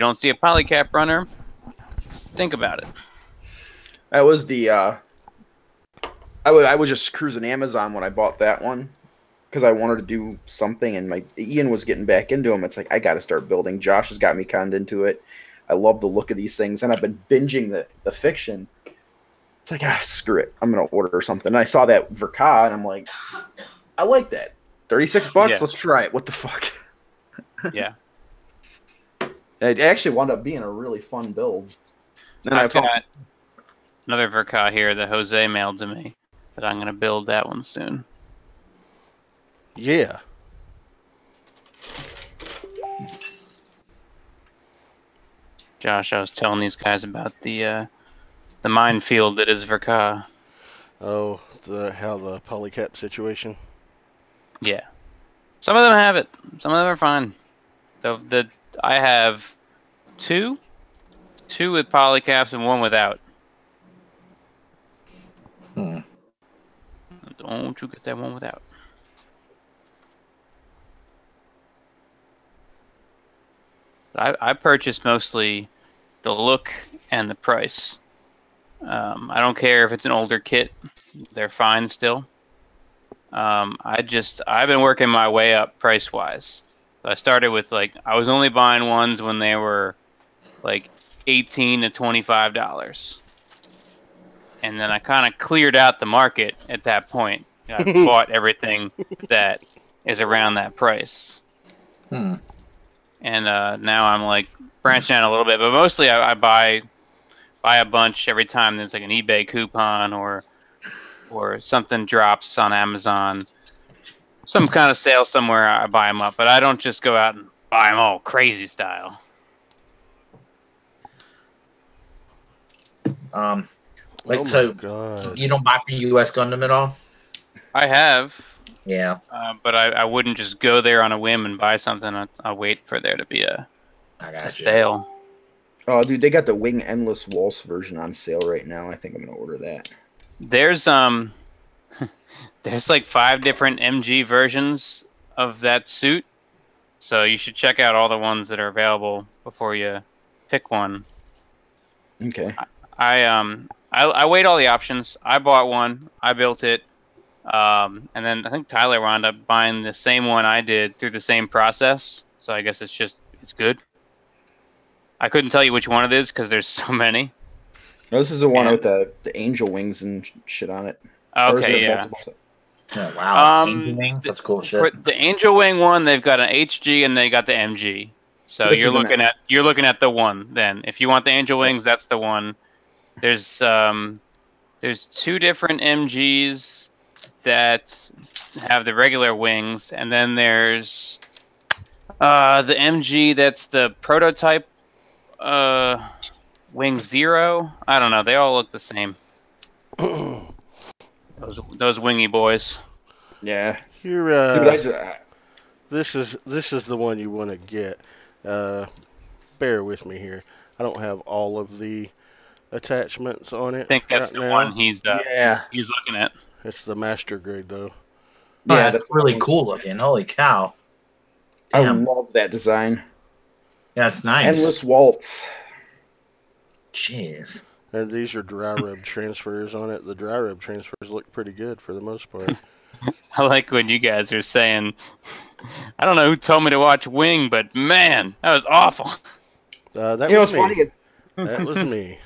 don't see a polycap runner, think about it. That was the I was just cruising Amazon when I bought that one because I wanted to do something, and Ian was getting back into them. It's like I got to start building. Josh has got me conned into it. I love the look of these things, and I've been binging the fiction. It's like, screw it. I'm going to order something. And I saw that Verka, and I'm like, I like that. $36? Yeah. Let's try it. What the fuck? Yeah. It actually wound up being a really fun build. And I've got another Verka here that Jose mailed to me that I'm going to build that one soon. Yeah. Josh, I was telling these guys about the minefield that is Verka. Oh, how the polycap situation? Yeah. Some of them have it. Some of them are fine. I have two with polycaps and one without. Don't you get that one without. I purchase mostly the look and the price. I don't care if it's an older kit; they're fine still. I've been working my way up price wise. So I started with I was only buying ones when they were like $18 to $25, and then I kind of cleared out the market at that point. I bought everything that is around that price. And now I'm like branching out a little bit, but mostly I buy a bunch every time there's like an eBay coupon or something drops on Amazon, some kind of sale somewhere. I buy them up, but I don't just go out and buy them all crazy style. God. You don't buy from US Gundam at all? I have. Yeah. But I wouldn't just go there on a whim and buy something. I'll wait for there to be a sale. Oh, dude, they got the Wing Endless Waltz version on sale right now. I think I'm gonna order that. There's there's like 5 different MG versions of that suit, so you should check out all the ones that are available before you pick one. Okay. I weighed all the options. I bought one. I built it. And then I think Tyler wound up buying the same one I did through the same process. So I guess it's good. I couldn't tell you which one it is because there's so many. No, this is the one with the angel wings and shit on it. Okay, yeah. Oh, wow. Angel wings? That's cool shit. For the angel wing one, they've got an HG and they got the MG. So you're looking at the one then. If you want the angel wings, that's the one. There's 2 different MGs that have the regular wings, and then there's the MG that's the prototype Wing Zero. I don't know. They all look the same. those wingy boys. Yeah. You're this is the one you want to get. Bear with me here. I don't have all of the attachments on it. I think that's the one he's looking at. It's the master grade though. Yeah, that's really cool looking. Holy cow. Damn. I love that design. Yeah, it's nice. Endless Waltz. Jeez. And these are dry rub transfers on it. The dry rub transfers look pretty good for the most part. I like when you guys are saying, I don't know who told me to watch Wing, but man, that was awful. That was me. Funny that was me.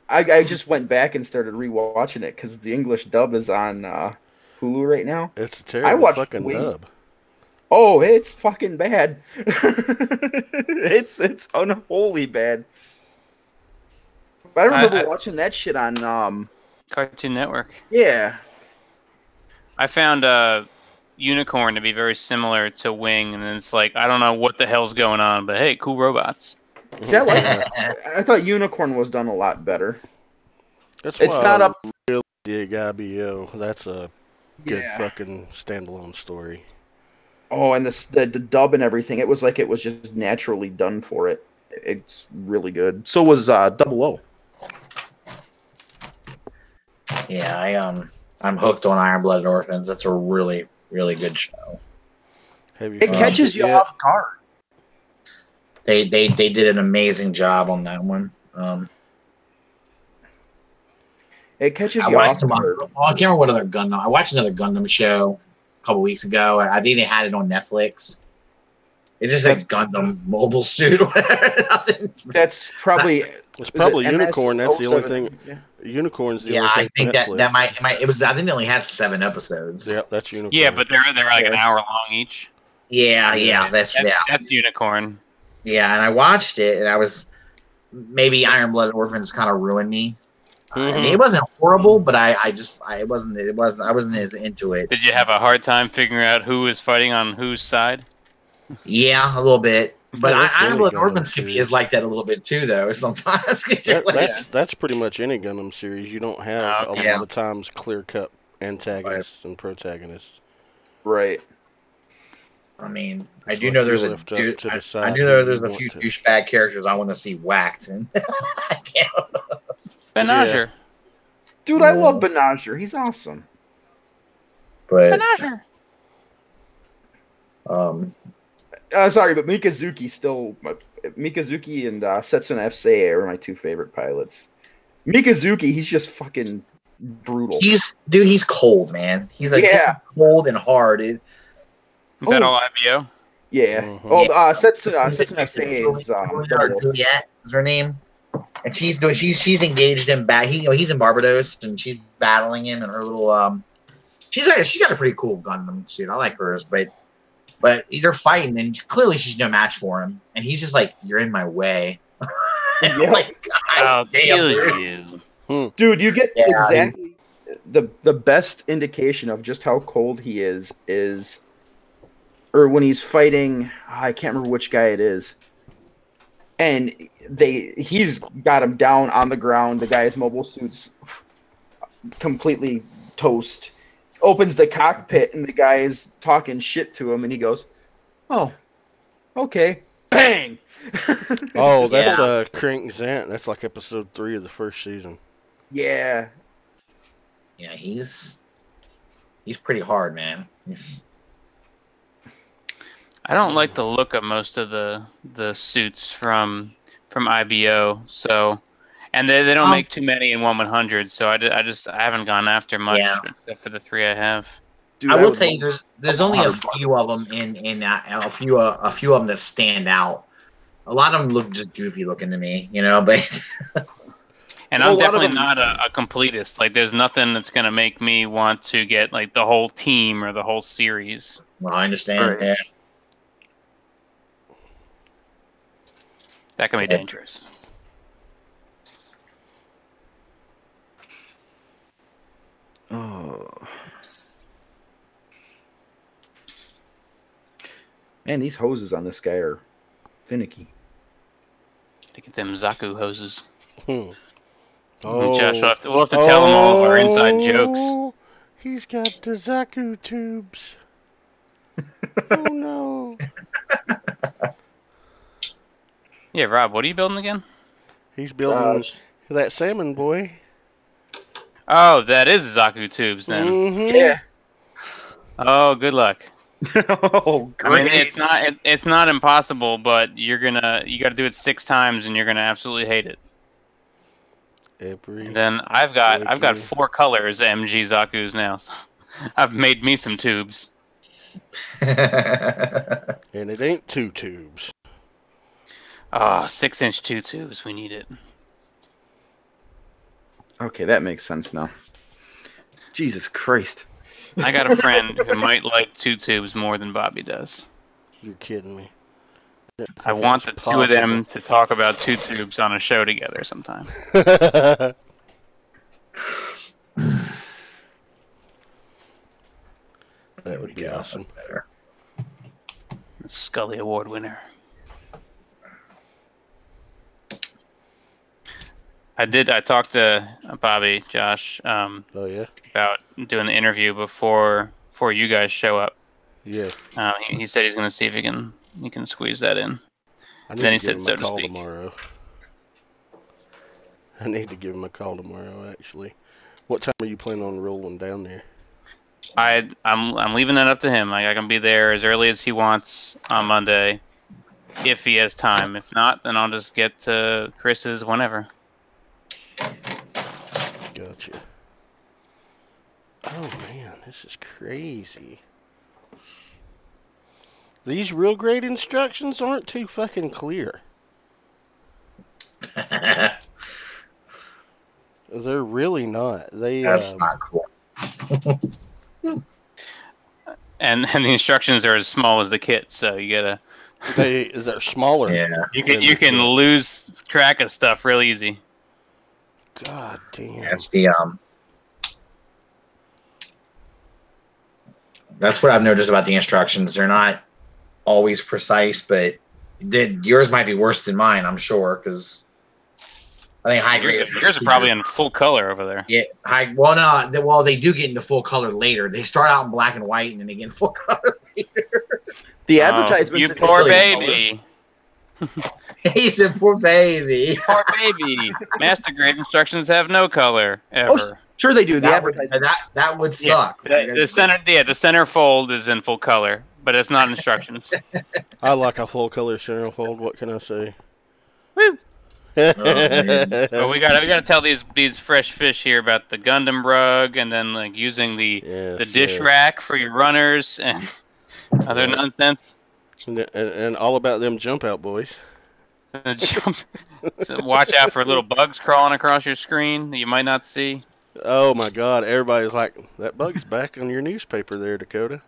I just went back and started rewatching it because the English dub is on Hulu right now. It's a terrible fucking dub. Oh, it's fucking bad. it's unholy bad. But I remember watching that shit on Cartoon Network. Yeah. I found Unicorn to be very similar to Wing, and it's like, I don't know what the hell's going on, but hey, cool robots. See, I thought Unicorn was done a lot better. It's not up. Really dig IBO. That's a good fucking standalone story. Oh, and the dub and everything. It was just naturally done for it. It's really good. So was Double O. Yeah, I'm hooked on Iron Blooded Orphans. That's a really, really good show. It catches you off guard. They did an amazing job on that one. It catches I you off watched them on, guard. I can't remember what other Gundam. I watched another Gundam show a couple weeks ago. I think they had it on Netflix. It's just a Gundam mobile suit. Nothing. That's probably It's probably MS Unicorn. That's the only 07? thing. Yeah. Unicorn's the Yeah, only I thing. think Netflix. that might it was. I think they only had 7 episodes. Yeah, that's Unicorn. Yeah, but they're like an hour long each. Yeah, that's Unicorn. Yeah, and I watched it, and I was maybe Iron Blooded Orphans kind of ruined me. I mean, it wasn't horrible, but I wasn't as into it. Did you have a hard time figuring out who was fighting on whose side? Yeah, a little bit. But Yeah, that's Iron any Blooded Gundam Orphans can be series. like that a little bit too, though. Sometimes That's pretty much any Gundam series. You don't have a lot of times clear cut antagonists and protagonists. Right. I mean, It's I do like know you there's lift up to I decide do who know there's you a want few to. douchebag characters I want to see whacked, and I can't. Benager. Dude, I love Benager. He's awesome. But Benager. Sorry, but Mikazuki still. Mikazuki and Setsuna F-Seiya are my 2 favorite pilots. Mikazuki, he's just fucking brutal. he's cold, man. He's like Yeah. cold and hard. Is that all IBO? Yeah. Mhm. Oh, Setsuna F-Seiya is Juliet is her name, and she's engaged in he's in Barbados, and she's battling him in her little She got a pretty cool Gundam suit. I like hers, but they're fighting, and clearly she's no match for him, and he's just like, "You're in my way." Yeah. Like, I'll damn, kill dude. you. Dude, you get Yeah, exactly the best indication of just how cold he is or when he's fighting, I can't remember which guy it is. And he's got him down on the ground. The guy's mobile suit's completely toast. Opens the cockpit and the guy is talking shit to him and he goes, "Oh, okay." Bang! Oh, Just- that's Crank Zant. That's like episode 3 of the first season. yeah. Yeah, he's pretty hard, man. I don't like the look of most of the suits from IBO. So, and they don't make too many in 1/100. So I haven't gone after much except for the 3 I have. Dude, I will would tell you, love- there's only a few of them a few of them that stand out. A lot of them look just goofy looking to me, but And Well, I'm a lot of definitely them- not a completist. Like, there's nothing that's gonna make me want to get like the whole team or the whole series. well, I understand. Right. Yeah. That can be dangerous. Oh. Man, these hoses on this guy are finicky. To get them Zaku hoses. Oh, Josh, we'll have to tell them all of our inside jokes. Oh, he's got the Zaku tubes. Oh no. Yeah, Rob, what are you building again? He's building that salmon boy. Oh, that is Zaku tubes then. Mm-hmm. Yeah. Oh, good luck. Oh, I mean, great. it's not impossible, but you got to do it 6 times, and you're gonna absolutely hate it. And then I've got 4 colors MG Zaku's now. So I've made me some tubes. And it ain't 2 tubes. Ah, 6-inch 2 tubes. We need it. Okay, that makes sense now. Jesus Christ. I got a friend who might like 2 tubes more than Bobby does. You're kidding me. I want the 2 of them to talk about 2 tubes on a show together sometime. That would be awesome. Better. Scully Award winner. I talked to Bobby, Josh, Oh yeah. about doing the interview before you guys show up. Yeah. He said he's going to see if he can squeeze that in. I need Then he to give said, him so a to call speak. tomorrow. I need to give him a call tomorrow. Actually, what time are you planning on rolling down there? I'm leaving that up to him. Like, I can be there as early as he wants on Monday, if he has time. If not, then I'll just get to Chris's whenever. Gotcha. Oh man, this is crazy. These real grade instructions aren't too fucking clear. They're really not. That's not cool. And the instructions are as small as the kit, so you gotta. They're smaller. Yeah. You can lose track of stuff real easy. God damn. That's the That's what I've noticed about the instructions. They're not always precise, but yours might be worse than mine, I'm sure, because I think high grade. Yours are probably in full color over there. Yeah, Well, no. Well, they do get into full color later. They start out in black and white, and then they get in full color later. The advertisements. You poor baby. He said, "Poor baby." Poor baby. Master grade instructions have no color ever. Oh, sure they do. The advertisements. That would suck. The center fold is in full color, but it's not instructions. I like a full color centerfold. What can I say? Woo. But we gotta tell these fresh fish here about the Gundam rug, and then like using the dish rack for your runners and other nonsense. And all about them jump out boys. So watch out for little bugs crawling across your screen that you might not see. Oh my God! Everybody's like, "That bug's back on your newspaper there, Dakota."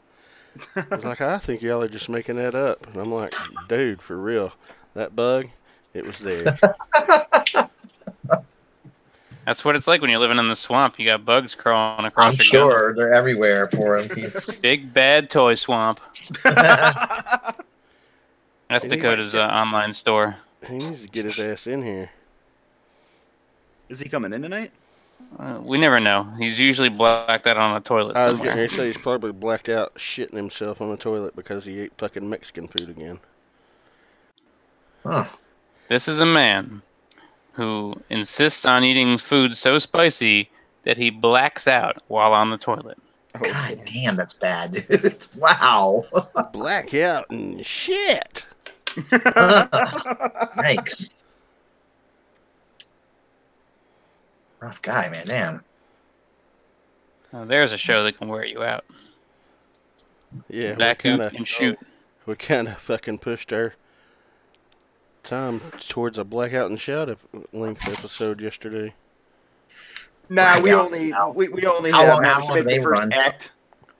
It's like, I think y'all are just making that up. And I'm like, dude, for real, that bug, it was there. That's what it's like when you're living in the swamp. You got bugs crawling across I'm your sure Gundam. they're everywhere for him. He's Big bad toy swamp. That's Dakota's online store. He needs to get his ass in here. Is he coming in tonight? We never know. He's usually blacked out on a toilet I was somewhere. going to say he's probably blacked out shitting himself on the toilet because he ate fucking Mexican food again. Huh. This is a man who insists on eating food so spicy that he blacks out while on the toilet. Oh, God damn, that's bad, dude. Wow. Blackout and shit. Yikes. Rough guy, man. Damn. There's a show that can wear you out. Yeah, Black out and shoot. We kind of fucking pushed our time towards a blackout and shout length episode yesterday. Nah, we Blackout. only we only How managed long to make they the first run? act.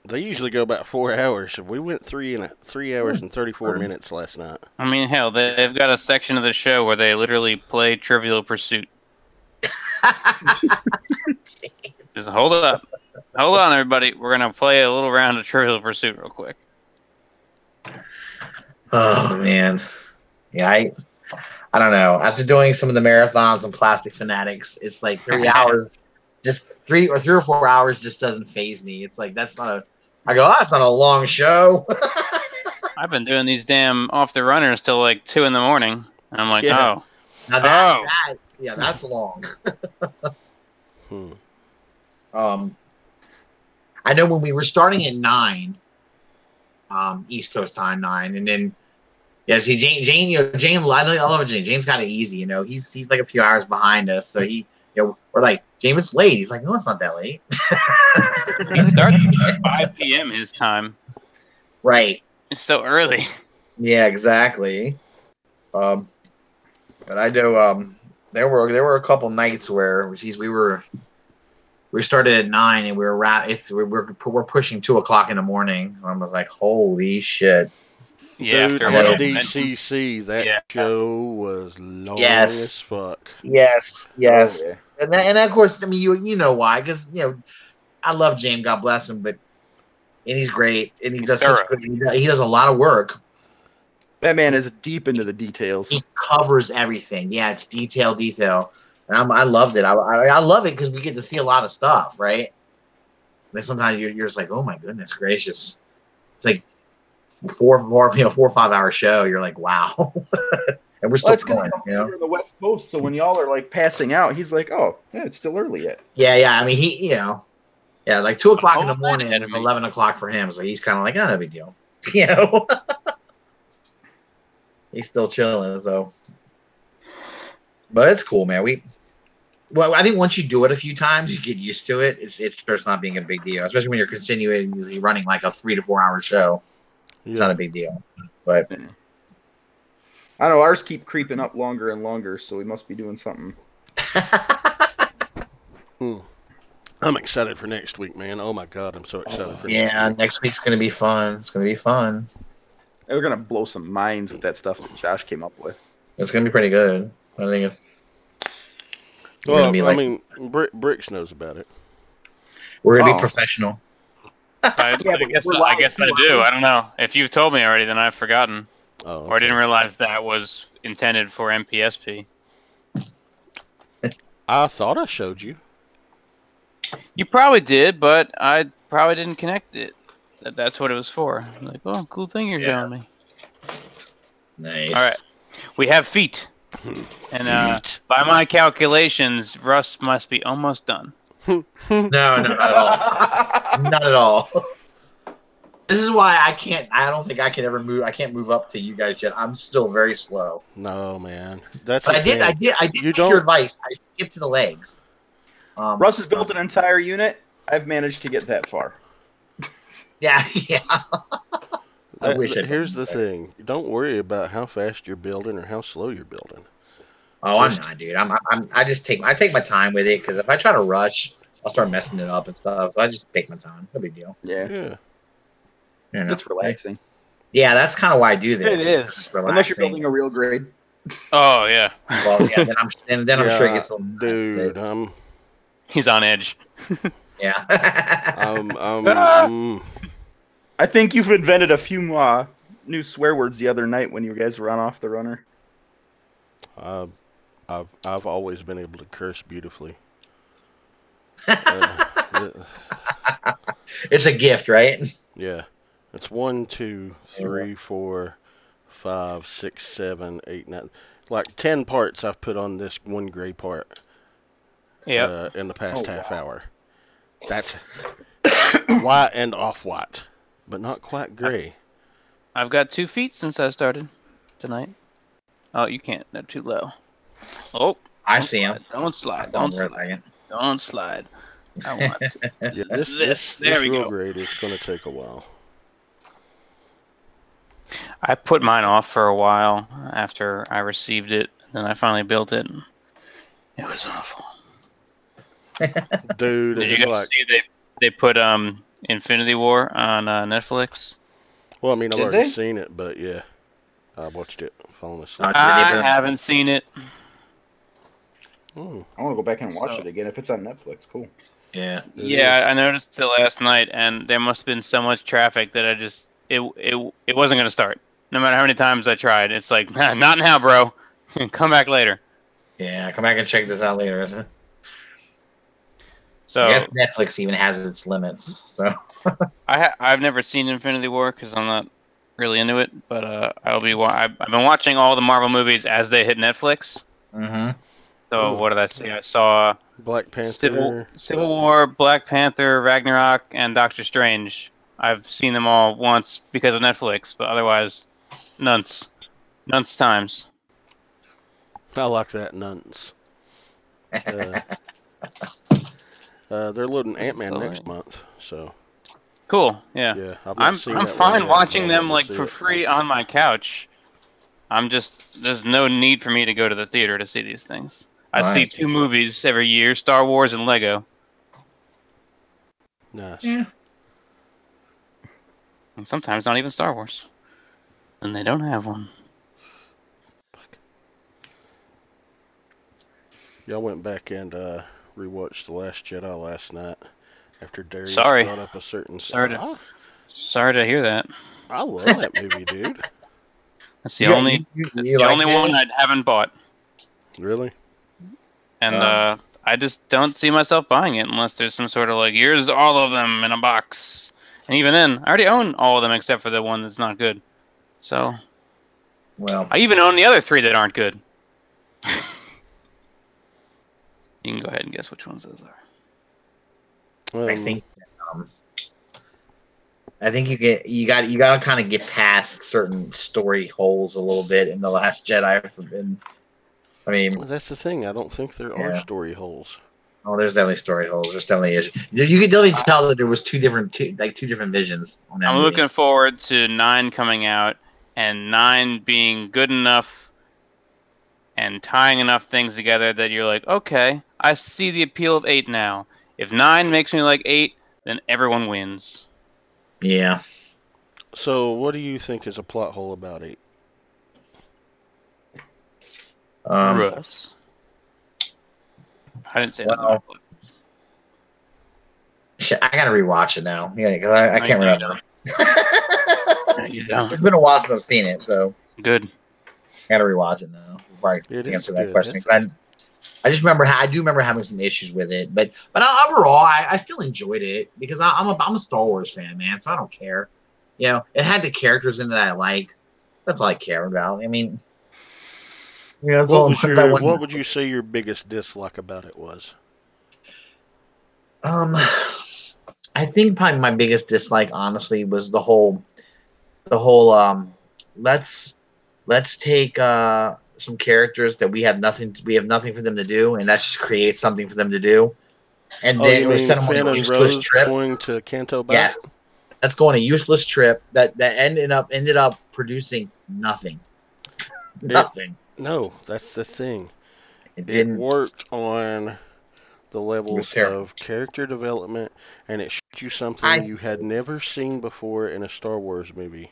They usually go about 4 hours. We went 3 hours and 34 minutes last night. I mean, hell, they've got a section of the show where they literally play Trivial Pursuit. Just hold it up. Hold on, everybody. We're going to play a little round of Trivial Pursuit real quick. Oh, man. Yeah, I don't know. After doing some of the marathons and Plastic Fanatics, it's like 3 hours. Just 3 or 4 hours just doesn't faze me. It's like, that's not a... I go, that's not a long show. I've been doing these damn off the runners till like 2 in the morning. And I'm like, Yeah. oh. Now that's long. I know when we were starting at 9, East Coast time 9, and then see Jane, I love Jane. James got it easy, he's like a few hours behind us, so we're like, James, it's late. He's like, no, it's not that late. He starts at 5 p.m. his time. Right. It's so early. Yeah, exactly. But I know there were a couple nights where we started at 9 and we're pushing 2 o'clock in the morning. I was like, holy shit. Yeah, Dude, after SDCC, that show was long Yes. as fuck. Yes. Oh, yeah. And of course, I mean, you know why? Because I love James, God bless him, and he's great, and he does such good. He does a lot of work. That man is deep into the details. He covers everything. Yeah, it's detail, and I loved it. I love it because we get to see a lot of stuff, right? And then sometimes you're just like, oh my goodness gracious, it's like 4 or 5 hour show. You're like, wow. And we're still going, We're on the West Coast, so when y'all are like passing out, he's like, "Oh, yeah, it's still early yet." Yeah. I mean, like 2 o'clock in the morning, and 11 o'clock for him. So he's kind of like, "Oh, no big deal," He's still chilling. So, but it's cool, man. Well, I think once you do it a few times, you get used to it. It starts not being a big deal, especially when you're continually running like a 3 to 4 hour show. It's not a big deal. But I don't know. Ours keep creeping up longer and longer, so we must be doing something. I'm excited for next week, man. Oh my god, I'm so excited for next week. Next week's gonna be fun. It's gonna be fun. We're gonna blow some minds with that stuff that Josh came up with. It's gonna be pretty good. I think it's. Well, I mean, Bricks knows about it. We're gonna be professional. I guess I do. I don't know. If you've told me already, then I've forgotten. Oh, okay. Or I didn't realize that was intended for MPSP. I thought I showed you. You probably did, but I probably didn't connect it. That's what it was for. I'm like, oh, cool thing you're showing me. Nice. All right. We have feet. And by my calculations, Russ must be almost done. No, not at all. Not at all. This is why I don't think I can ever move. I can't move up to you guys yet. I'm still very slow. No, man. That's. But I did take your advice. I skipped to the legs. Russ has built an entire unit. I've managed to get that far. Yeah. I wish here's the thing. Don't worry about how fast you're building or how slow you're building. Oh, I'm not, dude. I take my time with it, because if I try to rush, I'll start messing it up and stuff. So I just take my time. No big deal. Yeah. You know? It's relaxing. Yeah, that's kind of why I do this. It is. Unless you're building a real grade. Oh yeah. Well, yeah. Then I'm sure it gets a little dude. He's on edge. Yeah. I think you've invented a few new swear words the other night when you guys ran off the runner. I've always been able to curse beautifully. It's a gift, right? Yeah. It's 1, 2, 3, 4, 5, 6, 7, 8, 9. Like 10 parts I've put on this one gray part. Yeah. In the past half hour. That's white and off-white, but not quite gray. I've got 2 feet since I started tonight. Oh, you can't. They're too low. Oh, I see them. Don't slide. Don't slide. Don't slide. I want to. Yeah, this real grade is going to take a while. I put mine off for a while after I received it. Then I finally built it. It was awful. Dude, did you guys see they put Infinity War on Netflix? Well, I mean, I've already seen it, but yeah, I watched it. Falling asleep. I haven't seen it. I want to go back and watch it again if it's on Netflix. Cool. Yeah. Yeah, I noticed it last night, and there must have been so much traffic that it wasn't going to start. No matter how many times I tried, it's like, not now, bro. Come back later. Yeah, come back and check this out later, isn't it? So I guess Netflix even has its limits. So I've never seen Infinity War because I'm not really into it, but I've been watching all the Marvel movies as they hit Netflix. Mm-hmm. So what did I see? I saw Black Panther, Civil War, Black Panther, Ragnarok, and Doctor Strange. I've seen them all once because of Netflix, but otherwise, nunts times. I like that, nunts. They're loading Ant-Man next month, so. Cool, yeah. Yeah, I'm fine watching them like for free on my couch. There's no need for me to go to the theater to see these things. I see 2 movies every year, Star Wars and Lego. Nice. Yeah. And sometimes not even Star Wars. And they don't have one. Y'all went back and rewatched The Last Jedi last night after Darius brought up a certain... Sorry to hear that. I love that movie, dude. That's the only one I haven't bought. Really? And I just don't see myself buying it unless there's some sort of like, here's all of them in a box. And even then, I already own all of them except for the one that's not good. So, well, I even own the other 3 that aren't good. You can go ahead and guess which ones those are. I think I think you got to kind of get past certain story holes a little bit in the Last Jedi. I mean, Well, that's the thing. I don't think there are Yeah. story holes. oh, there's definitely story holes. There's definitely issues. You could definitely tell that there was two different visions on that I'm movie. looking forward to 9 coming out and 9 being good enough and tying enough things together that you're like, okay, I see the appeal of 8 now. If 9 makes me like 8, then everyone wins. Yeah. So, what do you think is a plot hole about 8? Russ. I didn't say well, nothing. Shit, I gotta rewatch it now. Yeah, because I can't No, you remember. You don't. It's been a while since I've seen it, so Good. I gotta rewatch it now before I It answer is that good. question. I just remember I do remember having some issues with it, but overall I still enjoyed it because I'm a Star Wars fan, man. So I don't care. You know, it had the characters in it I like. That's all I care about. I mean, you know, What would you say your biggest dislike about it was? I think probably my biggest dislike, honestly, was the whole let's take some characters that we have nothing for them to do, and let's just create something for them to do. And Oh, then you it was mean sent them on Finn a and useless Rose trip. going to Canto Bight? Yes, let's go on a useless trip that ended up producing nothing. Nothing. No, that's the thing. It It didn't. worked on the levels terrible. of character development, and it showed you something you had never seen before in a Star Wars movie.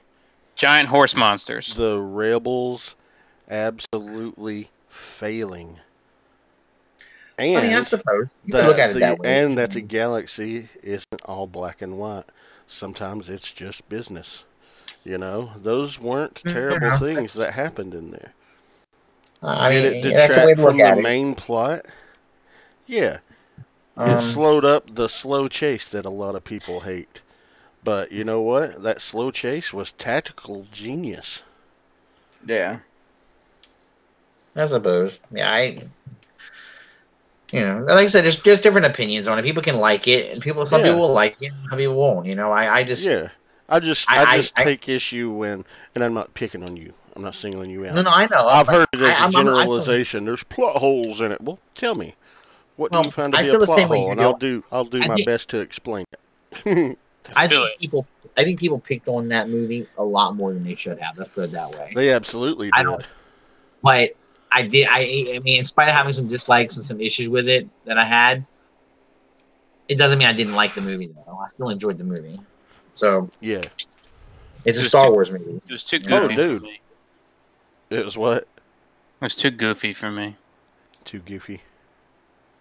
Giant horse monsters. The Rebels absolutely failing. And I mean, I suppose you could look at it that way. And that the galaxy isn't all black and white. Sometimes it's just business. You know, those weren't terrible things that happened in there. Did it detract from the main plot? Yeah. It slowed up the slow chase that a lot of people hate. But you know what? That slow chase was tactical genius. Yeah. I suppose. Yeah, you know, like I said, there's different opinions on it. People can like it, and some people will like it, and some people won't. You know, I just take issue when, and I'm not picking on you. I'm not singling you out. No, I know. I've heard it as a generalization. There's plot holes in it. Well, tell me, what do you find to be a plot hole, and I'll do my best to explain it. I think people picked on that movie a lot more than they should have. Let's put it that way. They absolutely did. But I did. I mean, in spite of having some dislikes and some issues with it that I had, it doesn't mean I didn't like the movie. Though I still enjoyed the movie. So yeah, it's a Star Wars movie. It was too goofy for me. It was what? It was too goofy for me. Too goofy.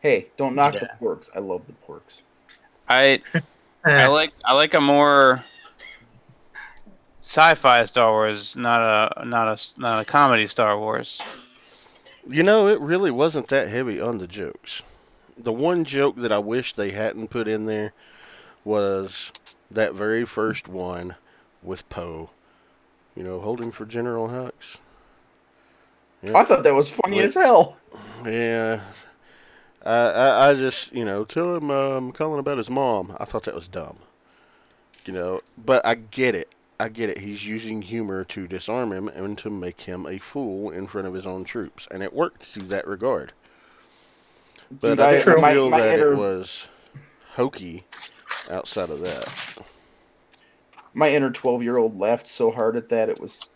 Hey, don't knock the porks. I love the porks. I like a more sci-fi Star Wars, not a comedy Star Wars. You know, it really wasn't that heavy on the jokes. The one joke that I wish they hadn't put in there was that very first one with Poe. You know, holding for General Hux. Yep. I thought that was funny as hell. Yeah. I just, you know, tell him I'm calling about his mom. I thought that was dumb. You know, but I get it. He's using humor to disarm him and to make him a fool in front of his own troops. And it worked to that regard. But dude, I didn't feel that it was hokey outside of that. My inner 12-year-old laughed so hard at that, it was...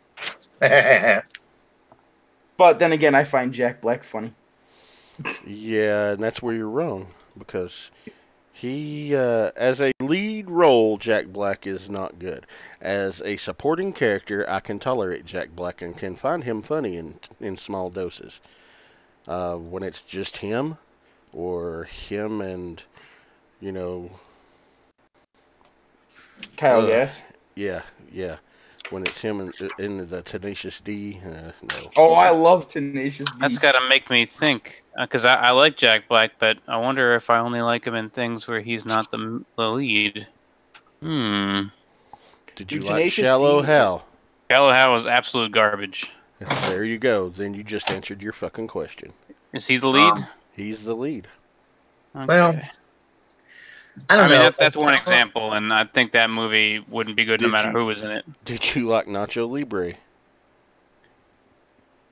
But then again, I find Jack Black funny. Yeah, and that's where you're wrong. Because he, as a lead role, Jack Black is not good. As a supporting character, I can tolerate Jack Black and can find him funny in small doses. When it's just him, or him and, you know... Kyle Gass? Yeah. When it's him in the Tenacious D, no. Oh, I love Tenacious D. That's got to make me think. Because I like Jack Black, but I wonder if I only like him in things where he's not the lead. Did you like Shallow Hal? Shallow Hal was absolute garbage. There you go. Then you just answered your fucking question. Is he the lead? He's the lead. Okay. Well, I don't I mean, know. that's one example, and I think that movie wouldn't be good no Did matter you- who was in it. Did you like Nacho Libre?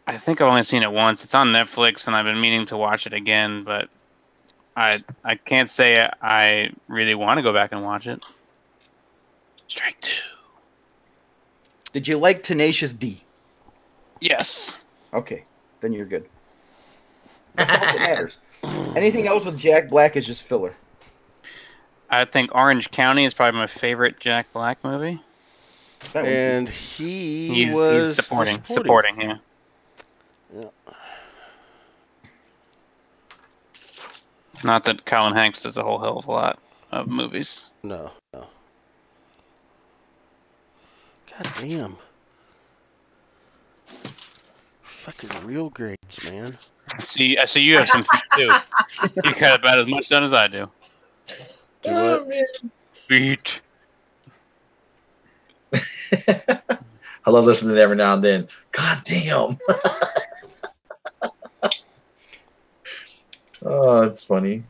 I think I've only seen it once. It's on Netflix, and I've been meaning to watch it again, but I can't say I really want to go back and watch it. Strike 2. Did you like Tenacious D? Yes. Okay, then you're good. That's all that matters. Anything else with Jack Black is just filler. I think Orange County is probably my favorite Jack Black movie. That one's And decent. he He's was supporting, yeah. Yeah. Not that Colin Hanks does a whole hell of a lot of movies. No. God damn. Fucking real grades, man. I see you have some feet too. You got about as much done as I do. Do what? Beat. I love listening to it every now and then. God damn. Oh, it's funny.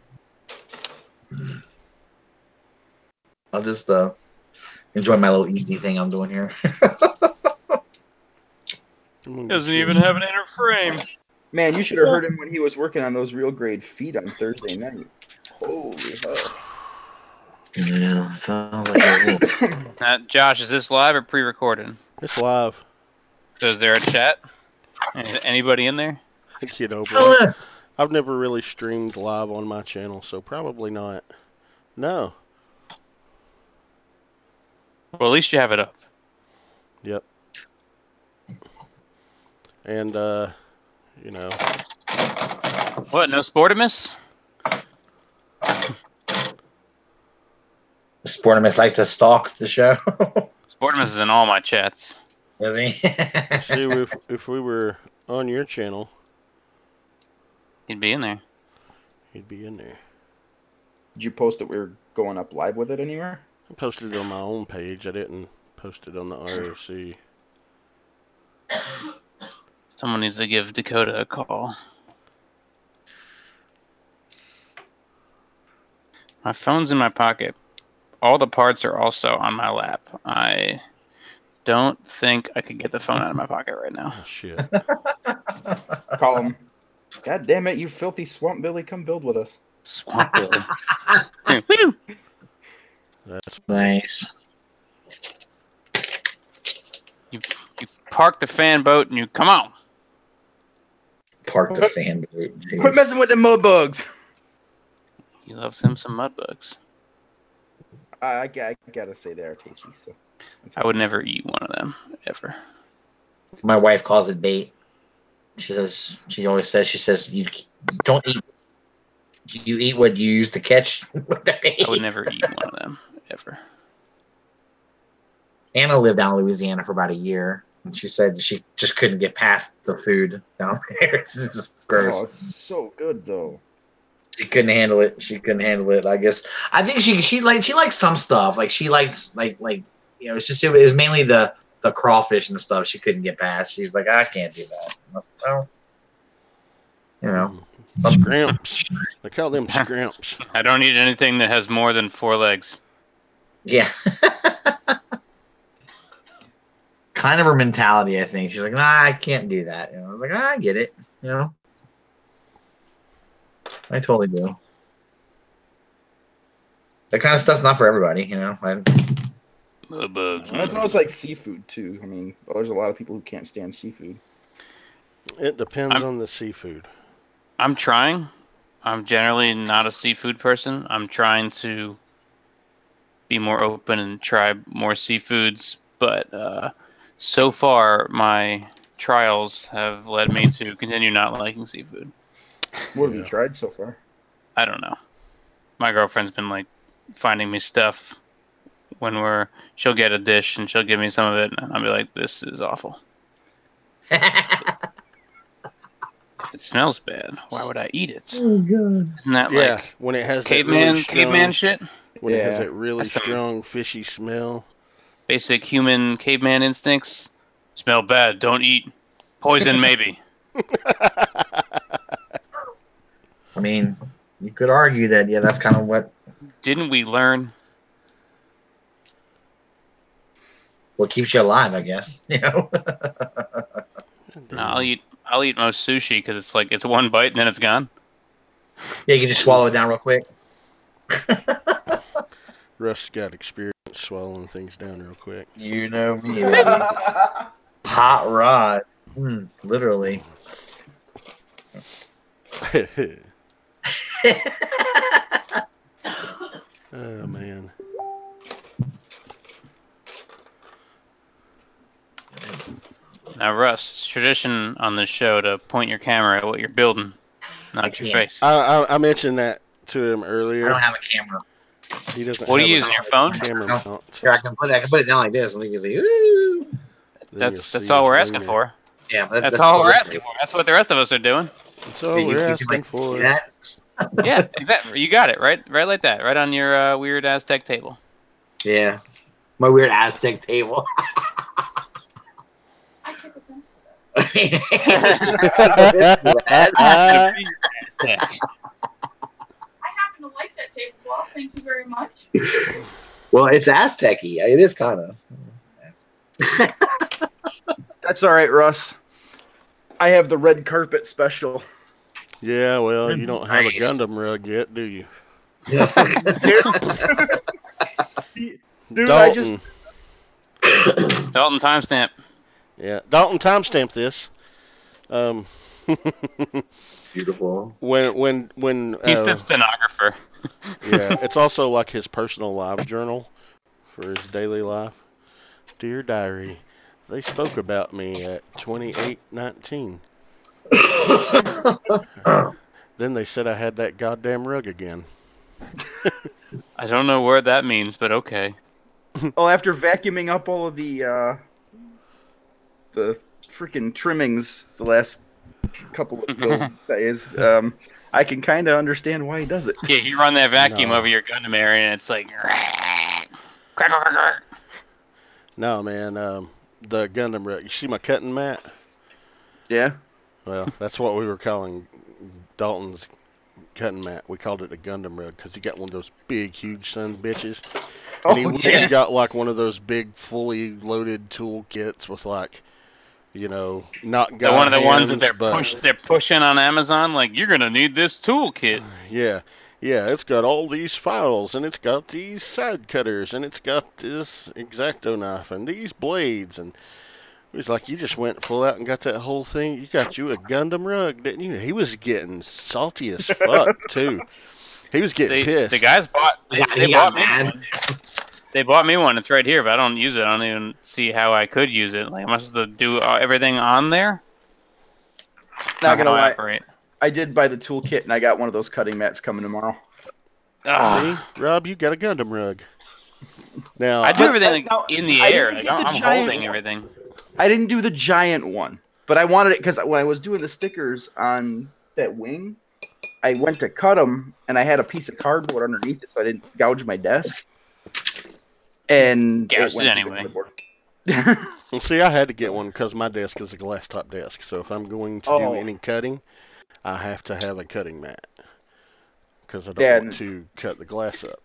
I'll just enjoy my little easy thing I'm doing here. Doesn't even have an inner frame. Man, you should have heard him when he was working on those real grade feet on Thursday night. Holy hell. Yeah, sounds like a little... Josh, is this live or pre-recorded? It's live. So is there a chat? Is anybody in there? You know, bro. Oh, yeah. I've never really streamed live on my channel, so probably not. No. Well, at least you have it up. Yep. And, you know. What, no Sportimus? Sportimus like to stalk the show. Sportimus is in all my chats. Does he? See, if we were on your channel, He'd be in there. he'd be in there. Did you post that we were going up live with it anywhere? I posted it on my own page. I didn't post it on the ROC. Someone needs to give Dakota a call. My phone's in my pocket. All the parts are also on my lap. I don't think I could get the phone out of my pocket right now. Oh, shit. Call him. God damn it, you filthy swamp Billy, come build with us. Swamp Billy. Woo! That's Nice. You park the fan boat and you come on. Park the fan boat. Quit Jeez. messing with the mud bugs. You love him some mud bugs. I gotta say they are tasty. So I would never eat one of them ever. My wife calls it bait. She says you don't eat. You eat what you use to catch with the bait. I would never eat one of them ever. Anna lived down in Louisiana for about a year, and she said she just couldn't get past the food down there. It's just Oh, gross. it's so good though. She couldn't handle it. I guess. I think she likes some stuff. Like she likes like it's just it was mainly the crawfish and stuff she couldn't get past. She was like, I can't do that. I was like, well, scrimps. They call them scrimps. I don't eat anything that has more than 4 legs. yeah. Kind of her mentality, I think. She's like, nah, I can't do that. I was like, I get it. I totally do. That kind of stuff's not for everybody, Mud bugs. That's almost like seafood too. I mean, there's a lot of people who can't stand seafood. It depends on the seafood. I'm trying. I'm generally not a seafood person. I'm trying to be more open and try more seafoods, but so far my trials have led me to continue not liking seafood. What have you tried so far? I don't know. My girlfriend's been like finding me stuff when she'll get a dish and she'll give me some of it and I'll be like, this is awful. It smells bad. Why would I eat it? Oh god. Isn't that Yeah, like when it has caveman that really caveman strong, shit? when it has Yeah. that really That's strong fishy smell. Basic human caveman instincts. Smell bad, don't eat. Poison maybe. I mean, you could argue that, yeah, that's kind of what didn't we learn? What keeps you alive, I guess. You know. No, I'll eat most sushi because it's like it's one bite and then it's gone. Yeah, you can just swallow it down real quick. Russ got experience swallowing things down real quick. You know me, baby. Hot rod. Literally. Oh man. Now, Russ, it's tradition on this show to point your camera at what you're building, not your can't. face. I mentioned that to him earlier. I don't have a camera. He doesn't. What are have you a using, your phone? Camera No. mount. Here, I can put it down like this, and you can see. Ooh. Then you'll That's see all his we're wing asking there. for. Yeah, That's all we're asking for. That's what the rest of us are doing. That's all You we're can, asking like, for. see that? Yeah, exactly. You got it right like that, right on your weird Aztec table. Yeah. My weird Aztec table. I took offense to that. Aztec. I happen to like that tablecloth. Thank you very much. Well, it's Aztec-y. It is kind of. That's all right, Russ. I have the red carpet special. Yeah, well, you don't have a Nice. Gundam rug yet, do you? Dude, Dalton. Dalton timestamp. Yeah, Dalton timestamp this. Beautiful. When He's the stenographer. yeah, it's also like his personal live journal for his daily life. Dear diary, they spoke about me at 28:19. Then they said I had that goddamn rug again. I don't know what that means, but okay. Oh, after vacuuming up all of the freaking trimmings the last couple of days, I can kind of understand why he does it. Yeah, you run that vacuum No. over your Gundam area, and it's like, crack. No, man, the Gundam rug. You see my cutting mat? Yeah. Well, that's what we were calling Dalton's cutting mat. We called it a Gundam rug because he got one of those big, huge son bitches. And he Oh, went and yeah. got like one of those big, fully loaded tool kits with like, you know, not They're one of the ones that hands, they're pushing on Amazon. Like, you're gonna need this toolkit. Yeah, it's got all these files, and it's got these side cutters, and it's got this X-Acto knife, and these blades, and it was like, you just went full out and got that whole thing. You got you a Gundam rug, didn't you? He was getting salty as fuck, too. He was getting pissed. The guys bought. They He got bought me mad. one. They bought me one. It's right here, but I don't use it. I don't even see how I could use it. Like, am I supposed to do everything on there? Not gonna how I lie, operate. I did buy the toolkit, and I got one of those cutting mats coming tomorrow. Ah, See, Rob, you got a Gundam rug. Now, I do But- everything like, no, in the I air. didn't Like, get the I'm giant holding one. everything. I didn't do the giant one, but I wanted it because when I was doing the stickers on that wing, I went to cut them, and I had a piece of cardboard underneath it, so I didn't gouge my desk. And Gouged it went to the anyway. cardboard. well, see, I had to get one because my desk is a glass top desk. So if I'm going to do Oh. any cutting, I have to have a cutting mat because I don't Yeah, want to cut the glass up.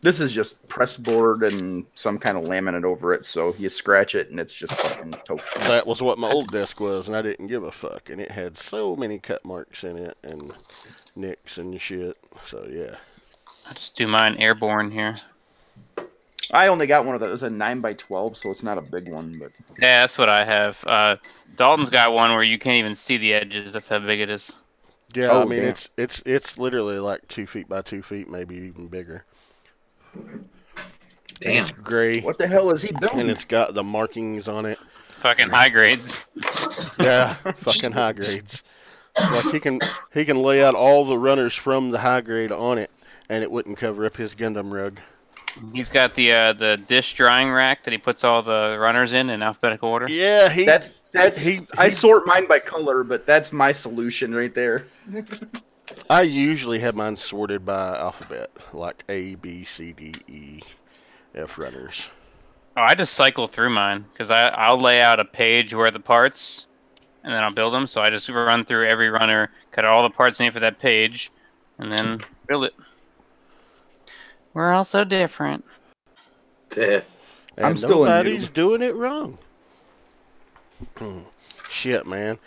This is just press board and some kind of laminate over it, so you scratch it and it's just fucking toast. That was what my old desk was, and I didn't give a fuck. And it had so many cut marks in it and nicks and shit. So yeah. I just do mine airborne here. I only got one of those, a 9x12, so it's not a big one, but Yeah, that's what I have. Dalton's got one where you can't even see the edges. That's how big it is. Yeah, Oh, I mean damn. it's literally like 2 feet by 2 feet, maybe even bigger. Damn. It's gray, what the hell is he and building? it's got the markings on it. Fucking high grades. Yeah, fucking high grades. It's like he can lay out all the runners from the high grade on it, and it wouldn't cover up his Gundam rug. He's got the dish drying rack that he puts all the runners in alphabetical order. Yeah, I sort mine by color, but that's my solution right there. I usually have mine sorted by alphabet, like A, B, C, D, E, F runners. Oh, I just cycle through mine because I'll lay out a page where the parts, and then I'll build them. So I just run through every runner, cut all the parts needed for that page, and then build it. We're all so different. And I'm still a nobody's noob. doing it wrong. Shit, man.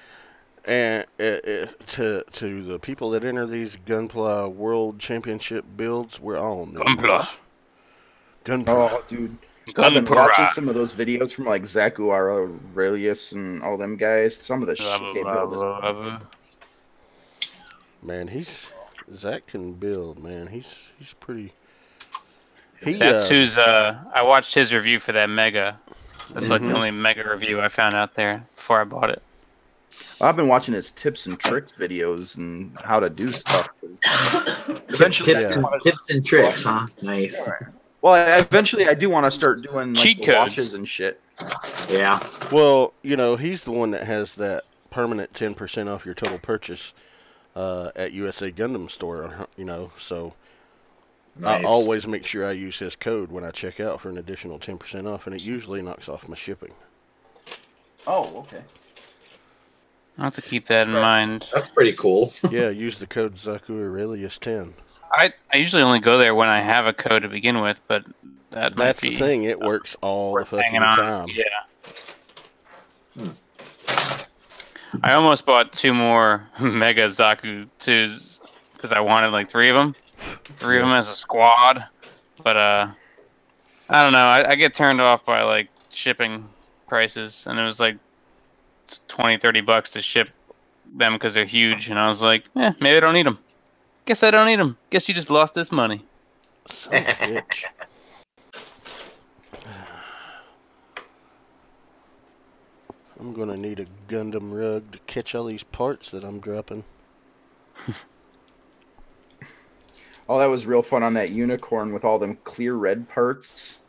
And to the people that enter these Gunpla World Championship builds, we're all noobs. Gunpla. Oh, dude. I've been Gunpla. watching some of those videos from like Zakuara, Aurelius, and all them guys. Some of the shit they build is Man, Zach can build, man. He's pretty. That's who's. I watched his review for that Mega. That's like the only Mega review I found out there before I bought it. I've been watching his tips and tricks videos and how to do stuff. Eventually, Tips and tricks, huh? Nice. Well, eventually I do want to start doing like Cheat the codes. watches and shit. Yeah. Well, he's the one that has that permanent 10% off your total purchase at USA Gundam store. So Nice. I always make sure I use his code when I check out for an additional 10% off, and it usually knocks off my shipping. Oh, okay. I'll have to keep that in mind. That's pretty cool. Yeah, use the code Zaku Aurelius 10. I usually only go there when I have a code to begin with, but that might That's be the thing. It works all the worth fucking hanging on. time. Yeah. I almost bought 2 more Mega Zaku 2s because I wanted like 3 of them. 3 of them as a squad. But I don't know. I get turned off by like shipping prices, and it was like $20-$30 to ship them because they're huge, and I was like, maybe I don't need them. Guess I don't need them. Guess you just lost this money. Son of a bitch. I'm gonna need a Gundam rug to catch all these parts that I'm dropping. Oh, that was real fun on that unicorn with all them clear red parts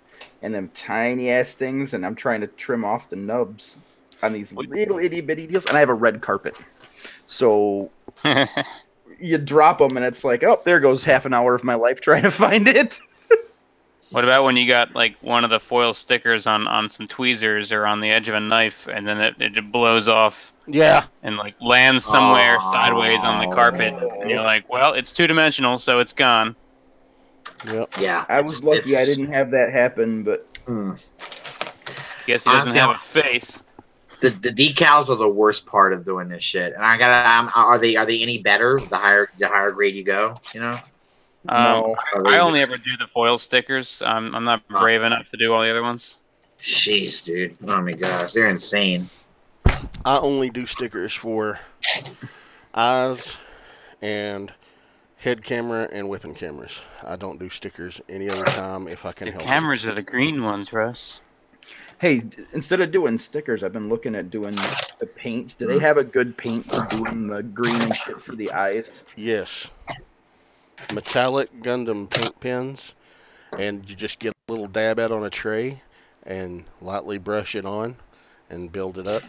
and them tiny ass things, and I'm trying to trim off the nubs on these little itty bitty deals, and I have a red carpet. So you drop them, and it's like, oh, there goes half an hour of my life trying to find it. What about when you got like one of the foil stickers on some tweezers or on the edge of a knife, and then it blows off Yeah. and like lands somewhere sideways on the carpet, and you're like, well, it's 2-dimensional, so it's gone. Yep. Yeah. I was lucky I didn't have that happen, but Guess he doesn't Honestly, have a face. The decals are the worst part of doing this shit. And I gotta. Are they any better the higher grade you go? no. I only ever do the foil stickers. I'm not brave enough to do all the other ones. Jeez, dude. Oh my gosh, they're insane. I only do stickers for eyes and head camera and weapon cameras. I don't do stickers any other time if I can The help cameras it. are the green ones, Russ. Hey, instead of doing stickers, I've been looking at doing the paints. Do they have a good paint for doing the green and shit for the eyes? Yes. Metallic Gundam paint pens, and you just get a little dab out on a tray and lightly brush it on and build it up.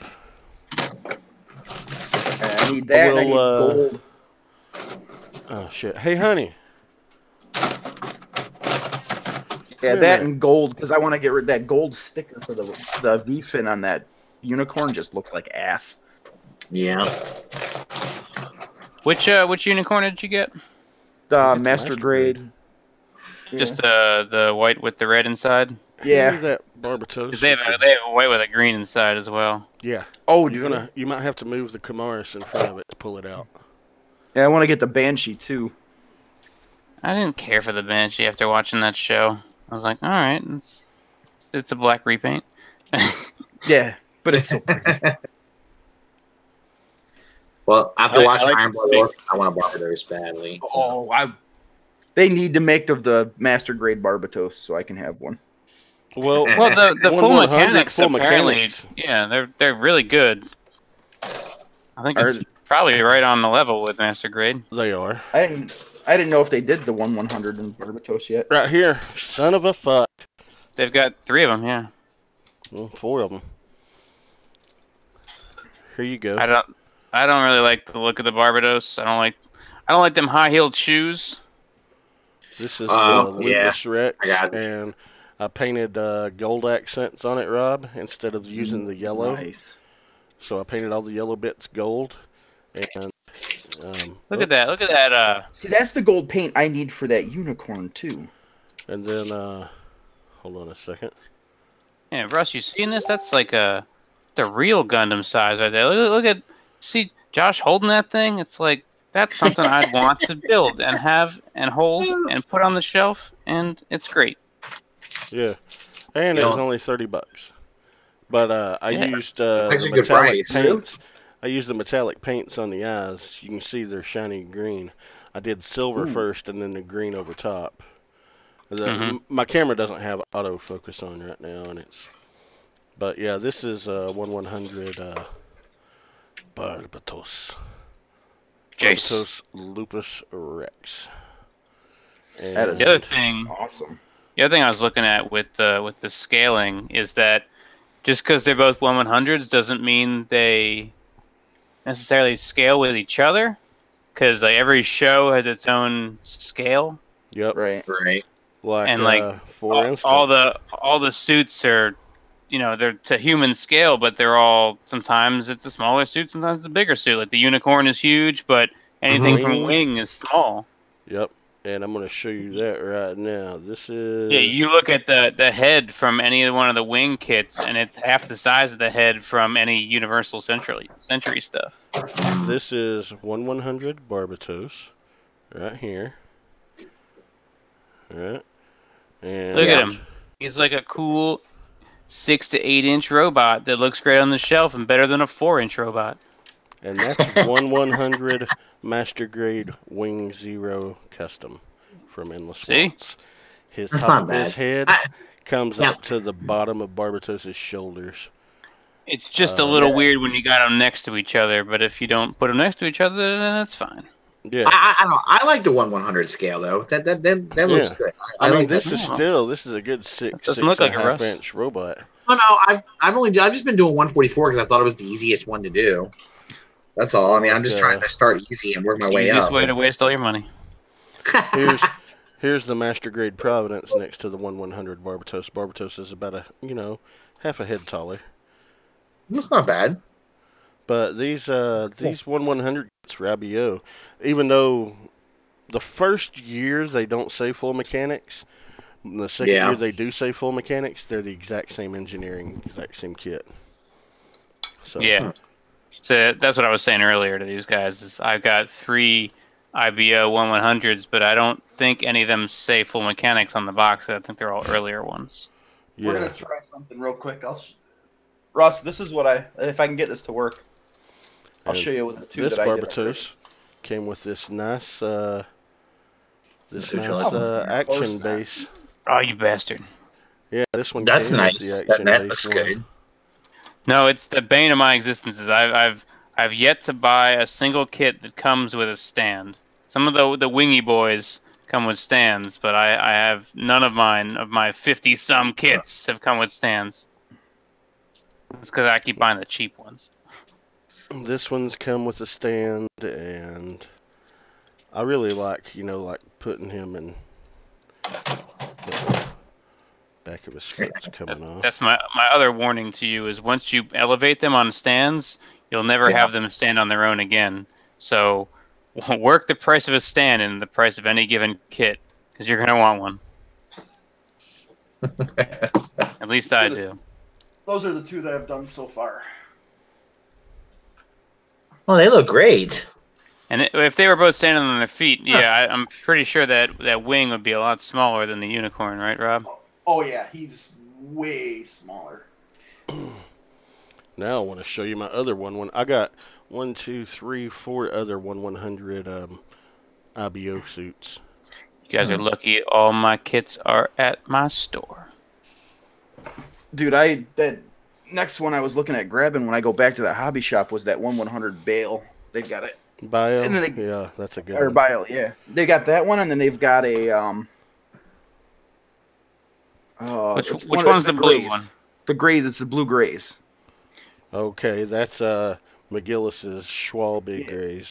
I need that. I need gold. Oh shit! Hey, honey. Yeah, that and gold, because I want to get rid of that gold sticker for the V-fin on that unicorn. Just looks like ass. Yeah. Which unicorn did you get? The It's master grade. Just the white with the red inside. Yeah. That Barbatos. 'Cause they have a white with a green inside as well. Yeah. Oh, You might have to move the Kamaris in front of it to pull it out. Yeah, I want to get the Banshee too. I didn't care for the Banshee after watching that show. I was like, all right, it's a black repaint. Yeah, but it's so pretty. Well, after I watching like Iron the Blood, I want to Barbados badly. Oh, they need to make the master grade Barbatos so I can have one. Well, Well, the full 100 mechanics full apparently, mechanics. yeah, they're really good. I think it's probably right on the level with Master Grade. They are. I didn't know if they did the 1/100 in Barbatos yet. Right here. Son of a fuck. They've got 3 of them, yeah. Well, 4 of them. Here you go. I don't really like the look of the Barbados. I don't like them high-heeled shoes. This is Oh, Lucas Rex, I got it. and I painted gold accents on it, Rob, instead of using the yellow. Nice. So I painted all the yellow bits gold. And Look at that. Look at that. See, that's the gold paint I need for that unicorn too. And then, hold on a second. Yeah, Russ, you seeing this? That's like the real Gundam size right there. Look at, see Josh holding that thing? It's like, that's something I'd want to build and have and hold and put on the shelf, and it's great. Yeah, and You it was know- only $30. But I Yeah. used That's the a good metallic price. paints. I used the metallic paints on the eyes. You can see they're shiny green. I did silver first, and then the green over top. My camera doesn't have autofocus on right now, and it's. But yeah, this is 1100 Barbatos. Jace. Barbatos Lupus Rex. And That is The other thing, awesome. the other thing I was looking at with the scaling is that just because they're both 1/100s doesn't mean they necessarily scale with each other. Because like every show has its own scale, Yep. Right. Right. Like, and like for instance, all the suits are, they're to human scale, but they're all, sometimes it's a smaller suit, sometimes it's a bigger suit. Like the unicorn is huge, but anything from Wing is small. Yep. And I'm going to show you that right now. This is. Yeah, you look at the head from any one of the Wing kits, and it's half the size of the head from any Universal Century stuff. This is 1100 Barbatos, right here. Right. And Look at him. He's like a cool 6 to 8 inch robot that looks great on the shelf and better than a 4-inch robot. And that's 1100 Master Grade Wing Zero Custom from Endless See? Waltz. His That's top not of his bad. head comes Yeah. up to the bottom of Barbatos' shoulders. It's just a little weird when you got them next to each other, but if you don't put them next to each other, then that's fine. Yeah. I don't know. I like the 1/100 scale though. That looks Yeah. good. I mean, like this that. is a good six doesn't look like and a a half Russ. inch robot. No, I've just been doing 144 because I thought it was the easiest one to do. That's all. I mean, I'm just trying to start easy and work my way Easiest up. way to waste all your money. Here's the Master Grade Providence next to the 1100 Barbatos. Barbatos is about half a head taller. That's not bad. But these 1100 it's Rabio, even though the first year they don't say full mechanics, the second year they do say full mechanics. They're the exact same engineering, exact same kit. So Yeah. So that's what I was saying earlier to these guys. Is I've got 3 IBO 1100s, but I don't think any of them say full mechanics on the box. I think they're all earlier ones. We're yeah, gonna try something real quick. Russ, this is what if I can get this to work, I'll And show you with the two this that I did. Barbatos came with this nice Oh, action base. Oh, you bastard. Yeah, this one. That's came nice. With the That action looks base good. one. No, it's the bane of my existence. Is I've yet to buy a single kit that comes with a stand. Some of the wingy boys come with stands, but I have none of mine. Of my 50-some kits have come with stands. It's because I keep buying the cheap ones. This one's come with a stand, and I really like putting him in. Back of his foot's coming off. That's my other warning to you is once you elevate them on stands, you'll never have them stand on their own again. So work the price of a stand in the price of any given kit, because you're going to want one. At least I do. Those are the two that I've done so far. Oh, they look great. And if they were both standing on their feet, yeah, I'm pretty sure that wing would be a lot smaller than the unicorn, right, Rob? Oh yeah, he's way smaller. Now I want to show you my other one. I got 1, 2, 3, 4 other 1100 IBO suits. You guys are lucky. All my kits are at my store. Dude, that next one I was looking at grabbing when I go back to the hobby shop was that 1/100 Bale. They've got it. Bio, And then yeah, that's a good Or one. Bile, yeah. They got that one, and then they've got a Which one's the blue one? The grays. It's the blue grays. Okay, that's McGillis's Schwalbe Grays.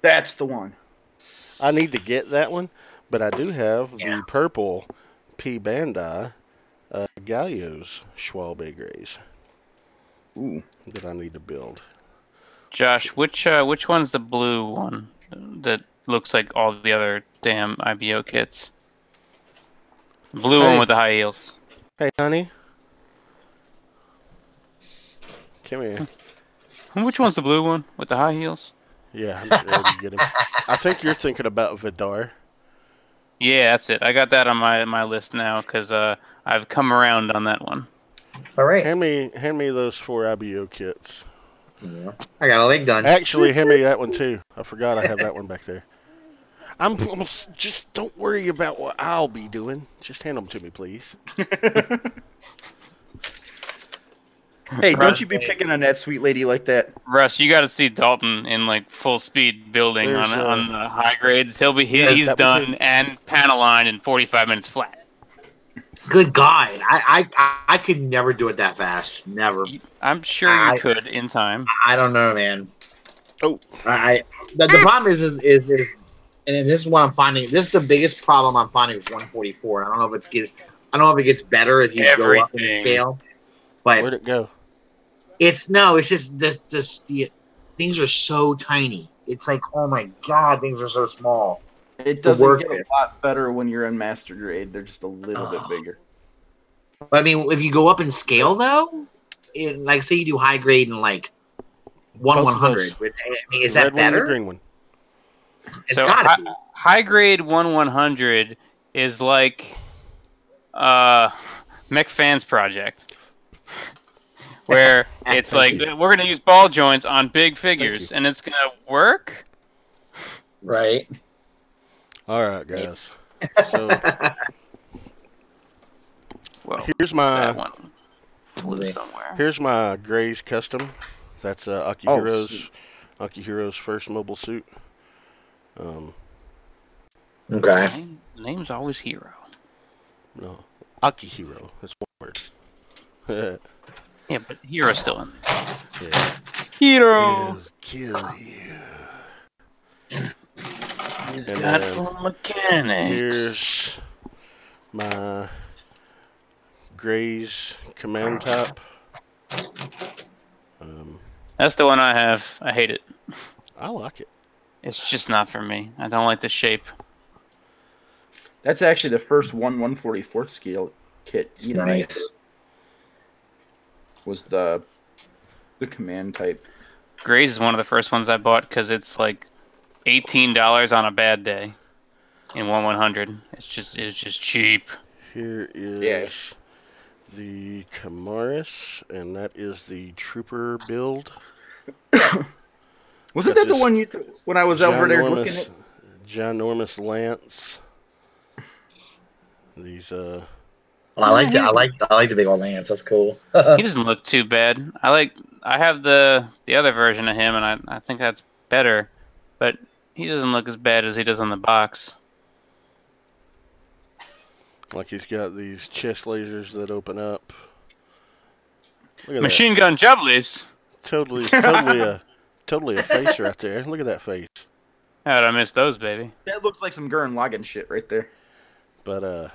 That's the one. I need to get that one, but I do have the purple P Bandai Gallios Schwalbe Grays Ooh. that I need to build. Josh, which one's the blue one that looks like all the other damn IBO kits? Blue Hey. one with the high heels. Hey, honey. Come here. Which one's the blue one with the high heels? Yeah, I'm getting ready to get him. I think you're thinking about Vidar. Yeah, that's it. I got that on my list now because I've come around on that one. All right. Hand me those 4 IBO kits. Yeah. I got a leg done. Actually, hand me that one too. I forgot I have that one back there. Just don't worry about what I'll be doing. Just hand them to me, please. Hey, don't you be picking on that sweet lady like that. Russ, you got to see Dalton in like full speed building There's, on the high grades. Yeah, He's that was done and panel lined in 45 minutes flat. Good God, I could never do it that fast. Never. I'm sure you could in time. I don't know, man. Oh, The problem is, and this is what I'm finding. This is the biggest problem I'm finding with 144. I don't know if it gets better if you go up in the Everything. scale, but where'd it go? it's just the things are so tiny. It's like, oh my God, things are so small. It doesn't work get it. a lot better when you're in master grade. They're just a little bit bigger. But I mean, if you go up in scale though, like say you do high grade and like Both of 100, those. I mean, is The that red one and the better? green one. It's So gotta be. high grade 100 is like McFan's project, where it's like we're gonna use ball joints on big figures, and it's gonna work. Right. All right, guys. So Well, here's that my one flew somewhere. here's my Grays custom. That's Akihiro's first mobile suit. Okay. Name's always Hero. No, Akihiro. That's one word. Yeah, but Hero's still in there. Yeah. Hero. He'll kill you. He's And got then full mechanics. Here's my Grays command top. That's the one I have. I hate it. I like it. It's just not for me. I don't like the shape. That's actually the first 1/144th scale kit. You know, Nice. was the command type. Grays is one of the first ones I bought because it's like $18 on a bad day in 1/100. It's just cheap. Here is the Kamaris, and that is the Trooper build. Wasn't Got that the this one you when I was over there looking at? Ginormous Lance. These Well, I like the big old lance. That's cool. He doesn't look too bad. I have the other version of him, and I think that's better, but he doesn't look as bad as he does on the box. like he's got these chest lasers that open up. Look at Machine gun jubblies. that. Totally a face right there. Look at that face. How'd I miss those, baby? That looks like some Gurren Lagann shit right there. But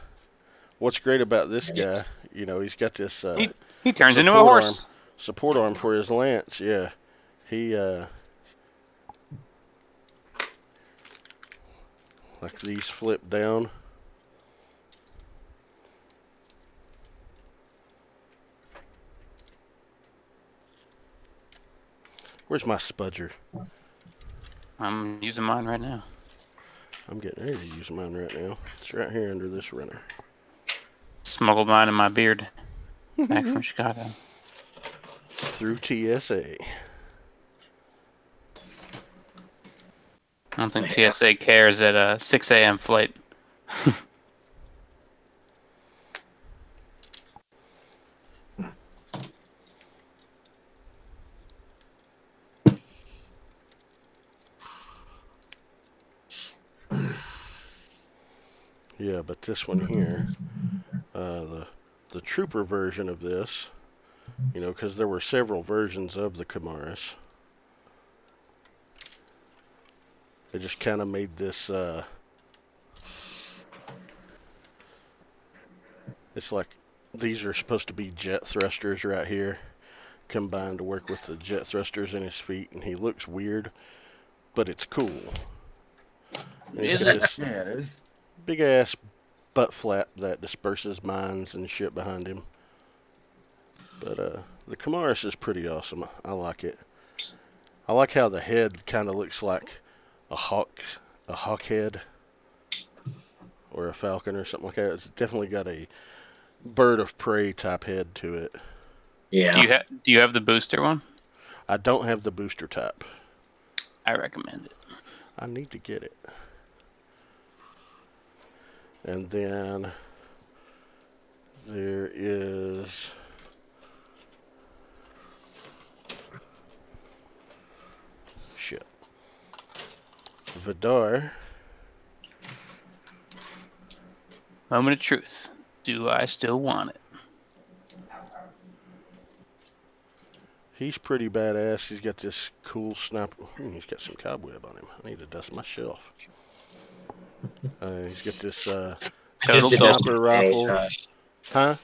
what's great about this guy, he's got this He turns into a support horse. support arm for his lance. Yeah, he like these flip down. Where's my spudger? I'm using mine right now. I'm getting ready to use mine right now. It's right here under this runner. Smuggled mine in my beard. Back from Chicago. Through TSA. I don't think TSA cares at a 6 a.m. flight. Yeah, but this one here, the Trooper version of this, because there were several versions of the Kamaris. They just kind of made this, it's like these are supposed to be jet thrusters right here, combined to work with the jet thrusters in his feet, and he looks weird, but it's cool. And he's Is got it? this Yeah, it is. big ass butt flap that disperses mines and shit behind him. But the Kamaris is pretty awesome. I like it. I like how the head kind of looks like a hawk head, or a falcon or something like that. It's definitely got a bird of prey type head to it. Yeah. Do you have the booster one? I don't have the booster type. I recommend it. I need to get it. And then there is shit. Vidar. Moment of truth. Do I still want it? He's pretty badass. He's got this cool sniper. He's got some cobweb on him. I need to dust my shelf. He's got this I just did that shit sniper today, rifle. Josh. Huh?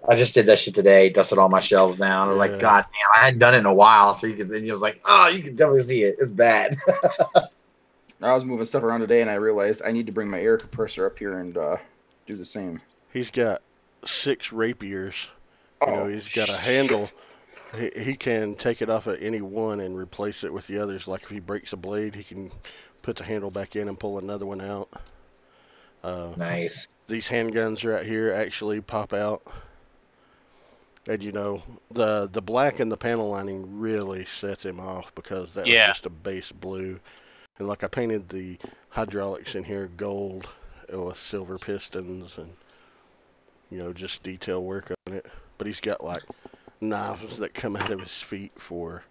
I just did that shit today. Dusted all my shelves down. I was like, Yeah. God damn, I hadn't done it in a while. So you could. And he was like, oh, you can definitely see it. It's bad. I was moving stuff around today, and I realized I need to bring my air compressor up here and do the same. He's got 6 rapiers. You know, he's got a handle. He can take it off at any one and replace it with the others. Like if he breaks a blade, he can put the handle back in and pull another one out. Nice. These handguns right here actually pop out. And you know, the black in the panel lining really sets him off because that was just a base blue. And like I painted the hydraulics in here gold with silver pistons and, you know, just detail work on it. But he's got like knives that come out of his feet for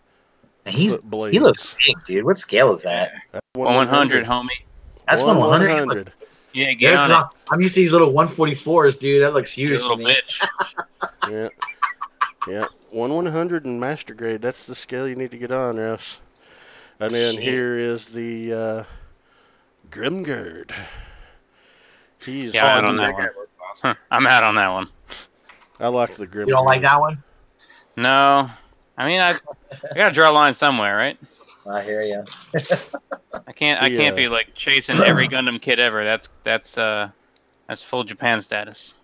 foot blades. He looks big, dude. What scale is that? 100, homie. That's 100. Yeah, get on it. I'm used to these little 144s, dude. That looks You huge. little to me. bitch. Yeah. Yeah. 1/100 in master grade. That's the scale you need to get on, Russ. And then here is the Grimgird. He's Yeah, I don't know. Huh, I'm out on that one. I like the Grimgird. You don't like that one? No. I mean, I gotta draw a line somewhere, right? I hear you. I can't be like chasing every Gundam kid ever. That's full Japan status.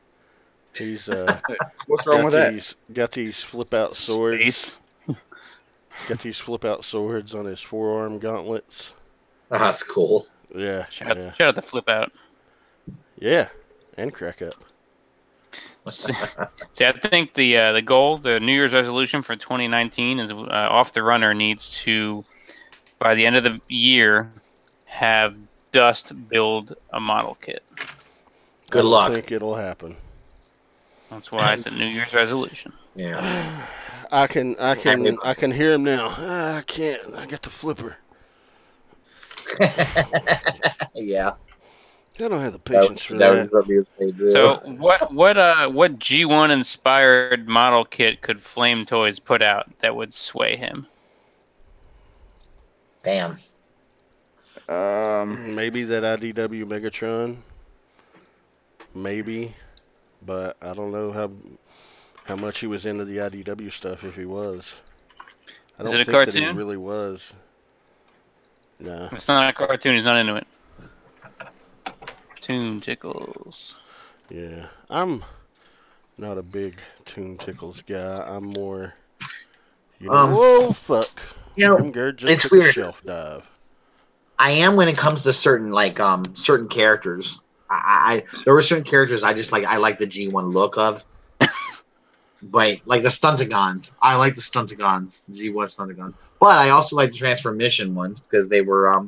He's What's wrong with that? got these flip out swords. Space. Got these flip out swords on his forearm gauntlets. Oh, that's cool. Yeah. Shout Yeah. out the flip out. Yeah. And crack up. See, I think the goal, the New Year's resolution for 2019 is Off the Runner needs to, by the end of the year, have Dust build a model kit. Good luck. I think it'll happen. That's why it's a New Year's resolution. Yeah. I can hear him now. I can't. I got the flipper. Yeah. I don't have the patience for That that. was what he was saying, too. So what G1 inspired model kit could Flame Toys put out that would sway him? Damn. Maybe that IDW Megatron. Maybe, but I don't know how much he was into the IDW stuff. If he was, I don't Is it a think that he cartoon? really was. Nah. If it's not a cartoon, he's not into it. Toon Tickles. Yeah, I'm not a big Toon Tickles guy. I'm more, you know. Whoa, fuck! You know, Grimgird just it's took a weird. shelf dive. I am when it comes to certain certain characters. There were certain characters I just like. I like the G1 look of, but like the Stuntigons, I like the Stuntigons, G1 Stuntigons. But I also like the Transformation ones because they were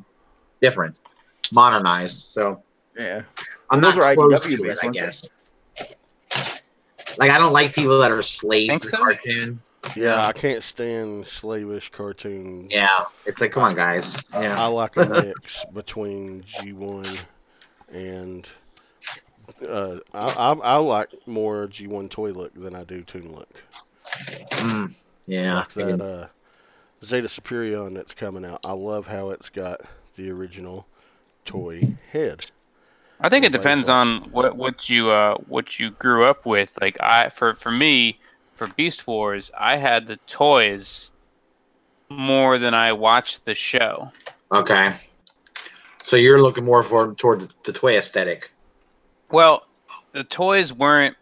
different, modernized. So Yeah. I'm Those not are close IDW to it, based, I weren't they? guess. Like I don't like people that are slaves Think to so? cartoon. Yeah, I can't stand slavish cartoon. Yeah, it's like come on, guys. Yeah. I like a mix between G1 and I like more G1 toy look than I do Toon look. Yeah. Like that Zeta Superion that's coming out. I love how it's got the original toy head. I think it Everybody's depends on what you grew up with. Like for me, for Beast Wars, I had the toys more than I watched the show. Okay. So you're looking more toward the toy aesthetic. Well, the toys weren't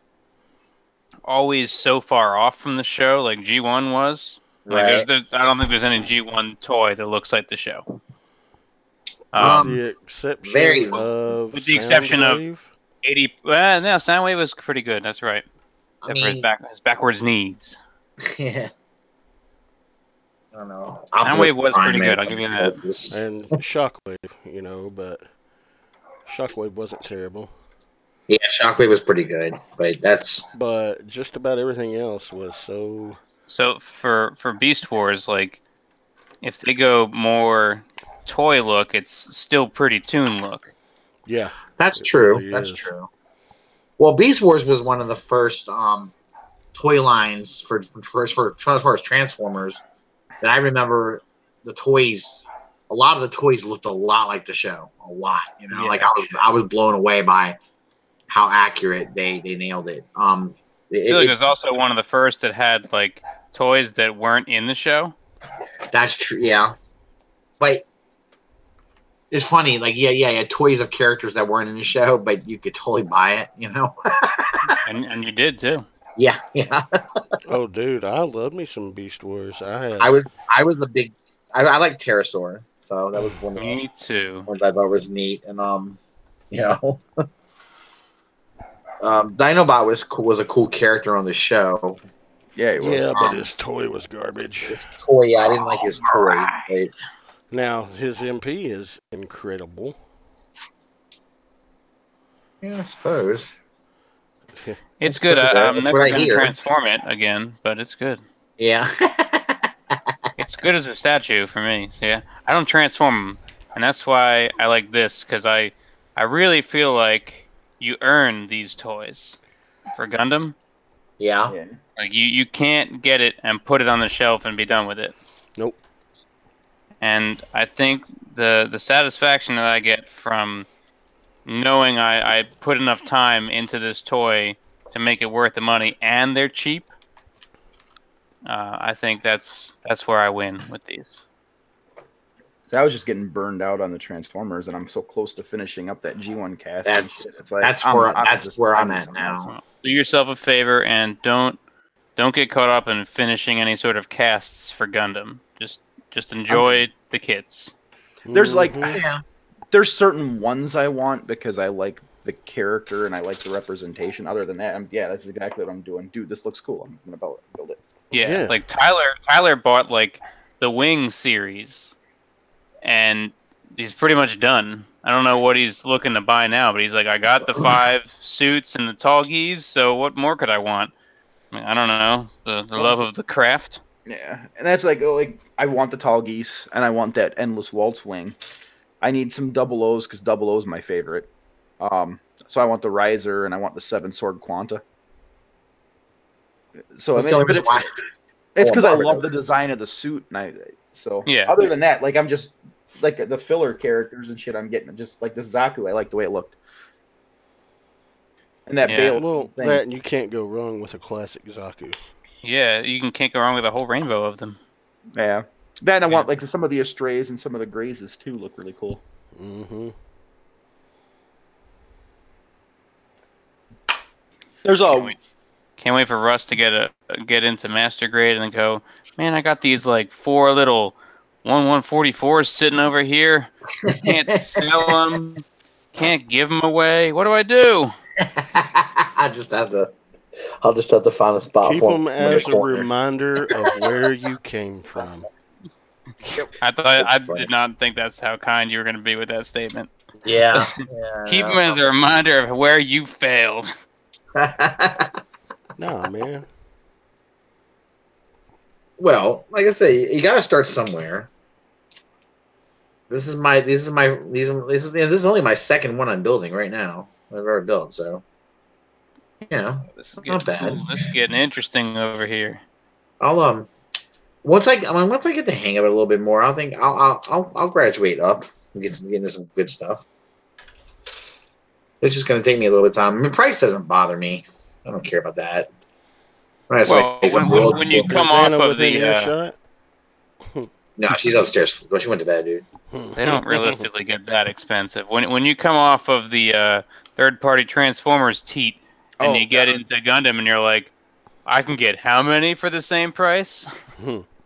always so far off from the show like G1 was. Like, Right. I don't think there's any G1 toy that looks like the show. With the exception very- of With the exception of- Soundwave. 80. Well, no, Soundwave was pretty good. That's right. I Except for his backwards knees. yeah. I don't know. Soundwave was pretty good, I'll give you that. And Shockwave, you know, but Shockwave wasn't terrible. Yeah, Shockwave was pretty good, but that's But just about everything else was so. So for Beast Wars, like, if they go more toy look, it's still pretty toon look. Yeah. that's It true. really That's is. true. Well, Beast Wars was one of the first toy lines for as far as Transformers that I remember. The toys, a lot of the toys looked a lot like the show. A lot, you know. Yeah. Like I was blown away by how accurate they nailed it. I feel like it was also one of the first that had like toys that weren't in the show. That's true. Yeah, but it's funny. Like, yeah, toys of characters that weren't in the show, but you could totally buy it. You know. And you did too. yeah. Oh, dude, I love me some Beast Wars. I was a big. I like Pterosaur, so that was one of the Me too. ones I thought was neat. And you know, Dinobot was a cool character on the show. Yeah, it was. Yeah, but his toy was garbage. His toy, yeah, I didn't like his toy. But Now, his MP is incredible. yeah, I suppose. It's good. That's I'm never what I going to hear. transform it again, but it's good. Yeah. It's good as a statue for me. So yeah, I don't transform them, and that's why I like this, because I really feel like you earn these toys for Gundam. yeah. Yeah. Like you can't get it and put it on the shelf and be done with it. Nope. And I think the satisfaction that I get from knowing I put enough time into this toy to make it worth the money, and they're cheap. I think that's where I win with these. I was just getting burned out on the Transformers, and I'm so close to finishing up that G1 cast. and That's- shit. It's like, that's I'm- where- I'm that's just- where I'm I need at something now. else. So do yourself a favor and don't get caught up in finishing any sort of casts for Gundam. Just enjoy the kits. There's like, Mhm. Yeah. there's certain ones I want because I like the character and I like the representation. Other than that, yeah, that's exactly what I'm doing. Dude, this looks cool. I'm gonna build it. Yeah, Yeah. like Tyler bought like the Wing series, and he's pretty much done. I don't know what he's looking to buy now, but he's like, I got the 5 suits and the tall geese, so what more could I want? I mean, I don't know, the love of the craft. Yeah, and that's like I want the tall geese and I want that endless waltz wing. I need some double O's because double O is my favorite. So I want the riser and I want the 7 sword Quanta. So I That's mean, the only but reason why- it's because I Barbados. love the design of the suit, and Yeah. Other than that, like I'm just like the filler characters and shit. I'm getting just like the Zaku. I like the way it looked, and that Yeah. Bale Well, thing. that and you can't go wrong with a classic Zaku. Yeah, can't go wrong with a whole rainbow of them. Yeah, that and I Yeah. want like some of the Astrays and some of the Grazes too. Look really cool. Mm-hmm. There's Can't wait for Russ to get into Master Grade and then go, man, I got these like 4 little 1/144s sitting over here. Can't sell them. Can't give them away. What do I do? I'll just have to find a spot Keep for them him in the as a corner. reminder of where you came from. I That's funny. did not think that's how kind you were going to be with that statement. Yeah. Keep them as a reminder of where you failed. Nah, man. Well, like I say, you got to start somewhere. This is only my second one I'm building right now. I've ever built, so This is Not getting, bad. this is getting interesting over here. I'll once I get the hang of it a little bit more, I'll graduate up and get into some good stuff. It's just going to take me a little bit of time. I mean, price doesn't bother me. I don't care about that. When I Well, say when you come Is off Anna of within the earshot? No, she's upstairs. She went to bed, dude. They don't realistically get that expensive. When you come off of the third-party Transformers teat and Oh, you get God. into Gundam and you're like, I can get how many for the same price?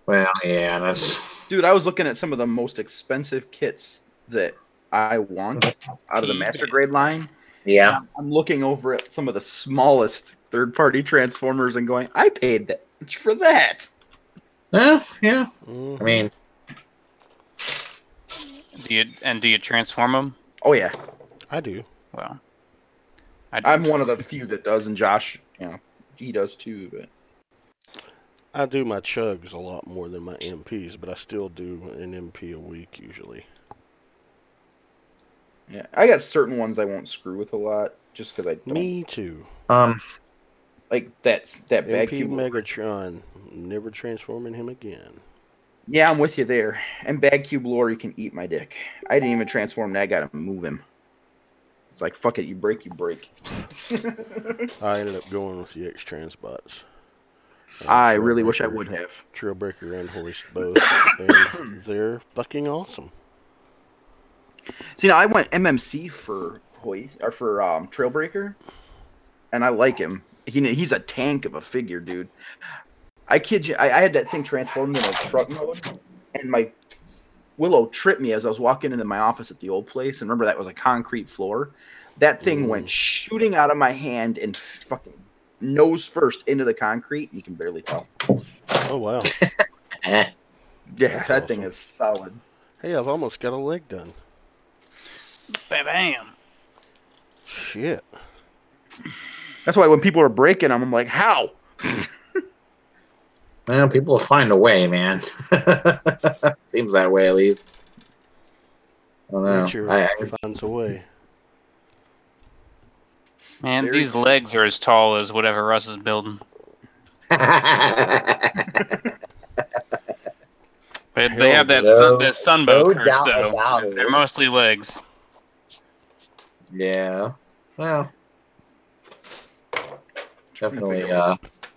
Well, yeah, that's. Dude, I was looking at some of the most expensive kits that I want out of the Master Grade line. Yeah. I'm looking over at some of the smallest third-party Transformers and going, I paid that much for that. Yeah. I Mhm. mean, Do you transform them? Oh yeah, I do. Well, I I'm one of the few that does, and Josh, he does too. But I do my chugs a lot more than my MPs, but I still do an MP a week usually. yeah, I got certain ones I won't screw with a lot, just because I don't Me too. like that MP vacuum. Megatron, never transforming him again. Yeah, I'm with you there. And Bag Cube Lore, you can eat my dick. I didn't even transform that. I gotta move him. It's like, fuck it, you break, you break. I ended up going with the X-Transbots. I really wish I would have. Trailbreaker and Hoist both, and they're fucking awesome. See, now I went MMC for Hoist or for Trailbreaker, and I like him. He's a tank of a figure, dude. I kid you, I had that thing transformed in a truck mode, and my Willow tripped me as I was walking into my office at the old place. And remember, that was a concrete floor. That thing went shooting out of my hand and fucking nose first into the concrete. You can barely tell. Oh wow! Yeah, That's that thing awesome. is solid. Hey, I've almost got a leg done. Bam, bam. Shit. That's why when people are breaking them, I'm like, how? well, people will find a way, man. Seems that way, at least. I don't know. Nature finds a way. Man, Very these legs are as tall as whatever Russ is building. But they have that sunbow curse, doubt though. about it. They're mostly legs. Yeah. Well. Definitely.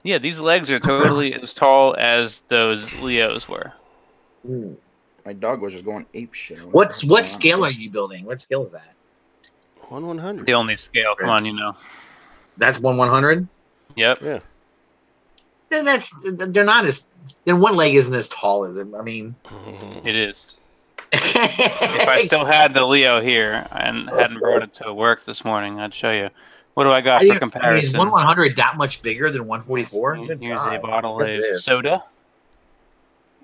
Yeah, these legs are totally as tall as those Leos were. My dog was just going ape shit. What scale are you building? What scale is that? 1/100. The only scale. Come on, you know. That's 1/100. Yep. Yeah. Then they're not as. Then one leg isn't as tall as it. I mean. It is. If I still had the Leo here and hadn't brought it to work this morning, I'd show you. What do I got for Is comparison? 1/100 that much bigger than 144? Here's a bottle of soda.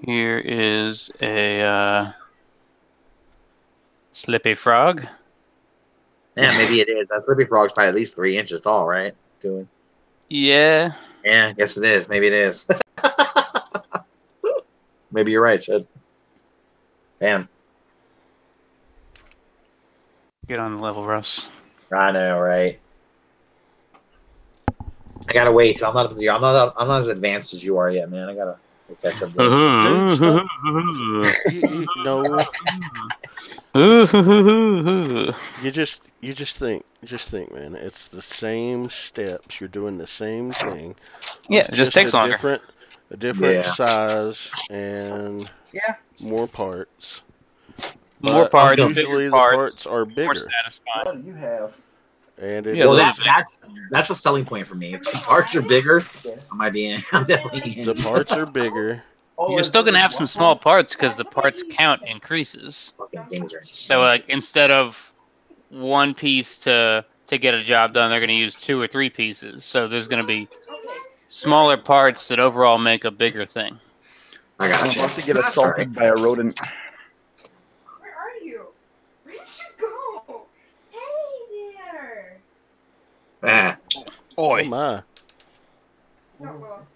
Here is a Slippy Frog. Yeah, maybe it is. That Slippy Frog's probably at least 3 inches tall, right? Doing. Yeah. Yeah, yes it is. Maybe it is. Maybe you're right, Chad. Damn. Get on the level, Russ. I know, right? I gotta wait. I'm not as advanced as you are yet, man. I gotta catch up. No. You just think, man. It's the same steps. You're doing the same thing. Yeah, It's it just takes longer. A different Yeah. size and more parts. More But parts, Usually bigger the parts, parts are more bigger, satisfying. What do you have? and it Yeah, Well, is- that's a selling point for me. If the parts are bigger, I might be in. I'm definitely in. the parts are bigger. You're still gonna have some small parts because the parts count increases. Fucking things are So like instead of one piece to get a job done, they're gonna use 2 or 3 pieces. So there's gonna be smaller parts that overall make a bigger thing. I got I'm you. about to get That's assaulted by a rodent. Where are you? Where did you go? Hey there. Ah, Oh Oi, my! Oh, well.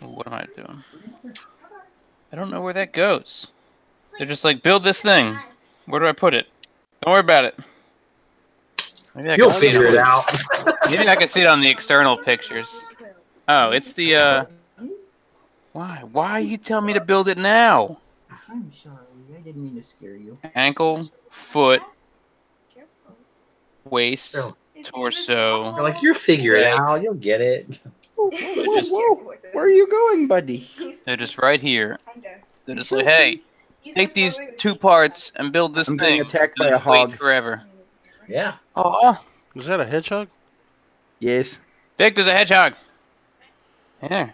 what am I doing? I don't know where that goes. They're just like, build this thing. Where do I put it? Don't worry about it. Maybe I you'll can see figure it out. Maybe I can see it on the external pictures. Oh, it's the Why? Why you tell me to build it now? I'm sorry, I didn't mean to scare you. Ankle, foot, waist, Oh. torso. You're like, you figure it out. You'll get it. Whoa, where are you going, buddy? They're just right here. They're just like, hey, take these 2 parts and build this I'm thing. being attacked and by then a hog. Wait forever. Yeah. Oh, Was that a hedgehog? Yes. Vic, there's a hedgehog. Yeah.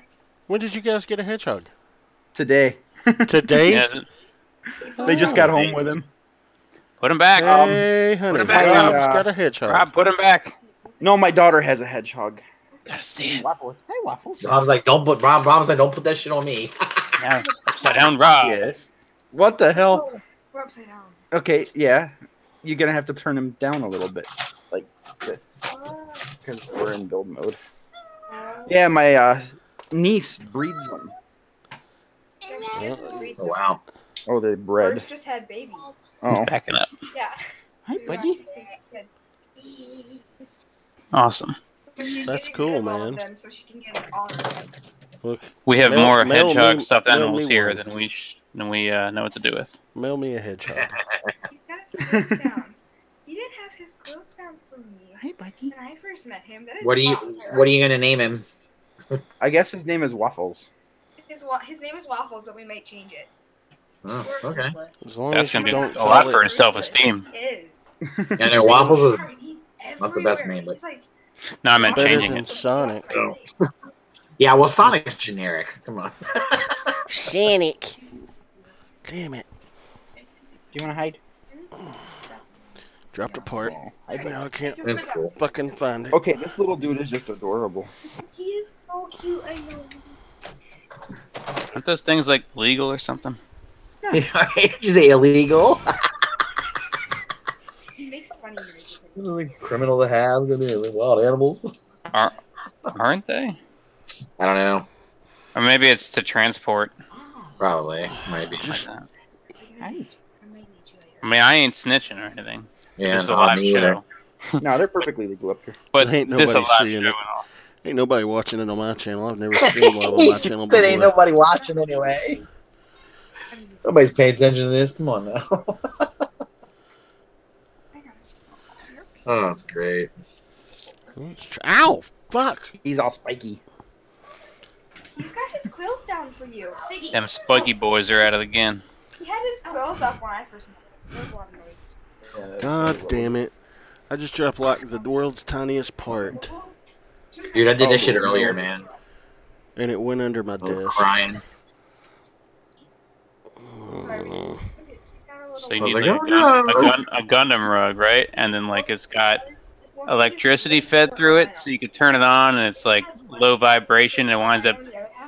When did you guys get a hedgehog? Today. Today? Yeah. They just got home with him. Put him back. Hey, honey, him back. Rob's got a hedgehog. Rob, put him back. No, my daughter has a hedgehog. Gotta see it. Waffles. Hey, Waffles. Rob's like, Rob's like, don't put that shit on me. Yeah. Upside down Rob. Yes. What the hell? We're upside down. Okay, yeah. You're gonna have to turn him down a little bit, like this, because we're in build mode. Yeah, my niece breeds them. Oh, wow. Oh, they bred. Birds just had babies. Oh, Backing up. Yeah. hi, buddy. Awesome. But she's That's getting cool, rid of all of man. them so she can get all of them. Look, We have Mail- more mail hedgehog me- stuffed mail animals me here one. than we know what to do with. mail me a hedgehog. He's got his quills down. He didn't have his quills down for me Hi, buddy. when I first met him. That is What are not fair. you gonna name him? I guess his name is Waffles. His name is Waffles, but we might change it. Oh, okay. As long That's as you gonna be don't a call lot it- for his self-esteem. He is. Yeah, no, Waffles is He's not the best everywhere. name, but- He's like, No, I meant Better changing than it. Sonic. yeah. Well, Sonic's generic. Come on. Sonic. Damn it. Do you want to hide? Dropped a part. Oh, hi, buddy. Now I can't That's cool. fucking find it. Okay, this little dude is just adorable. he is so cute. I know. Aren't those things like legal or something? You say illegal. He makes funny music. Criminal to have wild animals. Aren't they? I don't know. Or maybe it's to transport. Probably. Maybe. Like that. Hi. I might need you later. I mean, I ain't snitching or anything. Yeah, It's a no, live me either. show. No, they're perfectly legal up here. But Ain't this is a nobody live seeing show it. and all. Ain't nobody watching it on my channel. I've never streamed live on my channel Said ain't before. nobody watching anyway. Nobody's paying attention to this. Come on now. Oh, that's great. Ow! Fuck! He's all spiky. He's got his quills down for you. Ziggy. Them spiky boys are at it again. He had his quills up when I first met him. There was a lot of noise. God damn it. I just dropped like the world's tiniest part. Dude, I did this shit earlier, man. And it went under my I was desk. crying. Mm. So you I was need like, like oh, a Gundam rug, right? And then like it's got electricity fed through it, so you can turn it on, and it's like low vibration, and it winds up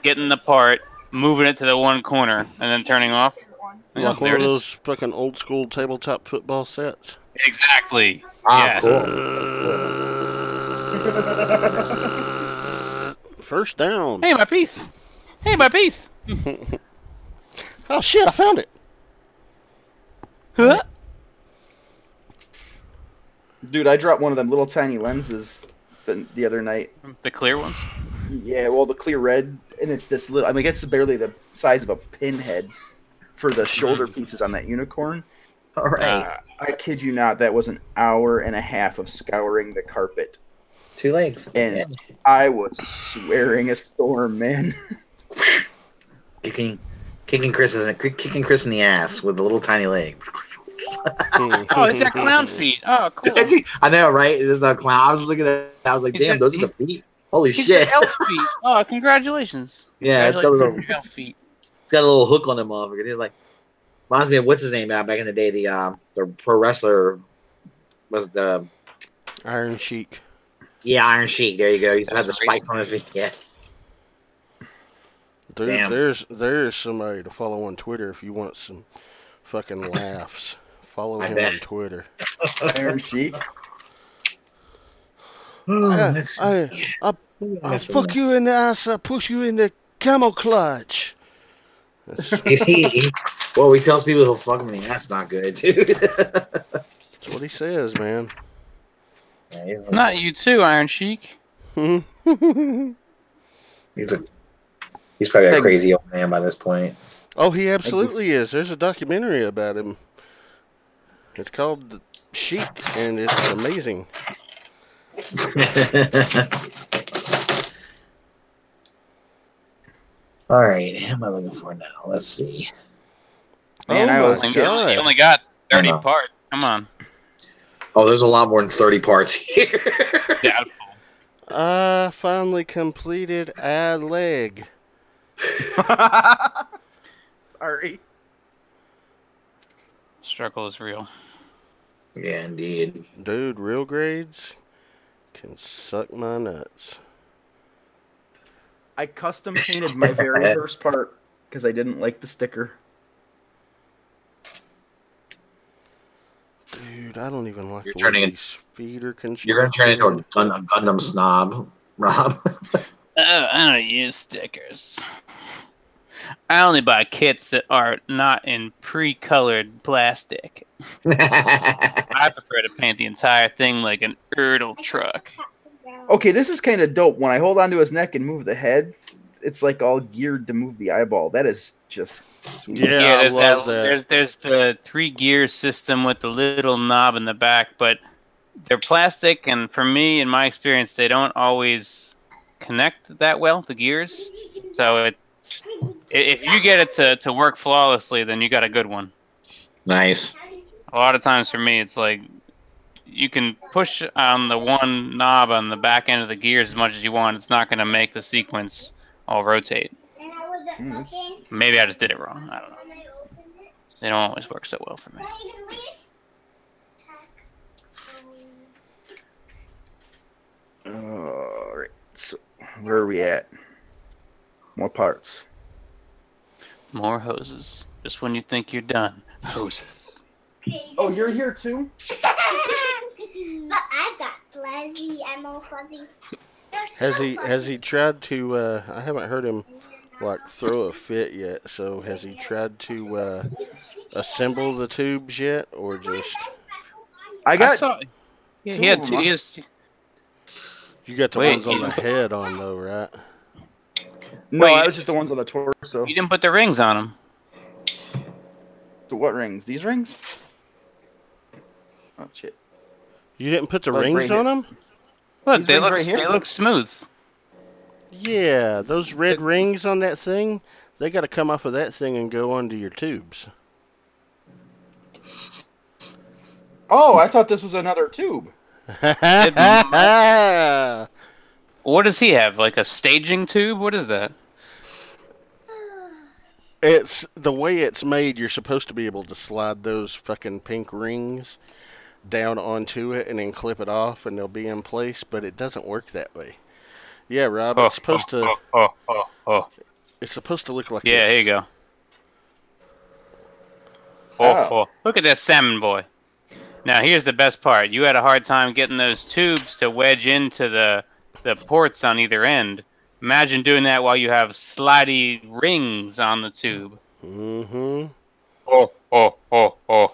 getting the part, moving it to the one corner, and then turning off. Yeah, Like there one of it is. those fucking old school tabletop football sets. Exactly. Ah, Yes. cool. First down. Hey, my piece. Hey, my piece. Oh shit, I found it. Huh? Dude, I dropped one of them little tiny lenses the other night. The clear ones. Yeah, well, the clear red, and it's this little. I mean, it's barely the size of a pinhead for the shoulder pieces on that unicorn. All right. I kid you not, that was an hour and a half of scouring the carpet, 2 legs. and Yeah. I was swearing a storm, man. Kicking Chris in the ass with a little tiny leg. Oh, he's got clown feet. Oh, cool. I know, right? This is a clown. I was looking at it. I was like, He's damn, got- those are the feet. Holy He's shit. got elf feet. Oh, congratulations. Yeah, it's got a Congratulations little, on your elf feet. it's got a little hook on them motherfucker. He's like, reminds me of what's his name back in the day. The pro wrestler was the Iron Sheik. Iron Sheik. There you go. He had the That's spikes on his feet. Yeah. Damn. There's somebody to follow on Twitter if you want some fucking laughs. Follow I him bet. on Twitter. Iron Sheik. Let's I fuck you in the ass. I push you in the camel clutch. That's, well, he tells people he'll fuck him in the ass. Not good, dude. that's what he says, man. Not you too, Iron Sheik. He's probably a crazy old man by this point. Oh, he absolutely is. There's a documentary about him. It's called The Sheik, and it's amazing. All right, who am I looking for now? Let's see. Man, oh I my was You kidding. only god! got 30 I know. parts. Come on. Oh, there's a lot more than 30 parts here. Doubtful. I finally completed a leg. Sorry. Struggle is real. Yeah, indeed. Dude, real grades can suck my nuts. I custom painted my very first part because I didn't like the sticker. Dude, I don't even like You're the turning way in- these feet are You're going to turn constructed. into a Gundam snob, Rob. I don't use stickers. I only buy kits that are not in pre-colored plastic. I prefer to paint the entire thing like an Erdl truck. Okay, this is kind of dope. When I hold onto his neck and move the head, it's like all geared to move the eyeball. That is just sweet. Yeah, I there's love that. There's the 3-gear system with the little knob in the back, but they're plastic, and for me, in my experience, they don't always connect that well, the gears. So if you get it to work flawlessly, then you got a good one. Nice. A lot of times for me, it's like you can push on the one knob on the back end of the gears as much as you want. It's not going to make the sequence all rotate. Maybe I just did it wrong. I don't know. They don't always work so well for me. All right. So where are we at? More parts. More hoses. Just when you think you're done, hoses. Oh, you're here too? But I got fuzzy. I'm all fuzzy. Has he tried to? I haven't heard him like throw a fit yet. So has he tried to assemble the tubes yet, or just I got saw, yeah, two he had of two. them, He has, you got the Wait, ones on you- the head on though, right? no. Wait, I was just the ones on the torso. you didn't put the rings on them. So what rings? These rings? Oh shit. You didn't put the Like rings right here. on them? Look, These they rings look right here? they look smooth. Yeah, those red rings on that thing, they got to come off of that thing and go onto your tubes. Oh, I thought this was another tube. What does he have? Like a staging tube? What is that? It's the way it's made. You're supposed to be able to slide those fucking pink rings down onto it and then clip it off, and they'll be in place. But it doesn't work that way. Yeah, Rob. It's supposed to. Oh. It's supposed to look like Yeah, this. here you go. Oh. Look at that salmon boy. Now here's the best part. You had a hard time getting those tubes to wedge into the ports on either end. Imagine doing that while you have slidey rings on the tube. Mm-hmm. Oh.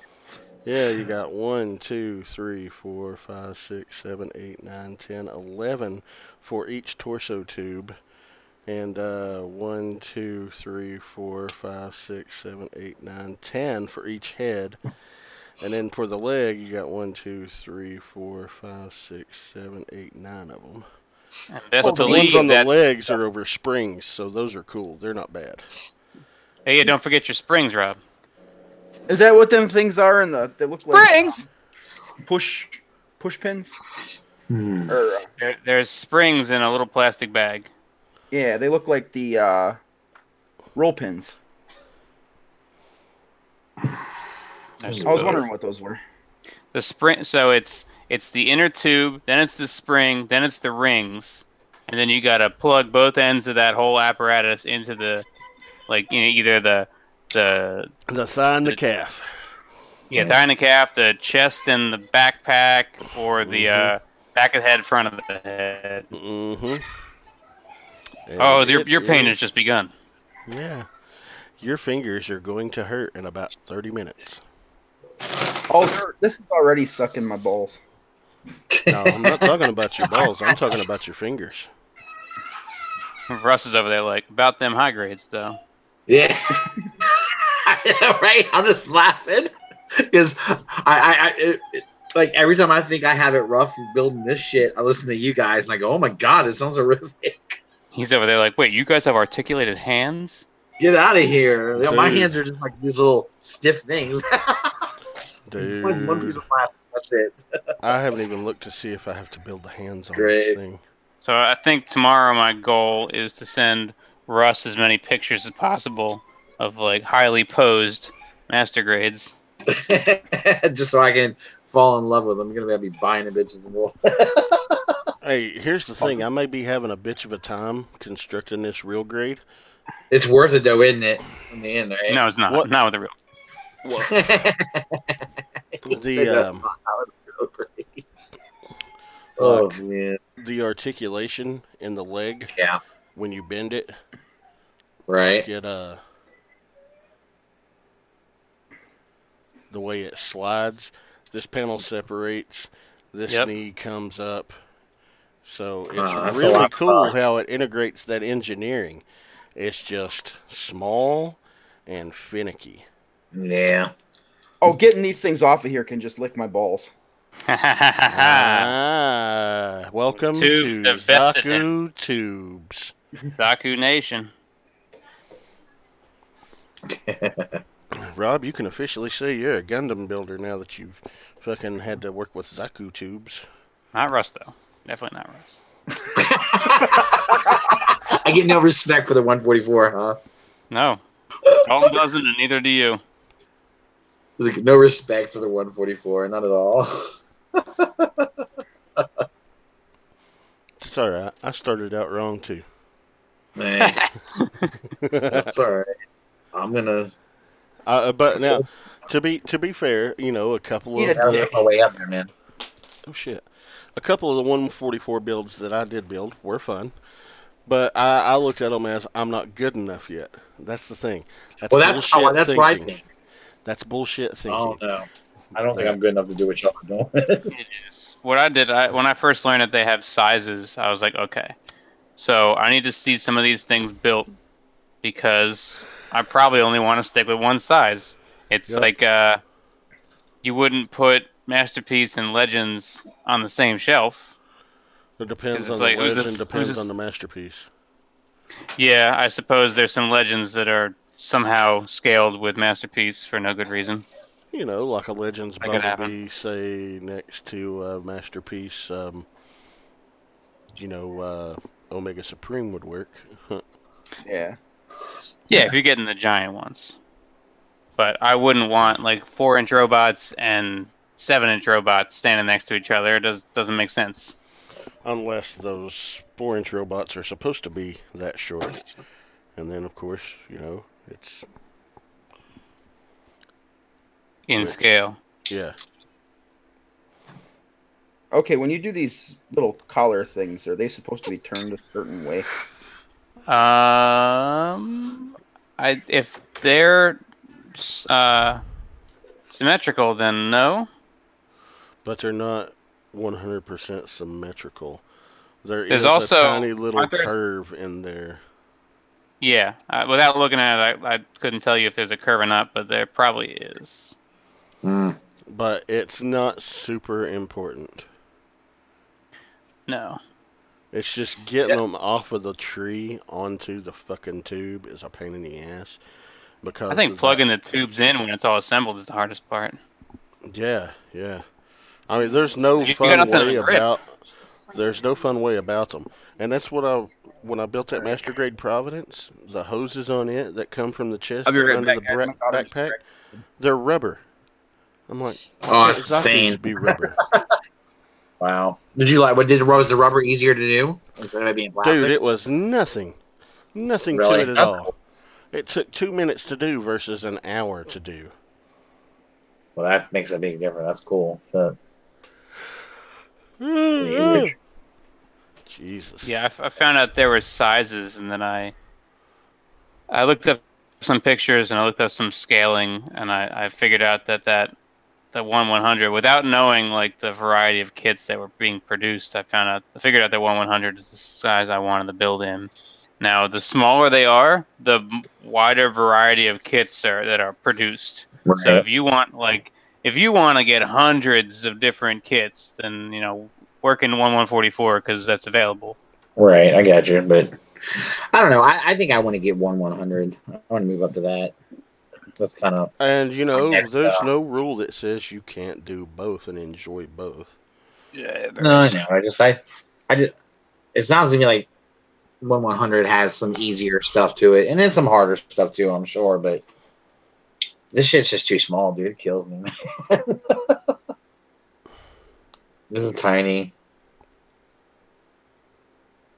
Yeah, you got 1, 2, 3, 4, 5, 6, 7, 8, 9, 10, 11 for each torso tube. And 1, 2, 3, 4, 5, 6, 7, 8, 9, 10 for each head. And then for the leg, you got 1, 2, 3, 4, 5, 6, 7, 8, 9 of them. And best Well, the ones believe on the that. legs are over springs, so those are cool. They're not bad. Hey, yeah, don't forget your springs, Rob. Is that what them things are in the? They look like Springs. push pins. Hmm. Or There's springs in a little plastic bag. yeah, they look like the roll pins. I was wondering what those were. The spring. So it's the inner tube, then it's the spring, then it's the rings, and then you gotta plug both ends of that whole apparatus into the, either the The thigh and the calf. thigh and the calf, the chest and the backpack, or the back of the head, front of the head. Mm-hmm. Oh, your pain has just begun. Yeah. Your fingers are going to hurt in about 30 minutes. Oh, this is already sucking my balls. No, I'm not talking about your balls. I'm talking about your fingers. Russ is over there like, about them high grades, though. Yeah. Right? I'm just laughing because like every time I think I have it rough building this shit, I listen to you guys and I go, "Oh my god, it sounds horrific." He's over there like, wait, you guys have articulated hands? Get out of here. My Dude. hands are just like these little stiff things. Dude, one piece of plastic. That's it. I haven't even looked to see if I have to build the hands on Great. this thing. So I think tomorrow my goal is to send Russ as many pictures as possible of like highly posed master grades. Just so I can fall in love with them. I'm gonna be buying the bitches and all. Hey, here's the thing. I may be having a bitch of a time constructing this real grade. It's worth it though, isn't it? In the end, right? No, it's not. What? Not with the real. Oh Look, man. the articulation in the leg Yeah. when you bend it, Right. get the way it slides. This panel separates. This Yep. knee comes up. So it's That's a really lot of cool fun. how it integrates that engineering. It's just small and finicky. Yeah. Oh, getting these things off of here can just lick my balls. Welcome Tubes to have bested Zaku Tubes. Zaku Nation. Rob, you can officially say you're a Gundam builder now that you've fucking had to work with Zaku Tubes. Not Russ though. Definitely not Russ. I get no respect for the 144, huh? No. Dalton doesn't, and neither do you. There's like no respect for the 144, not at all. It's alright. I started out wrong too. Man, that's all right. I'm gonna But now, to be fair, you know, a couple Eat of a work my way up there, man. oh shit, a couple of the 144 builds that I did build were fun, but I looked at them as I'm not good enough yet. That's the thing. Well, that's bullshit that's what I thinking. think. That's bullshit thinking. Oh no, I don't think I'm good enough to do what y'all are doing. It is. What I did, when I first learned that they have sizes, I was like, okay. So I need to see some of these things built because I probably only want to stick with one size. It's Yep. like you wouldn't put Masterpiece and Legends on the same shelf. It depends It's on like, the who's wedge this- and depends who's this- on the masterpiece. Yeah, I suppose there's some Legends that are somehow scaled with Masterpiece for no good reason. You know, like a Legends That could happen. Bumblebee, say, next to a masterpiece, Omega Supreme would work. Yeah. Yeah, if you're getting the giant ones. But I wouldn't want like 4-inch robots and 7-inch robots standing next to each other. It doesn't make sense. Unless those 4-inch robots are supposed to be that short. And then, of course, you know, it's, In Which- scale. yeah. Okay, when you do these little collar things, are they supposed to be turned a certain way? If they're symmetrical, then no. But they're not 100% symmetrical. There's is also- a tiny little aren't there- curve in there. Yeah, without looking at it, I couldn't tell you if there's a curve or not, but there probably is. But it's not super important. No. It's just getting them off of the tree onto the fucking tube is a pain in the ass. Because I think of plugging the tubes in when it's all assembled is the hardest part. that. Yeah. I mean, there's no You got fun nothing on way the grip. about. There's no fun way about them, and that's what when I built that Master Grade Providence, the hoses on it that come from the chest I'll be right under back, the guys. My daughter's backpack, they're rubber. I'm like, Oh, why that's can't Zaku's insane. be rubber? Wow. Did you like? Was the rubber easier to do instead of being plastic? Dude, it was nothing Really? to it at That's all. cool. It took 2 minutes to do versus an hour to do. Well, that makes a big difference. That's cool. Jesus. Yeah, I found out there were sizes, and then I looked up some pictures and I looked up some scaling, and I figured out that the 1/100, without knowing like the variety of kits that were being produced, I figured out that 1/100 is the size I wanted to build in. Now, the smaller they are, the wider variety of kits that are produced. So if you want to get hundreds of different kits, then work in 1/144 because that's available. Right, I got you. But I don't know. I think I want to get 100. I want to move up to that. That's kind of. And you know, next, there's no rule that says you can't do both and enjoy both. Yeah, there No, I is. know. I just. It sounds to me like 100 has some easier stuff to it, and then some harder stuff too. I'm sure, but this shit's just too small, dude. It kills me. This is tiny.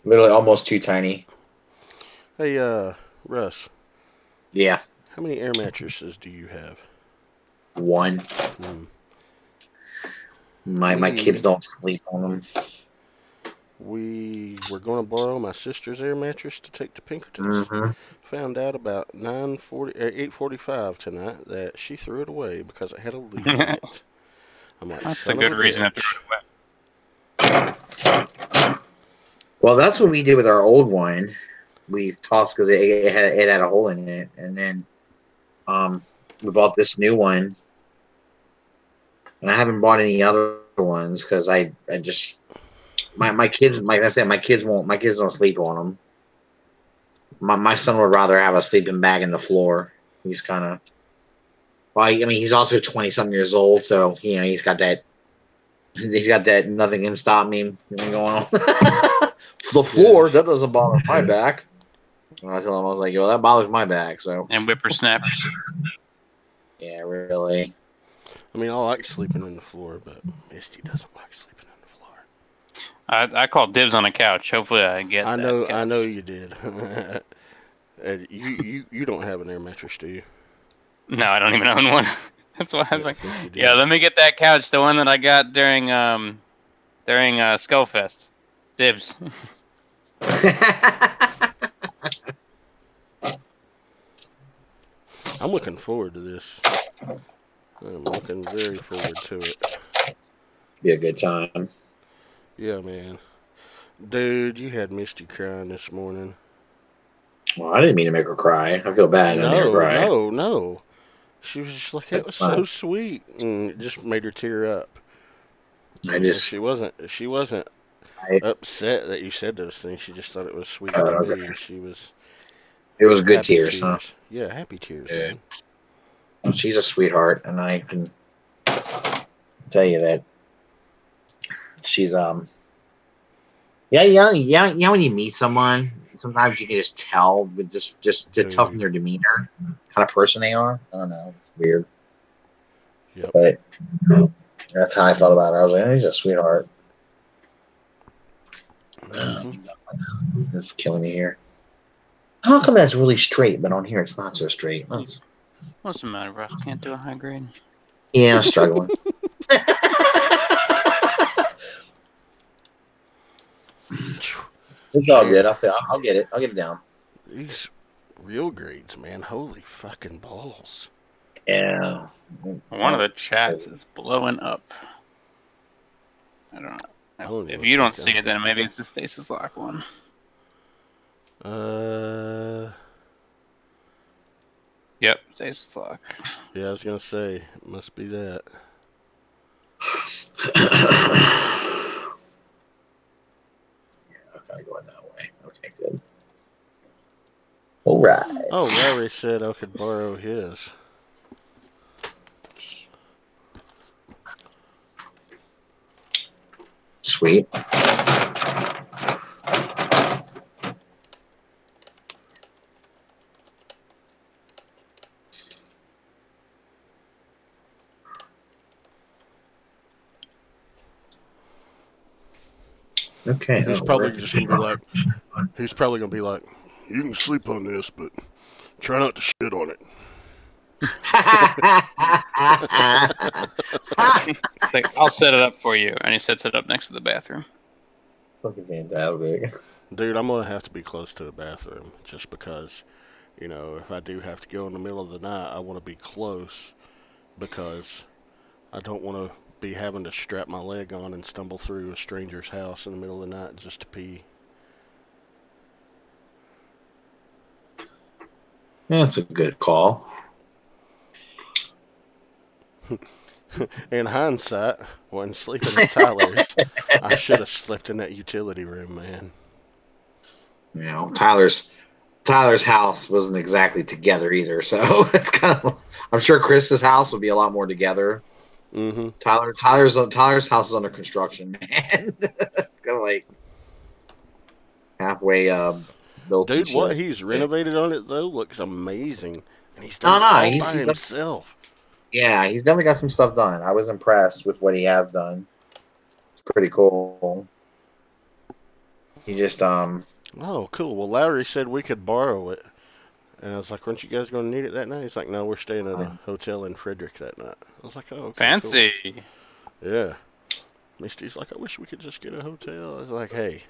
Literally almost too tiny. Hey, Russ, Yeah, how many air mattresses do you have? one. Hmm. My kids don't sleep on them. We were going to borrow my sister's air mattress to take to Pinkerton's. Mm-hmm. Found out about 8:45 tonight that she threw it away because it had a leak in it. I'm like, That's a son good of a reason to bitch. throw it away. Well, that's what we did with our old one. We tossed because it had a hole in it, and then we bought this new one, and I haven't bought any other ones because I just my kids, like I said, my kids don't sleep on them. My son would rather have a sleeping bag in the floor. He's kind of, well, I mean, he's also 20-something years old, so you know he's got that nothing can stop me going on. The floor, that doesn't bother my back. And I told him, I was like, yo, that bothers my back. So And whippersnappers. yeah, really. I mean, I like sleeping on the floor, but Misty doesn't like sleeping on the floor. I called dibs on a couch. Hopefully, I get. I that know couch. you did. And you don't have an air mattress, do you? No, I don't even own one. That's why I was Yeah, I like, think you did. yeah, let me get that couch, the one that I got during Skullfest. Dibs. I'm looking forward to this. I'm looking very forward to it. Be a good time. Yeah, man. Dude, you had Misty crying this morning. Well, I didn't mean to make her cry. I feel bad. I made her cry. No. She was just like, that was so sweet. And it just made her tear up. She wasn't upset that you said those things. She just thought it was sweet to be, and she was. It was good happy tears, huh? Yeah, happy tears, Yeah. man. She's a sweetheart, and I can tell you that she's yeah. When you meet someone, sometimes you can just tell with just tough in their demeanor, kind of person they are. I don't know, it's weird. Yep. But that's how I felt about her. I was like, oh, she's a sweetheart. This is killing me here. How come that's really straight, but on here it's not so straight? What's the matter, bro? Can't do a high grade. Yeah, I'm struggling. It's all good. I'll get it. I'll get it down. These real grades, man. Holy fucking balls. Yeah. One of the chats is blowing up. I don't know. If you don't see it, then maybe it's the Stasis Lock one. Yep, Stasis Lock. Yeah, I was gonna say, it must be that. Okay, going that way. Okay, good. All right. Oh, Larry said I could borrow his. Sweet. Okay. He's probably just gonna be like, you can sleep on this, but try not to shit on it. Like, I'll set it up for you, and he sets it up next to the bathroom. Fucking fantastic. Dude, I'm gonna have to be close to the bathroom just because, you know, if I do have to go in the middle of the night, I want to be close because I don't want to be having to strap my leg on and stumble through a stranger's house in the middle of the night just to pee. That's a good call. In hindsight, when sleeping at Tyler's, I should have slept in that utility room, man. You know, Tyler's house wasn't exactly together either, so it's kind of. I'm sure Chris's house would be a lot more together. Mm-hmm. Tyler's house is under construction, man. It's kind of like halfway built. Dude, and what shit. he's renovated on it though looks amazing, and he's No, done it no, all he's- by he's- himself. Yeah, he's definitely got some stuff done. I was impressed with what he has done. It's pretty cool. He just Oh, cool. Well, Lowry said we could borrow it, and I was like, "Weren't you guys going to need it that night?" He's like, "No, we're staying at a hotel in Frederick that night." I was like, "Oh, okay, Fancy. cool." Yeah. Misty's like, "I wish we could just get a hotel." I was like, "Hey."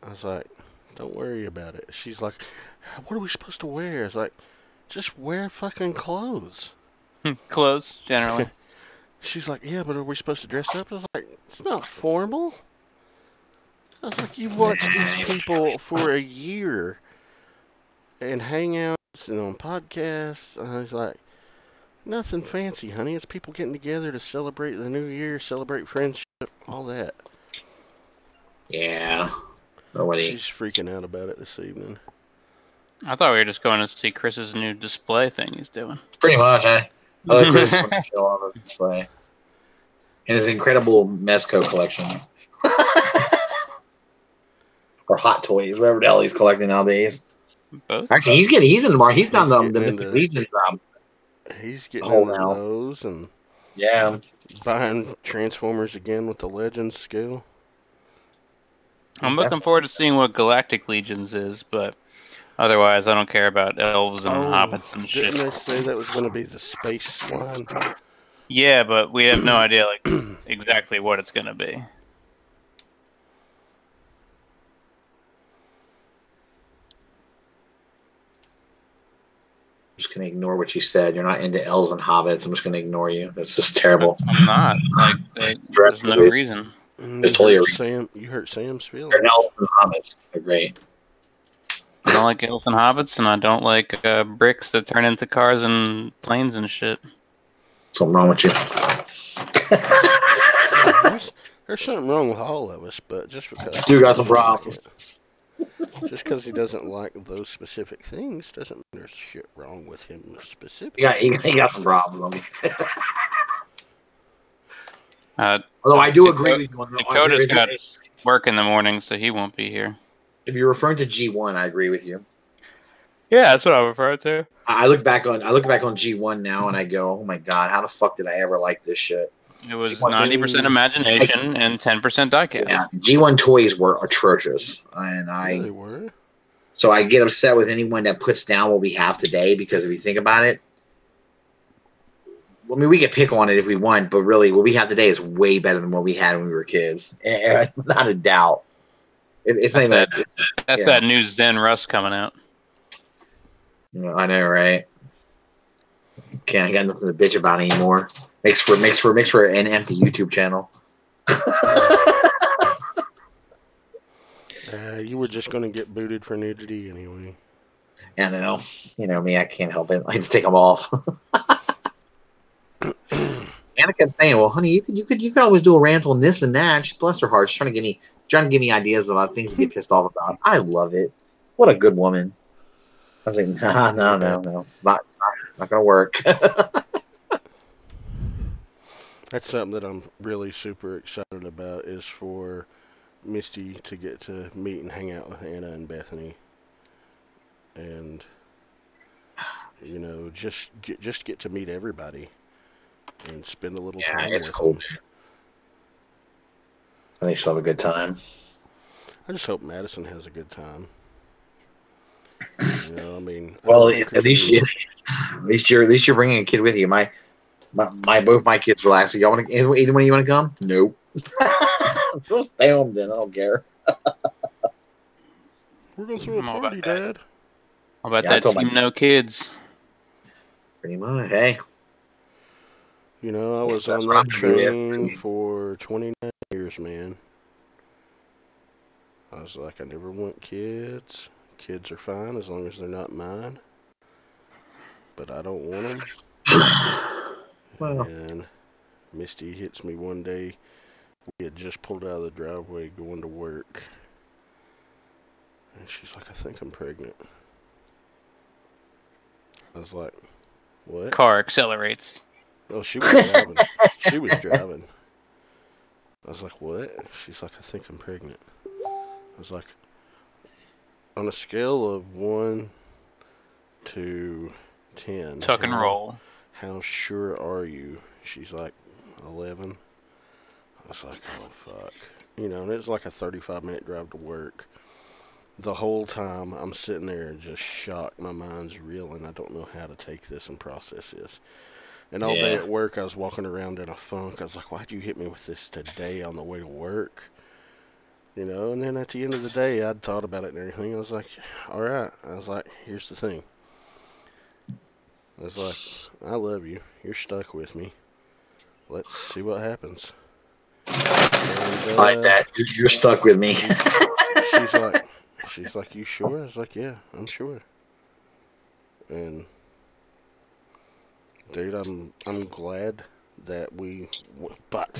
I was like, "Don't worry about it." She's like, "What are we supposed to wear?" I was like, "Just wear fucking clothes." Close, generally. She's like, "Yeah, but are we supposed to dress up?" I was like, "It's not formal." I was like, "You've watched these people for a year and hangouts and on podcasts." And I was like, "Nothing fancy, honey. It's people getting together to celebrate the new year, celebrate friendship, all that." yeah. Nobody. She's freaking out about it this evening. I thought we were just going to see Chris's new display thing he's doing. Pretty much, I like Chris want to show off his display. And his incredible Mezco collection. Or Hot Toys, whatever the hell he's collecting nowadays. Both? Actually, he's in the market. He's done the getting Mythic into- Legions. He's getting Oh, into now. those and Yeah. buying Transformers again with the Legends scale. I'm looking forward to seeing what Galactic Legions is, but otherwise I don't care about elves and hobbits and shit. Didn't they say that was going to be the space line? Yeah, but we have no idea like exactly what it's gonna be. I'm just gonna ignore what you said. You're not into elves and hobbits. I'm just gonna ignore you. That's just terrible. I'm not. Like, there's no reason. You totally hurt a- Sam. You hurt Sam's feelings. They're elves and hobbits. They're great. I don't like elves and hobbits, and I don't like bricks that turn into cars and planes and shit. Something wrong with you. There's something wrong with all of us, but just because Stu got some problems. just because he doesn't like those specific things doesn't mean there's shit wrong with him specifically. He got some problems. Although I do agree with you on Dakota's got work in the morning, so he won't be here. If you're referring to G1, I agree with you. Yeah, that's what I refer to. I look back on G1 now and I go, oh my god, how the fuck did I ever like this shit? It was G1 90% imagination and 10% diecast. Yeah, G1 toys were atrocious, and Yeah, they were. so I get upset with anyone that puts down what we have today because if you think about it, I mean, we can pick on it if we want, but really, what we have today is way better than what we had when we were kids, not a doubt. It's not even. That's that new Zen Rust coming out. I know, right? Can't. I got nothing to bitch about anymore. Makes for an empty YouTube channel. You were just going to get booted for nudity anyway. I know. You know me, I can't help it. I had to take them off. Anna kept saying, "Well, honey, you could always do a rant on this and that." She, bless her heart, she's trying to give me ideas about things to get pissed off about. I love it. What a good woman. I was like, no, it's not gonna work. That's something that I'm really super excited about is for Misty to get to meet and hang out with Anna and Bethany, and just get to meet everybody and spend a little time. It's with cool. them. I think she'll have a good time. I just hope Madison has a good time. I mean, Well, at least you're bringing a kid with you. Both my kids relax. Y'all want to? Either one of you want to come? Nope. Let's go stay home then. I don't care. We're gonna throw a How about party, that? Dad. How about Yeah, I that told team my- no kids? Pretty much. Hey, I was That's on what that I'm doing, yeah. train for 29 years, man. I was like, I never want kids. Kids are fine as long as they're not mine. But I don't want them. Well. And Misty hits me one day. We had just pulled out of the driveway going to work. And she's like, I think I'm pregnant. I was like, what? Car accelerates. Oh, she was driving. She was driving. I was like, what? She's like, I think I'm pregnant. I was like, on a scale of 1 to 10. Tuck and roll. How sure are you? She's like, 11. I was like, oh, fuck. You know, and it was like a 35-minute drive to work. The whole time, I'm sitting there just shocked. My mind's reeling. I don't know how to take this and process this. And all day at work, I was walking around in a funk. I was like, why'd you hit me with this today on the way to work? You know, and then at the end of the day, I'd thought about it and everything. I was like, all right. I was like, here's the thing. I was like, I love you. You're stuck with me. Let's see what happens. And, I like that. You're stuck with me. she's like, you sure? I was like, yeah, I'm sure. And dude, I'm glad that we fuck.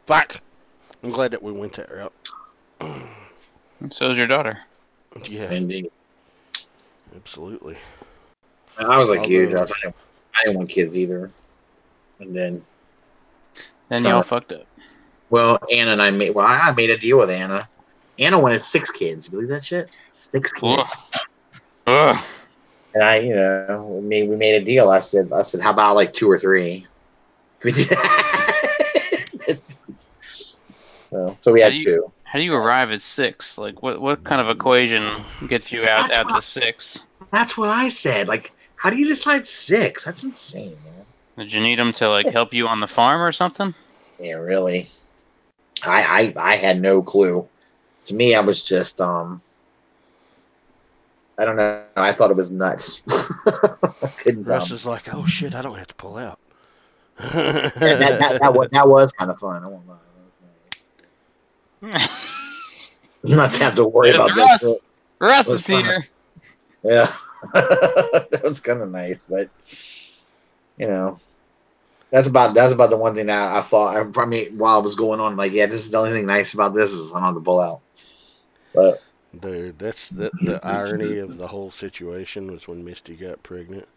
I'm glad that we went that route. So's your daughter. Yeah, Indeed. absolutely. I was like you, Although- Josh. I didn't want kids either. And then, Y'all fucked up. well, Anna and I made. Well, I made a deal with Anna. Anna wanted 6 kids. You believe that shit? 6 kids. Ugh. And I, you know, we made a deal. I said, how about like 2 or 3? So we had 2. How do you arrive at 6? Like, what kind of equation gets you out That's to 6? That's what I said. Like, how do you decide 6? That's insane, man. Did you need them to like help you on the farm or something? Yeah, really. I had no clue. To me, I was just I don't know. I thought it was nuts. Couldn't Russ is like, oh shit, I don't have to pull out. that was kind of fun. I won't lie. Not to have to worry about Russ. this. Russ was is fun. here. Yeah, that was kind of nice, but you know, that's about the one thing that I thought. I mean, while it was going on, like, yeah, this is the only thing nice about this is I don't have to pull out. But Dude, that's the irony of the whole situation was when Misty got pregnant,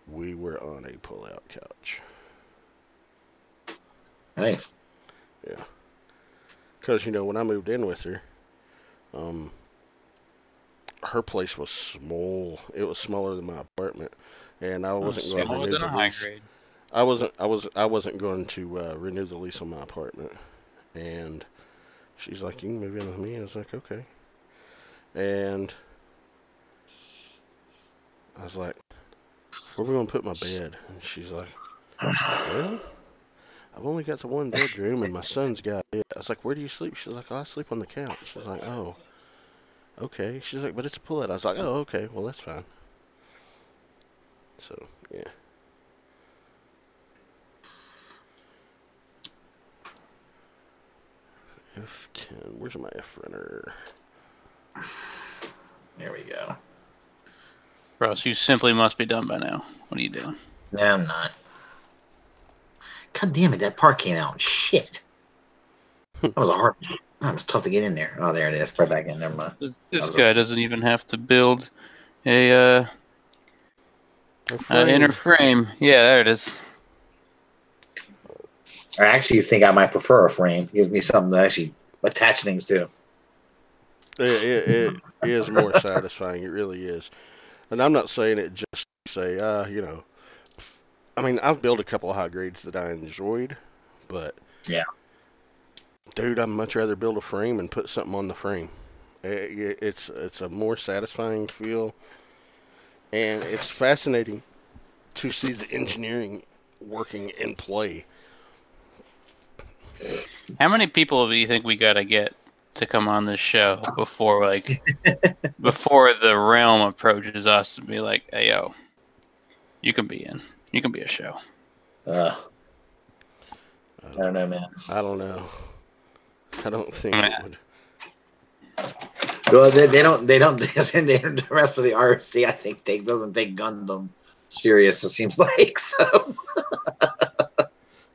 we were on a pull-out couch. nice. Yeah. Because, you know, when I moved in with her, her place was small. It was smaller than my apartment, and I wasn't going to Smaller renew than the a high lease. grade. I wasn't going to renew the lease on my apartment, and she's like, "You can move in with me." I was like, "Okay," and I was like, "Where are we gonna put my bed?" And she's like, "Well, I've only got the one bedroom, and my son's got it." I was like, "Where do you sleep?" She's like, "Oh, I sleep on the couch." She's like, "Oh, okay." She's like, "But it's a pull-out." I was like, "Oh, okay. Well, that's fine." So, yeah. F10. Where's my F runner? There we go. Russ, you simply must be done by now. What are you doing? No, I'm not. God damn it! That part came out. Shit. That was a hard. That was tough to get in there. Oh, there it is. Right back in. Never mind. This guy doesn't even have to build a inner frame. Yeah, there it is. I actually think I might prefer a frame. Gives me something to actually attach things to. It is more satisfying. It really is. And I'm not saying it just to say, you know. I mean, I've built a couple of high grades that I enjoyed, but Yeah. dude, I'd much rather build a frame and put something on the frame. It's a more satisfying feel, and it's fascinating to see the engineering working in play. How many people do you think we gotta get to come on this show before before the realm approaches us and be like, "Hey, yo, you can be in. You can be a show." I don't know, man. I don't know. I don't think it would. Well, they don't. The rest of the RC, I think, doesn't take Gundam serious. It seems like so.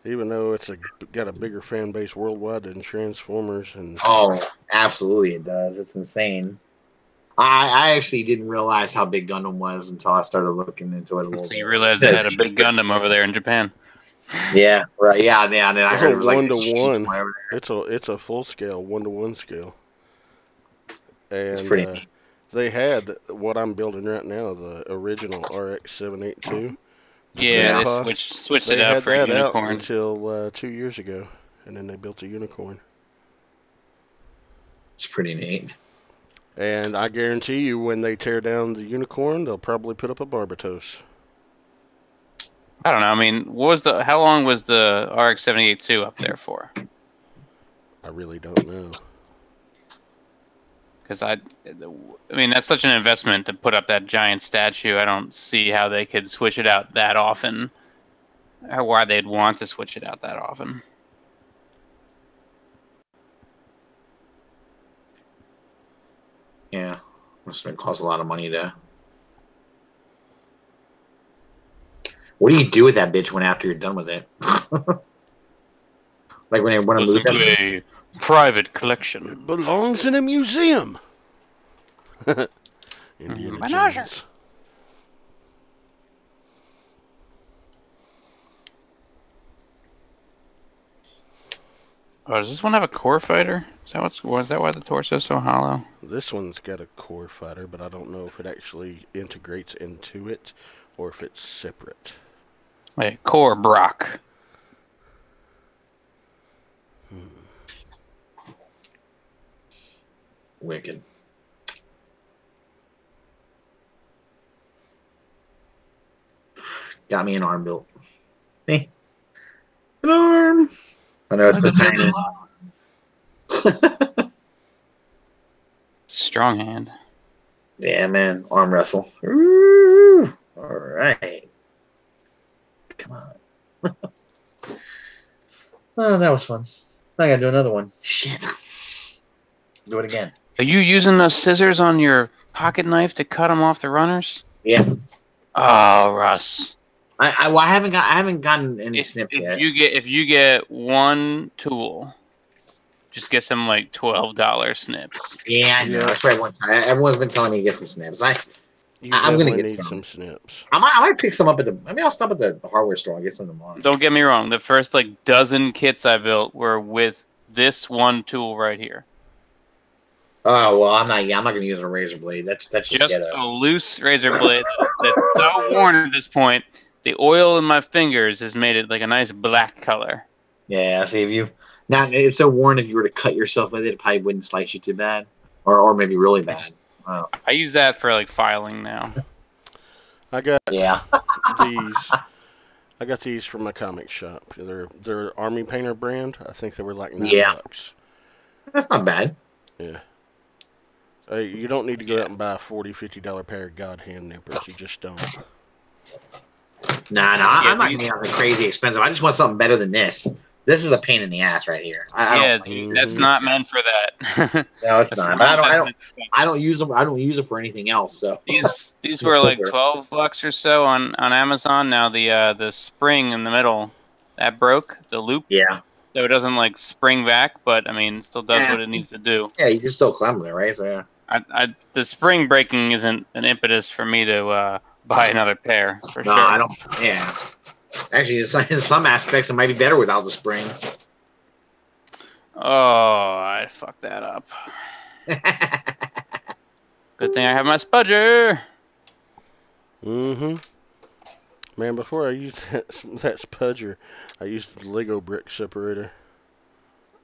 Even though it's got a bigger fan base worldwide than Transformers, and Oh, absolutely, it does. It's insane. I actually didn't realize how big Gundam was until I started looking into it a little So bit. you realize they had a big Gundam over there in Japan. Yeah, right. Yeah, and then I heard it was like 1-to-1. whatever. It's a full scale 1-to-1 scale. It's And pretty neat. they had what I'm building right now, the original RX-782. Yeah, Grandpa. they switched They it out had for a that out unicorn. until 2 years ago, and then they built a unicorn. It's pretty neat. And I guarantee you, when they tear down the unicorn, they'll probably put up a Barbatos. I don't know. I mean, how long was the RX-78-2 up there for? I really don't know. Because I mean, that's such an investment to put up that giant statue. I don't see how they could switch it out that often, or why they'd want to switch it out that often. Yeah, must have cost a lot of money to. What do you do with that bitch when after you're done with it? Like when they want to move it? A private collection. It belongs in a museum. Indiana Menage. Jones. Oh, does this one have a core fighter? Is that why the torso's so hollow? This one's got a core fighter, but I don't know if it actually integrates into it or if it's separate. Wait, core Brock. Wicked. Got me an arm built. Hey, an arm. I know it's so tiny. Strong hand. Yeah, man. Arm wrestle. Ooh, all right. Come on. Oh, that was fun. I gotta do another one. Shit. Do it again. Are you using those scissors on your pocket knife to cut them off the runners? Yeah. Oh, Russ. I haven't gotten any snips yet. If you get one tool, just get some like $12 snips. Yeah, I know. That's right. One time, everyone's been telling me to get some snips. I'm gonna definitely get need some. snips. I might pick some up at the. Maybe I'll stop at the hardware store and get some tomorrow. Don't get me wrong. The first like dozen kits I built were with this one tool right here. Oh well, I'm not gonna use a razor blade. That's just a loose razor blade that's so worn at this point. The oil in my fingers has made it like a nice black color. Yeah, see if you now it's so worn. If you were to cut yourself with it, it probably wouldn't slice you too bad, or maybe really bad. Wow. I use that for like filing now. I got Yeah. these. I got these from my comic shop. They're Army Painter brand. I think they were like $9. That's not bad. Yeah. You don't need to go out and buy a $40, $50 pair of God hand nippers. You just don't. Nah, I'm not gonna be on the crazy expensive. I just want something better than this. This is a pain in the ass right here. That's not meant for that. No, it's not. But I don't use them. I don't use it for anything else. So these were like $12 or so on Amazon. Now the spring in the middle that broke, the loop. Yeah. So it doesn't like spring back, but I mean, it still does what it needs to do. Yeah, you can still climb it, right? So yeah. The spring breaking isn't an impetus for me to buy another pair for sure. I don't. Yeah. Actually, in some aspects, it might be better without the spring. Oh, I fucked that up. Good thing I have my spudger. Mm-hmm. Man, before I used that spudger, I used the Lego brick separator.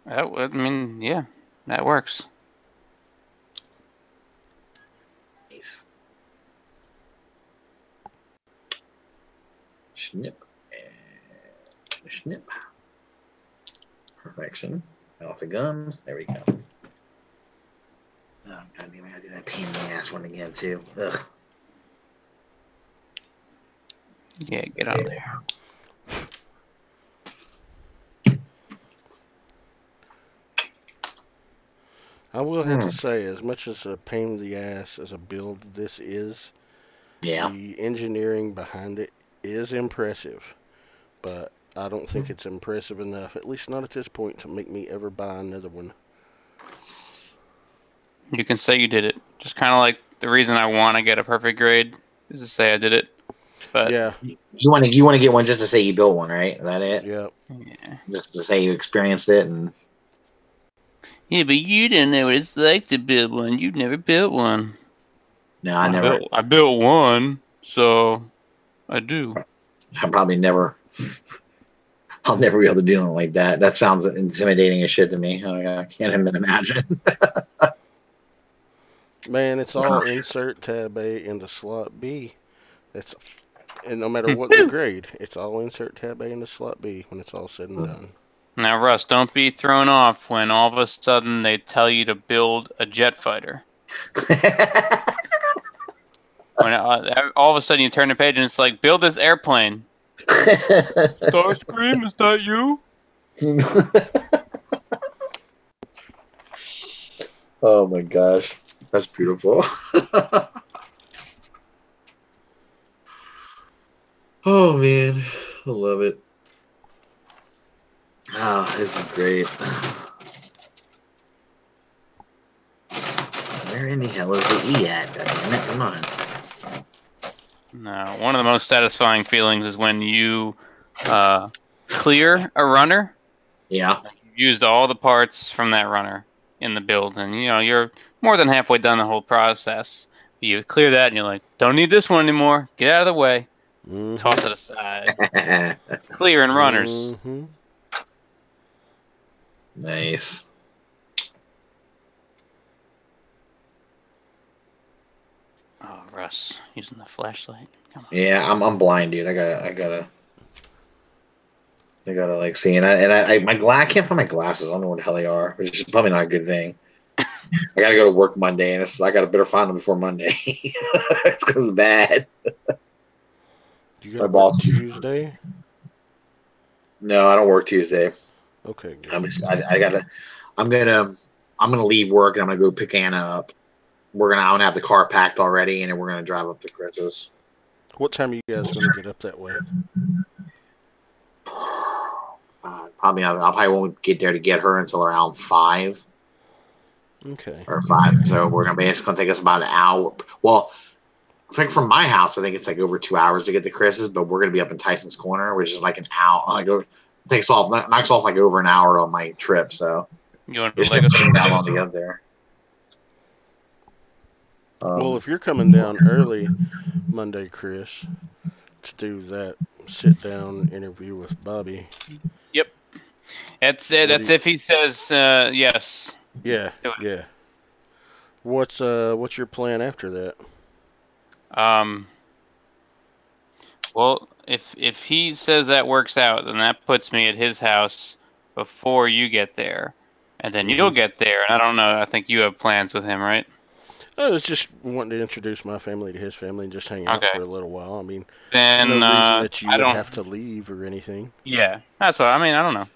Yeah, that works. Nice. Snip. And snip. Perfection. Off the guns. There we go. Oh, God damn it. I gotta do that pain in the ass one again, too. Ugh. Yeah, get out of there. I will have to say, as much as a pain in the ass as a build this is, the engineering behind it is impressive. But I don't think it's impressive enough, at least not at this point, to make me ever buy another one. You can say you did it. Just kind of like the reason I want to get a perfect grade is to say I did it. But Yeah, You want to get one just to say you built one, right? Is that it? yeah. yeah. Just to say you experienced it and. Yeah, but you didn't know what it's like to build one. You've never built one. No, I never. I built one, so I do. I probably never. I'll never be able to do something like that. That sounds intimidating as shit to me. I can't even imagine. Man, it's all insert tab A into slot B. And no matter what the grade, it's all insert tab A into slot B when it's all said and done. Now, Russ, don't be thrown off when all of a sudden they tell you to build a jet fighter. When all of a sudden you turn the page and it's like, build this airplane. Starscream, is that you? Oh my gosh, that's beautiful. Oh man, I love it. Oh, this is great. Where in the hell is the E at? God damn it, come on. No, one of the most satisfying feelings is when you clear a runner. Yeah. You used all the parts from that runner in the build, and you're more than halfway done the whole process. You clear that, and you're like, don't need this one anymore. Get out of the way. Mhm. Toss it aside. Clearing runners. Mhm. Nice. Oh, Russ, using the flashlight. Come on. Yeah, I'm blind, dude. I gotta like see, and I can't find my glasses. I don't know what the hell they are, which is probably not a good thing. I gotta go to work Monday, and I gotta better find them before Monday. It's gonna be bad. Do you My got boss- Tuesday? No, I don't work Tuesday. Okay, good. I'm gonna leave work and I'm gonna go pick Anna up. I'm gonna have the car packed already, and then we're gonna drive up to Chris's. What time are you guys going to get up that way? Probably I probably won't get there to get her until around 5 Okay. or 5. So it's gonna take us about an hour. Well, it's like from my house, I think it's like over 2 hours to get to Chris's, but we're gonna be up in Tyson's Corner, which is like an hour. Knocks off like over an hour on my trip. So You want it's to gonna Lego take me that long to get up there. Well, if you're coming down early Monday, Chris, to do that sit-down interview with Bobby. That's it. That's if he says yes. Yeah, yeah. What's your plan after that? Well, if he says that works out, then that puts me at his house before you get there, and then you'll get there. And I don't know. I think you have plans with him, right? I was just wanting to introduce my family to his family and just hang out Okay. for a little while. I mean, Then there's no reason that you I would don't have to leave or anything. Yeah, that's what I mean. I don't know,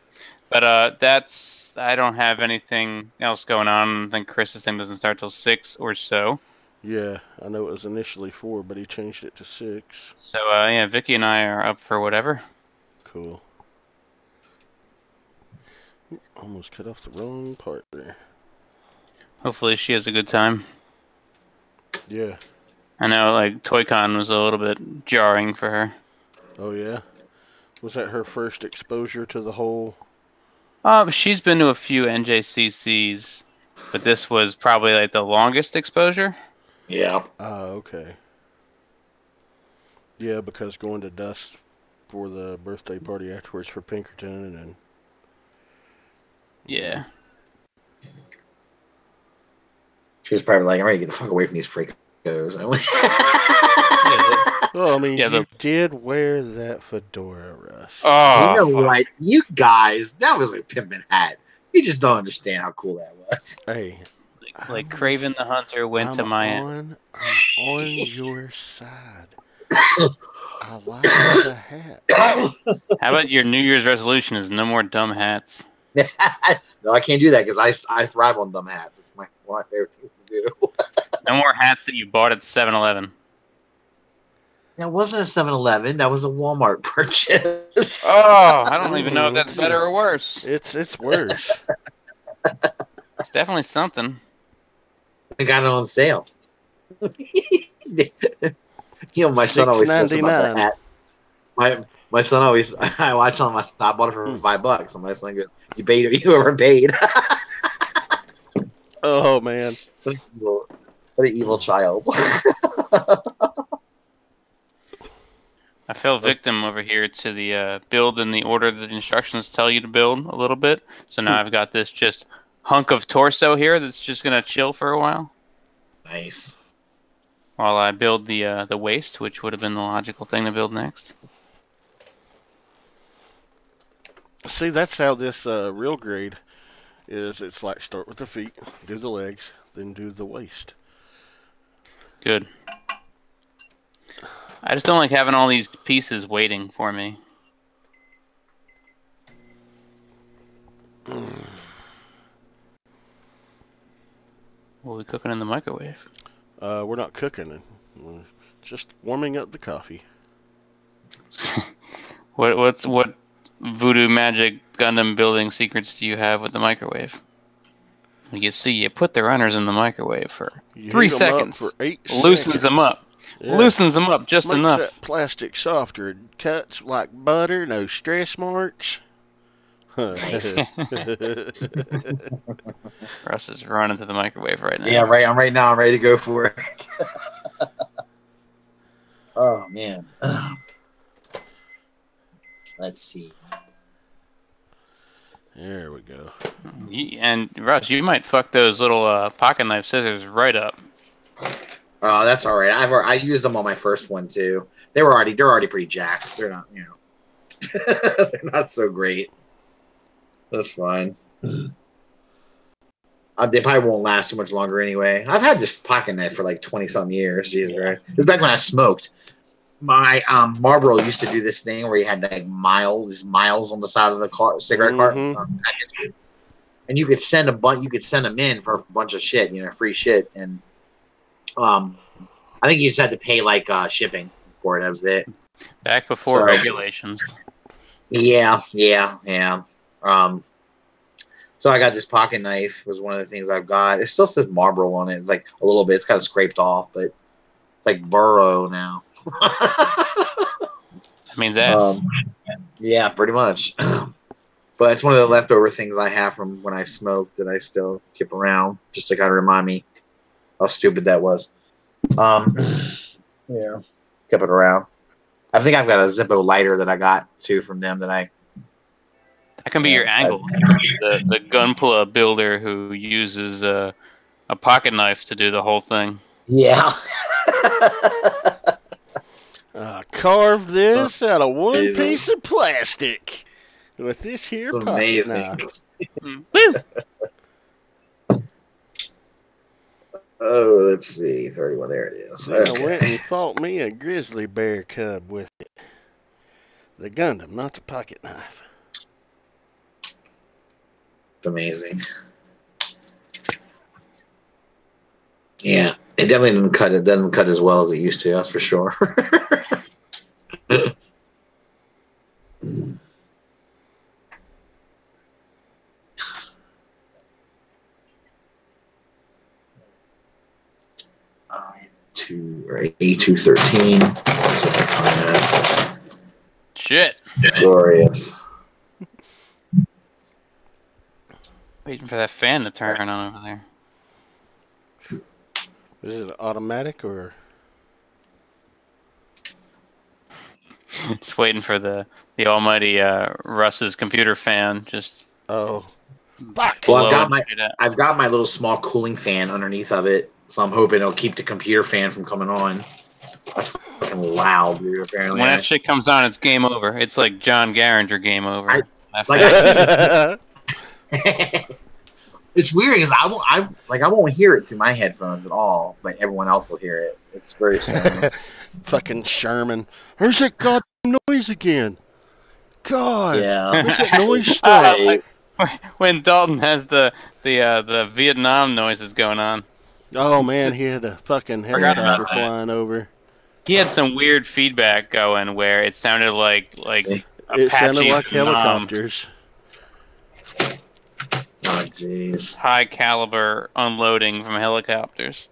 but I don't have anything else going on. I think Chris's thing doesn't start till 6 or so. Yeah, I know it was initially 4, but he changed it to 6. So yeah, Vicky and I are up for whatever. Cool. Almost cut off the wrong part there. Hopefully she has a good time. Yeah. I know like ToyCon was a little bit jarring for her. Oh yeah. Was that her first exposure to the whole? She's been to a few NJCCs, but this was probably like the longest exposure. Yeah. Okay. Yeah, because going to Dust for the birthday party afterwards for Pinkerton and Yeah. She was probably like, I'm ready to get the fuck away from these freakos. well, I mean, Yeah, you did wear that fedora, Russ. Oh, You know fuck. what? You guys, that was a pimpin' hat. You just don't understand how cool that was. Hey, Like Craven the Hunter went to Miami. I'm on your side. I like the hat. How about your New Year's resolution is no more dumb hats? No, I can't do that because I thrive on dumb hats. It's one of my favorite things to do. No more hats that you bought at 7-Eleven. That wasn't a 7-Eleven. That was a Walmart purchase. Oh, I don't even know if that's better or worse. It's worse. It's definitely something. I got it on sale. My son always says about $6.99. that hat. My son always, I watch on my stop, bought it for $5, and my son goes, "You overpaid." Oh man. What an evil child. I fell victim over here to the build in the order that the instructions tell you to build a little bit. So now I've got this just hunk of torso here that's just gonna chill for a while Nice. while I build the waist, which would have been the logical thing to build next. See, that's how this real grade is. It's like start with the feet, do the legs, then do the waist. Good. I just don't like having all these pieces waiting for me. What are we cooking in the microwave? We're not cooking. We're just warming up the coffee. What voodoo magic Gundam building secrets do you have with the microwave? You see, you put the runners in the microwave for You 3 heat 'em up seconds. for 8 Loosens them seconds. up. Yeah. Loosens them up just Makes enough. that plastic softer. It cuts like butter, no stress marks. Nice. Russ is running to the microwave right now. Yeah, right. I'm ready to go for it. Oh man. Let's see. There we go. And Russ, you might fuck those little pocket knife scissors right up. Oh, that's all right. I used them on my first one too. They're already pretty jacked. They're not, they're not so great. That's fine. They probably won't last so much longer anyway. I've had this pocket knife for like 20-some years. Jesus Christ. It was back when I smoked. My Marlboro used to do this thing where you had like miles on the side of the cigarette Mhm. carton, and you could send them in for a bunch of shit, free shit, and I think you just had to pay like shipping for it. That was it. Back before So- regulations. Yeah. So I got this pocket knife. Was one of the things I've got. It still says Marlboro on it. It's like a little bit. It's kind of scraped off, but it's like Burrow now. That means ass. Yeah, pretty much. But it's one of the leftover things I have from when I smoked that I still keep around, just to kind of remind me how stupid that was. Yeah, kept it around. I think I've got a Zippo lighter that I got too from them that I. That can be your angle. The Gunpla builder who uses a pocket knife to do the whole thing. Yeah. Carved this out of one Amazing. piece of plastic with this here It's pocket amazing. knife. Woo! Oh, let's see. 31. There it is. I Okay. went and fought me a grizzly bear cub with it. The Gundam, not the pocket knife. It's amazing. Yeah, it definitely didn't cut. It doesn't cut as well as it used to. That's for sure. A213. Shit. Glorious. Waiting for that fan to turn on over there. Is it automatic or? Just waiting for the almighty Russ's computer fan. Just Oh, fuck. Well, I've got my little small cooling fan underneath of it, so I'm hoping it'll keep the computer fan from coming on. That's fucking loud, dude. Apparently, When that shit comes on, it's game over. It's like John Garinger game over. It's weird because I won't hear it through my headphones at all, but everyone else will hear it. It's very strange. fucking Sherman. There's that goddamn noise again. God, Yeah. make that noise stop. when Dalton has the Vietnam noises going on. Oh man, he had a fucking Forgot about helicopter that. flying over. He had some weird feedback going where it sounded like It Apaches sounded like from, helicopters. Oh jeez. high caliber unloading from helicopters.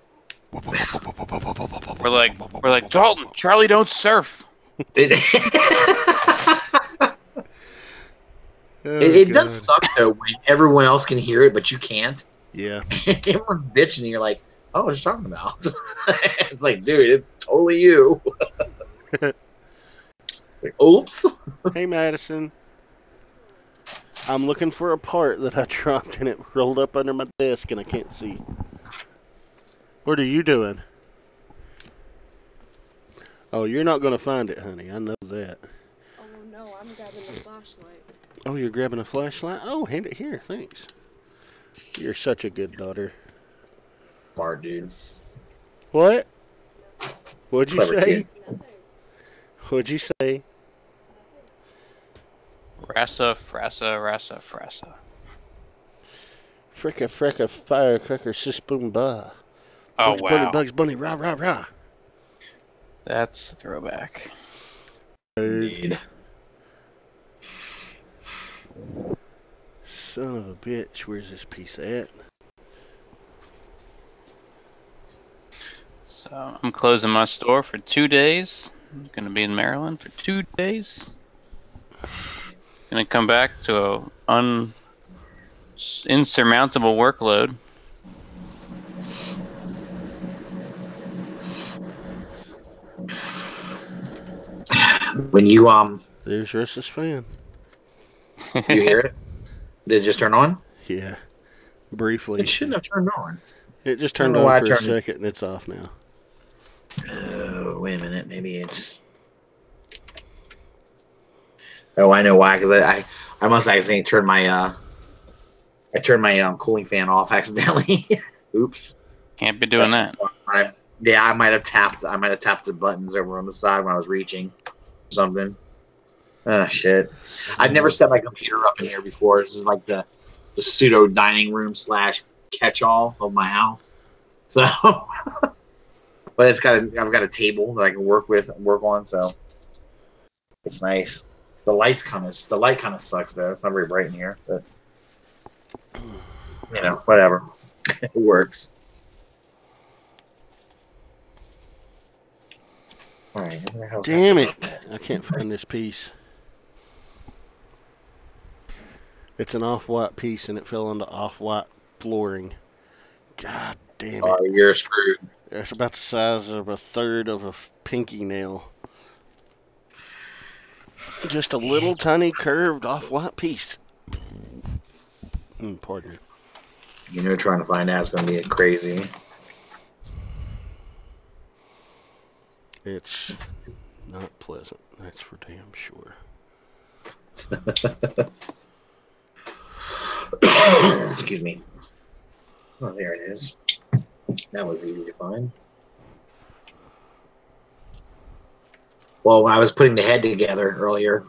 We're like Dalton, Charlie don't surf. It does suck though when everyone else can hear it, but you can't. Yeah. Everyone's bitching, and you're like, "Oh, what are you talking about?" It's like, dude, it's totally you. Like, oops. Hey, Madison. I'm looking for a part that I dropped and it rolled up under my desk and I can't see. What are you doing? Oh, you're not going to find it, honey. I know that. Oh, no, I'm grabbing the flashlight. Oh, you're grabbing a flashlight? Oh, hand it here. Thanks. You're such a good daughter. Smart dude. What? What'd you Clever say? kid. Nothing. What'd you say? Rassa, frassa, rassa, frassa. Fricka, fricka, firecracker, sis, boom, bah. Oh, Bugs wow. Bunny, Bugs Bunny, rah, rah, rah. That's a throwback. Indeed. Son of a bitch, where's this piece at? So I'm closing my store for 2 days. I'm going to be in Maryland for 2 days. Going to come back to a insurmountable workload. When you There's Russ's fan. you hear it, did it just turn on? Yeah. Briefly. It shouldn't have turned on. It just I don't turned know why I on for a turned it. second and it's off now. Oh, wait a minute. Maybe it's. Oh, I know why. Because I must accidentally turn my cooling fan off accidentally. Oops. Can't be doing that. I might have tapped the buttons over on the side when I was reaching something. Ah, shit. I've never set my computer up in here before. This is like the pseudo dining room / catch-all of my house. So, but I've got a table that I can work on. So it's nice. The light kind of sucks though. It's not very bright in here, but whatever. It works. All right. Damn it! I can't find this piece. It's an off-white piece and it fell onto off-white flooring. God damn it. Oh, you're screwed. It's about the size of a third of a pinky nail. Just a little tiny curved off-white piece. Pardon me. Trying to find out is going to be crazy. It's not pleasant. That's for damn sure. Excuse me. Oh, there it is. That was easy to find. Well, when I was putting the head together earlier,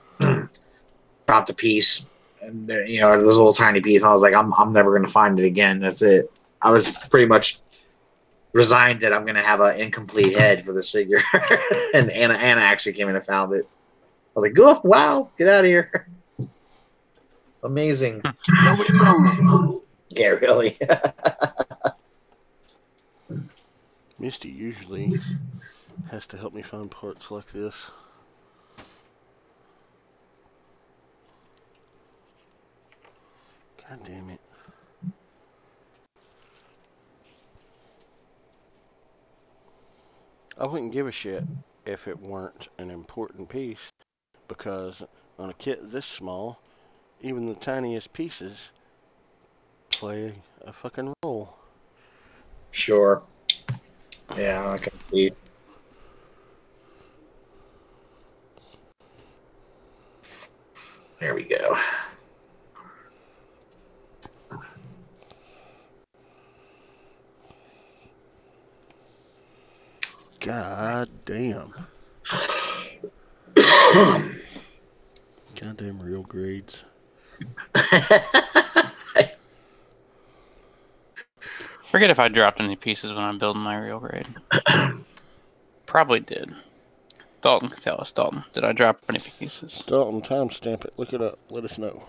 dropped a piece, and this little tiny piece. And I was like, I'm never going to find it again. That's it. I was pretty much resigned that I'm going to have an incomplete head for this figure. And Anna actually came in and found it. I was like, oh, wow, get out of here. Amazing. Yeah, really. Misty usually has to help me find parts like this. God damn it. I wouldn't give a shit if it weren't an important piece, because on a kit this small, even the tiniest pieces play a fucking role. Sure. Yeah, I can see. There we go. God damn. Goddamn real grades. Forget if I dropped any pieces when I'm building my real grade. Probably did. Dalton can tell us. Dalton, did I drop any pieces? Dalton, timestamp it. Look it up. Let us know.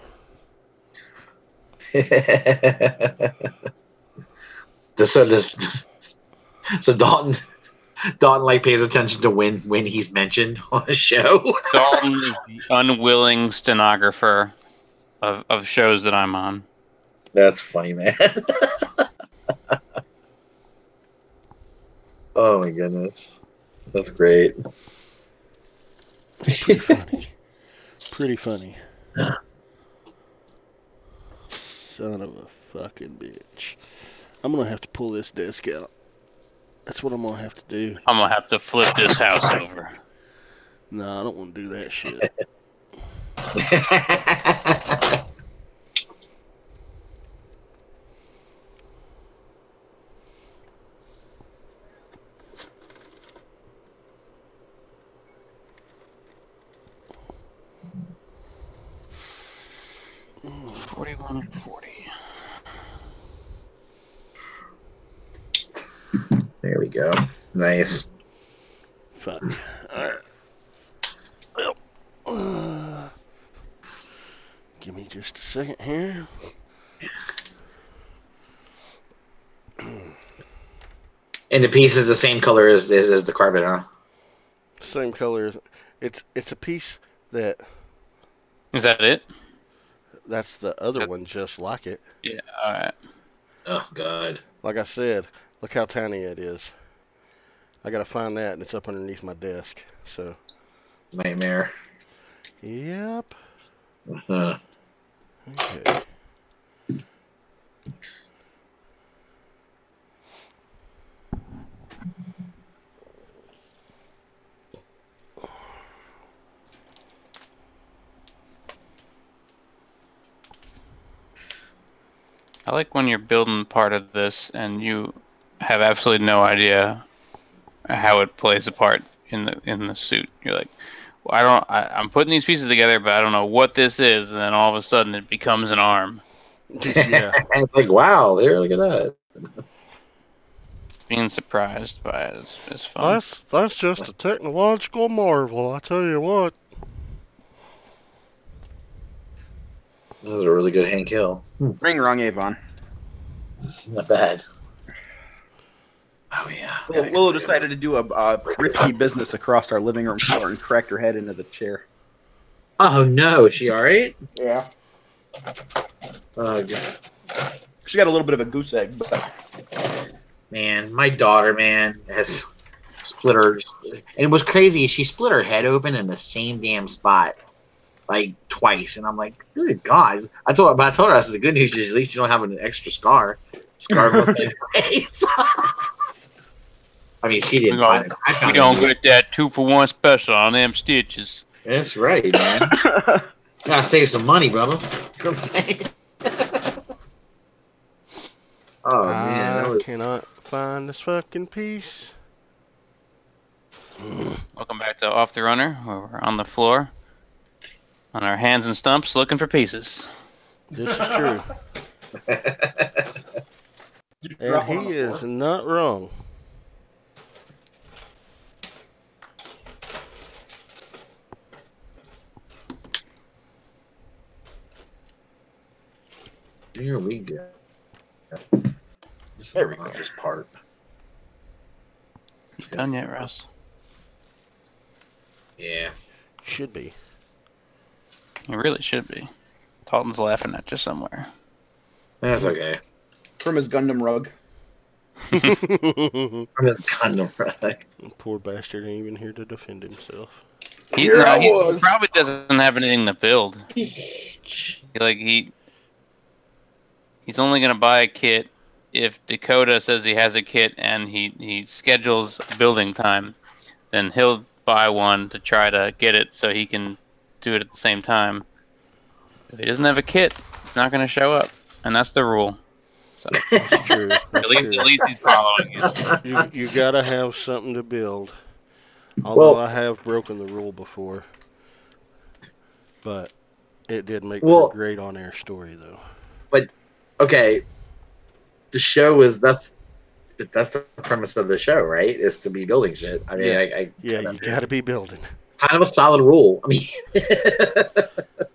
So Dalton like pays attention to when he's mentioned on a show. Dalton is the unwilling stenographer of shows that I'm on. That's funny, man. Oh my goodness, that's great. It's pretty funny. Pretty funny. Son of a fucking bitch. I'm gonna have to pull this desk out. That's what I'm gonna have to do. I'm gonna have to flip this house over. No, I don't want to do that shit. Ooh, 41 and 40. There we go. Nice. Fuck. Alright. Well, give me just a second here. And the piece is the same color as the carpet, huh? Same color. It's a piece that Is that it? that's the other one just like it. Yeah. All right. Oh God. Like I said, look how tiny it is. I gotta find that, and it's up underneath my desk. So. Nightmare. Yep. Uh-huh. Okay. I like when you're building part of this and you have absolutely no idea how it plays a part in the suit. You're like, well, I'm putting these pieces together, but I don't know what this is, and then all of a sudden it becomes an arm. Yeah. It's like, wow, there, look at that. Being surprised by it is fun. That's just a technological marvel, I tell you what. That was a really good Hank Hill. Ring wrong, Avon. Not bad. Oh yeah. Willow decided to do a risky business across our living room floor and cracked her head into the chair. Oh no, is she all right? Yeah. Oh God. She got a little bit of a goose egg. But Man, my daughter, man, has split her. And it was crazy. She split her head open in the same damn spot, like twice. And I'm like, good God. I told her, I said, the good news is at least you don't have an extra scar. Scar from the same place. I mean, she didn't find it. I We found don't it. get that 2-for-1 special on them stitches. That's right, man. Gotta save some money, brother. You know what I'm saying? Oh, man. That I was... cannot find this fucking piece. Welcome back to Off the Runner, where we're on the floor, on our hands and stumps, looking for pieces. This is true. And he is not wrong. Here we go. There we go. This part. You done yet, Russ? Yeah. Should be. You really should be. Talton's laughing at you somewhere. That's okay. from his Gundam rug. From his Gundam rug. Poor bastard ain't even here to defend himself. He probably doesn't have anything to build. He's only gonna buy a kit if Dakota says he has a kit and he schedules building time. Then he'll buy one to try to get it so he can do it at the same time. If he doesn't have a kit, it's not gonna show up, and that's the rule. So That's true. That's at least he's following it. You gotta have something to build. Although Well- I have broken the rule before, but it did make Well- for a great on-air story, though. Okay, the show is that's the premise of the show, right? Is to be building shit. I mean, Yeah. I Yeah, you gotta be building. kind of a solid rule. I mean,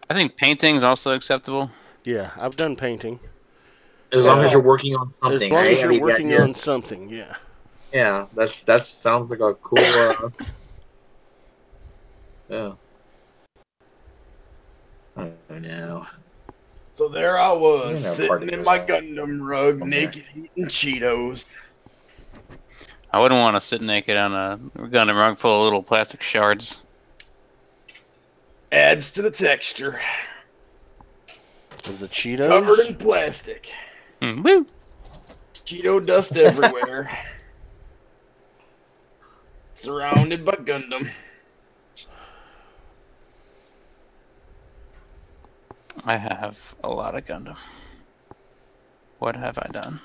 I think painting's also acceptable. Yeah, I've done painting. as long Yeah. as you're working on As something, long right? as I you're mean, working yeah, on something, yeah. Yeah, that sounds like a cool. Yeah. I don't know. So there I was, You know, sitting party in my goes on. Gundam rug, Okay. naked, eating Cheetos. I wouldn't want to sit naked on a Gundam rug full of little plastic shards. Adds to the texture. Is the Cheetos? Covered in plastic. Woo! Cheeto dust everywhere. Surrounded by Gundam. I have a lot of Gundam. What have I done?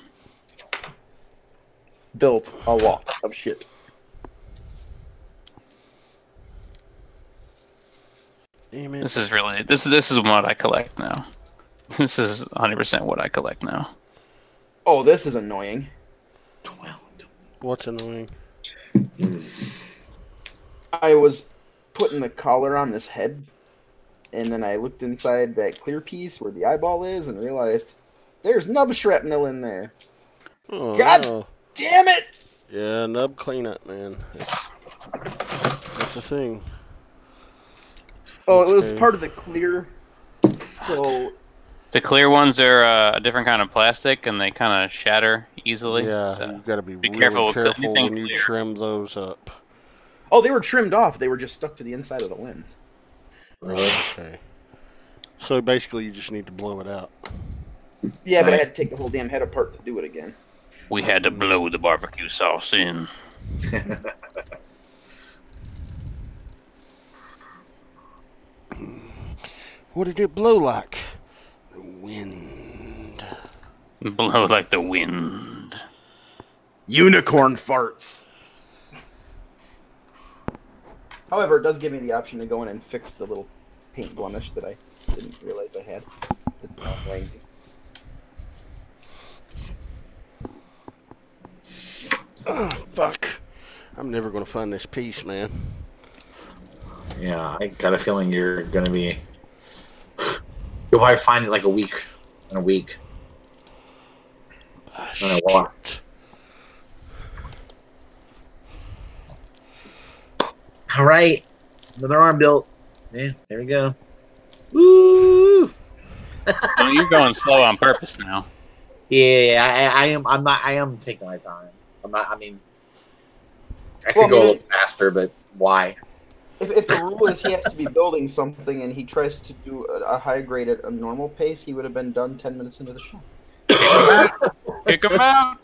Built a lot of shit. Damn it. This is really this is what I collect now. This is 100% what I collect now. Oh, this is annoying. What's annoying? I was putting the collar on this head, and then I looked inside that clear piece where the eyeball is and realized there's nub shrapnel in there. Oh, God no. damn it! Yeah, nub cleanup, man. That's a thing. Oh, it was Okay. part of the clear. So The clear ones are a different kind of plastic, and they kind of shatter easily. Yeah, so- you got to be really careful with careful anything when you clear. trim those up. oh, they were trimmed off. They were just stuck to the inside of the lens. Okay. So basically, you just need to blow it out. Yeah, but I had to take the whole damn head apart to do it again. We had to blow the barbecue sauce in. What did it blow like? The wind. Blow like the wind. Unicorn farts. However, it does give me the option to go in and fix the little paint blemish that I didn't realize I had. It's not annoying. Oh, fuck. I'm never going to find this piece, man. Yeah, I got a feeling you're gonna be. You'll probably find it like in a week. Ah, I don't know why. shit. All right, another arm built. Yeah, there we go. Woo! Well, you're going slow on purpose now. Yeah, I am. I'm not. I am taking my time. I'm not. I mean, I could Well, I go a mean, little faster, but why? If the rule is he has to be building something and he tries to do a high grade at a normal pace, he would have been done 10 minutes into the show. Kick him out.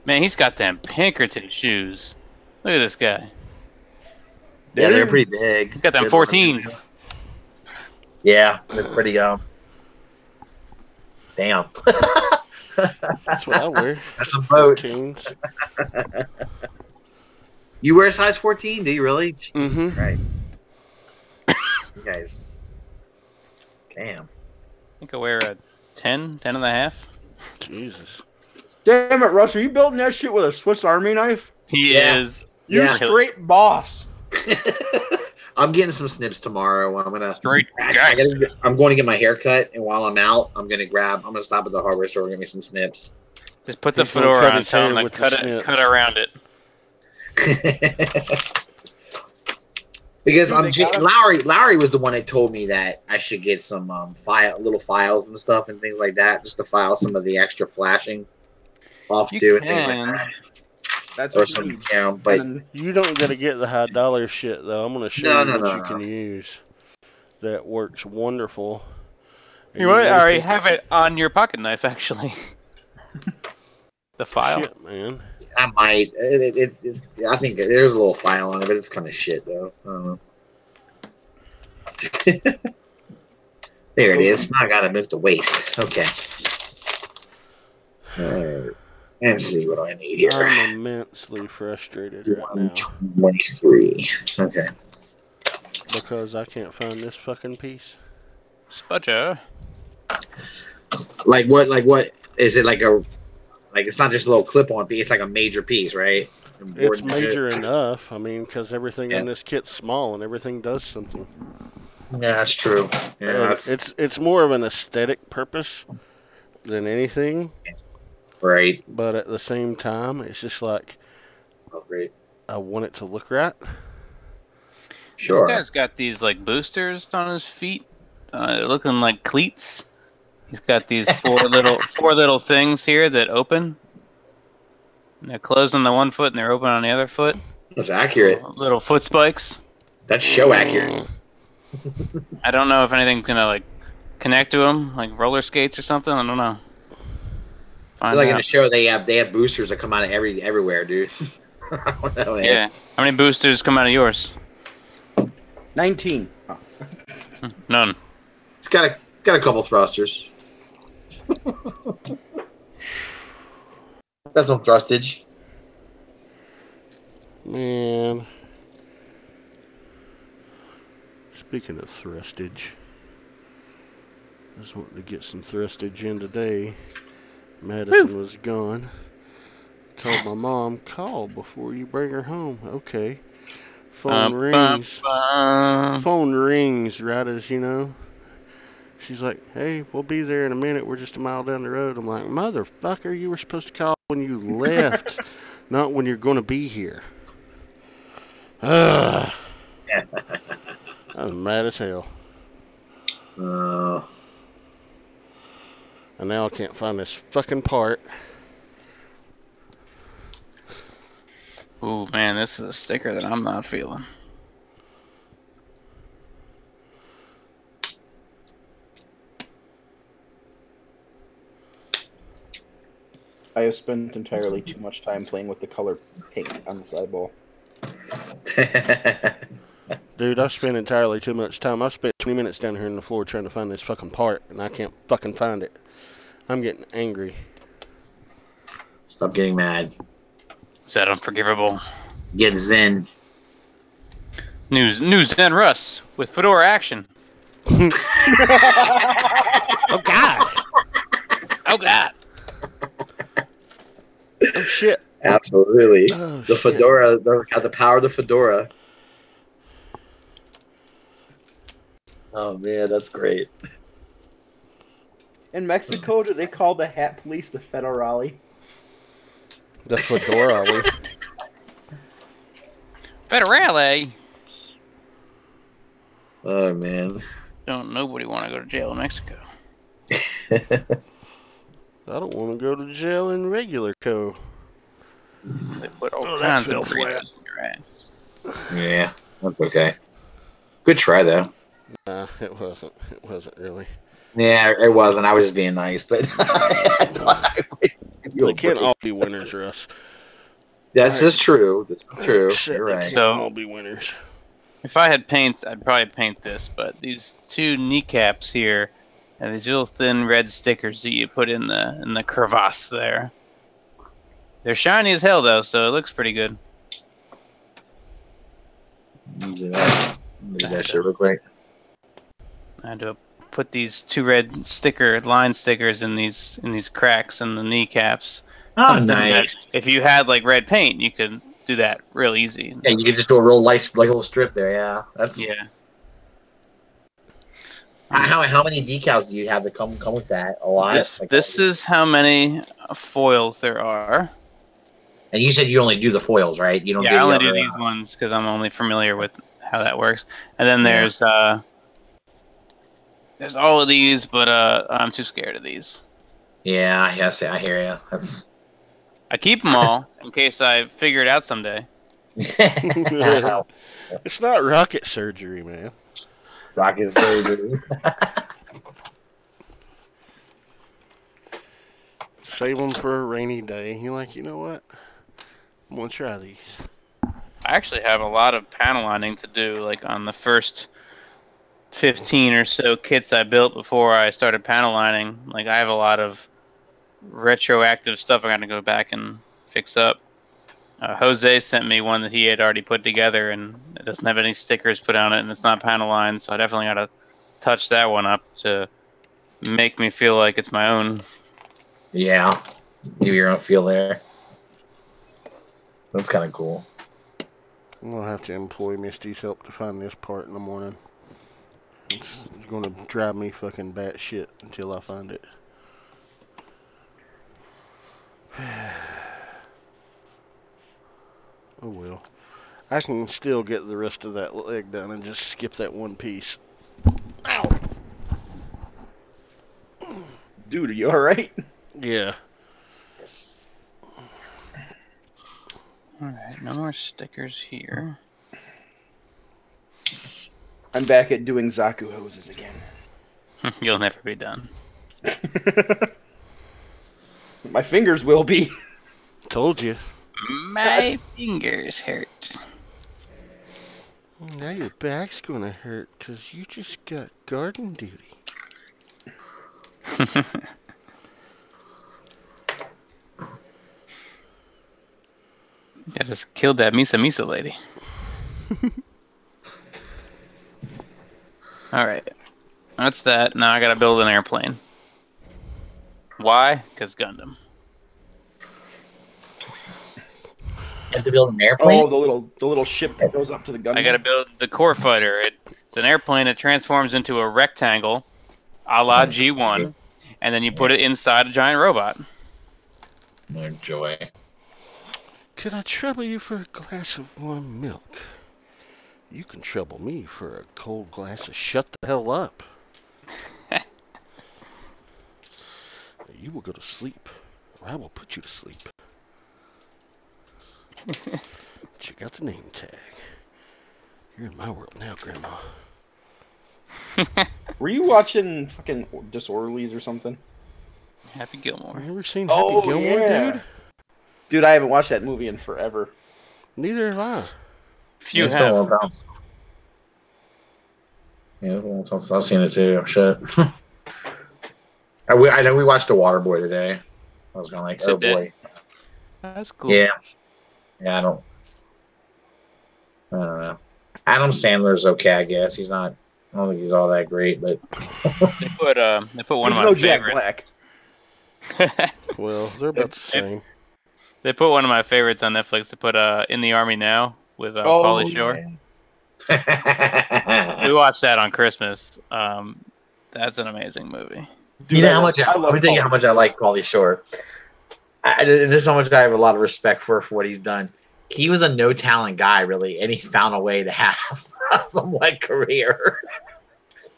Man, he's got them Pinkerton shoes. Look at this guy. Yeah, they're pretty big. He's got them Good 14. looking. Yeah, they're pretty. Damn. That's what I wear. That's some boats. 14s. You wear a size 14? Do you really? Mm-hmm. Right. You guys. Damn. I think I wear a 10 and a half. Jesus. Damn it, Russ, are you building that shit with a Swiss Army knife? He Yeah. is. You Yeah. straight boss. I'm getting some snips tomorrow. I'm gonna. Straight I'm going to get my hair cut, and while I'm out, I'm gonna stop at the hardware store and get me some snips. Just put the He's gonna fedora cut on, his tell hair him to with the cut it, snips. cut around it. Because Dude, they gotta- Lowry was the one that told me that I should get some little files and stuff and things like that, just to file some of the extra flashing off You too and things can. like that. That's Or what you some, need. but And You don't got to get the high dollar shit, though. I'm going to show No, you no, what no, you no. can use. That works wonderful. And You might may already think have it's- it on your pocket knife, actually. The file. Shit, man. I might. It's. I think there's a little file on it, but it's kind of shit though. I don't know. There it is. Now I gotta move the waist. Okay. Alright. Let's see what I need here. I'm immensely frustrated right now 123. Okay. because I can't find this fucking piece. Spudger. Like what is it like it's not just a little clip-on piece, it's like a major piece, right? It's Important major shit. enough. I mean, because everything in Yeah. this kit's small and everything does something. Yeah, that's true. Yeah, And that's it's more of an aesthetic purpose than anything. right. But at the same time, it's just like Oh, great. I want it to look right. Sure. This guy's got these like boosters on his feet, looking like cleats. He's got these four little things here that open. And they're closed on the one foot and they're open on the other foot. That's accurate. Little foot spikes. That's show accurate. I don't know if anything's gonna like connect to them, like roller skates or something. I don't know. I feel like in the show they have boosters that come out of everywhere, dude. I don't know, man. Yeah. How many boosters come out of yours? 19. Oh. None. It's got a couple thrusters. That's some thrustage. Man. Speaking of thrustage, I just wanted to get some thrustage in today. Madison was gone. Told my mom, call before you bring her home. Okay. Phone rings. Phone rings right as, you know. She's like, hey, we'll be there in a minute. We're just a mile down the road. I'm like, motherfucker, you were supposed to call when you left, not when you're going to be here. I was mad as hell. And now I can't find this fucking part. Ooh, man, this is a sticker that I'm not feeling. I have spent entirely too much time playing with the color pink on this eyeball. Dude, I spent entirely too much time. I spent 20 minutes down here on the floor trying to find this fucking part, and I can't fucking find it. I'm getting angry. Stop getting mad. Is that unforgivable? Get zen. New Zen Russ with Fedora action. Oh, God. Oh, God. Oh, shit. Absolutely. Oh, the shit. Fedora, got the power of the Fedora. Oh, man, that's great. In Mexico, do they call the hat police the federale? The Fedora. Federale. Oh, man. Don't nobody want to go to jail in Mexico. I don't want to go to jail in regular co. They put all Oh, that kinds of fell flat. burritos in your ass. Yeah, that's okay. Good try, though. Nah, it wasn't. It wasn't really. Yeah, it wasn't. I was just being nice, but They can't all be winners, Russ. This is true. This is true. Shit, You're they right. can't So- all be winners. If I had paints, I'd probably paint this, but these two kneecaps here and these little thin red stickers that you put in the crevasse there. They're shiny as hell though, so it looks pretty good. Do that shit real quick. I had to put these two red line stickers in these cracks in the kneecaps. Oh, Something that nice. if you had like red paint, you could do that real easy. Yeah, you could just do a real light, like a little strip there. Yeah, that's. Yeah. How many decals do you have that come with that? A lot. This is how many foils there are. And you said you only do the foils, right? You don't. Yeah, do I the only other, do these ones because I'm only familiar with how that works. And then there's all of these, but I'm too scared of these. Yeah, yes, I hear you. That's. I keep them all in case I figure it out someday. It's not rocket surgery, man. Rocket surgery. Save them for a rainy day. You're like, you know what? I'm going to try these. I actually have a lot of panel lining to do, like on the first 15 or so kits I built before I started panel lining. Like I have a lot of retroactive stuff I got to go back and fix up. Jose sent me one that he had already put together, and it doesn't have any stickers put on it, and it's not panel lined, so I definitely got to touch that one up to make me feel like it's my own. Yeah, give your own feel there. That's kind of cool. I'm going to have to employ Misty's help to find this part in the morning. It's going to drive me fucking batshit until I find it. Oh well. I can still get the rest of that leg done and just skip that one piece. Ow! Dude, are you alright? Yeah. Alright, no more stickers here. I'm back at doing Zaku hoses again. You'll never be done. My fingers will be. Told you. My fingers hurt. Now your back's gonna hurt because you just got garden duty. I just killed that Misa lady. Alright. That's that. Now I gotta build an airplane. Why? Because Gundam. You have to build an airplane. Oh, the little ship that goes up to the gun. I gotta build the core fighter. It's an airplane that transforms into a rectangle, a la G1, and then you put it inside a giant robot. Oh, joy. Could I trouble you for a glass of warm milk? You can trouble me for a cold glass of shut the hell up. You will go to sleep, or I will put you to sleep. Check out the name tag. You're in my world now, Grandma. Were you watching fucking Disorderlies or something? Happy Gilmore. You ever seen Happy Gilmore, dude? Dude, I haven't watched that movie in forever. Neither have I. Few have. Yeah, I've seen it too. Shit. I know we watched The Waterboy today. I was kind of like, oh boy. That's cool. Yeah. Yeah, I don't know. Adam Sandler's okay, I guess. He's not. I don't think he's all that great, but They put one There's of my no Jack favorites. Black. Well, they're about the same. They put one of my favorites on Netflix. They put In the Army Now with Pauly Shore. yeah. We watched that on Christmas. That's an amazing movie. Dude, You know how much I let me tell you how much I like Pauly Shore. This is how much I have a lot of respect for what he's done. He was a no talent guy, really, and he found a way to have some like career.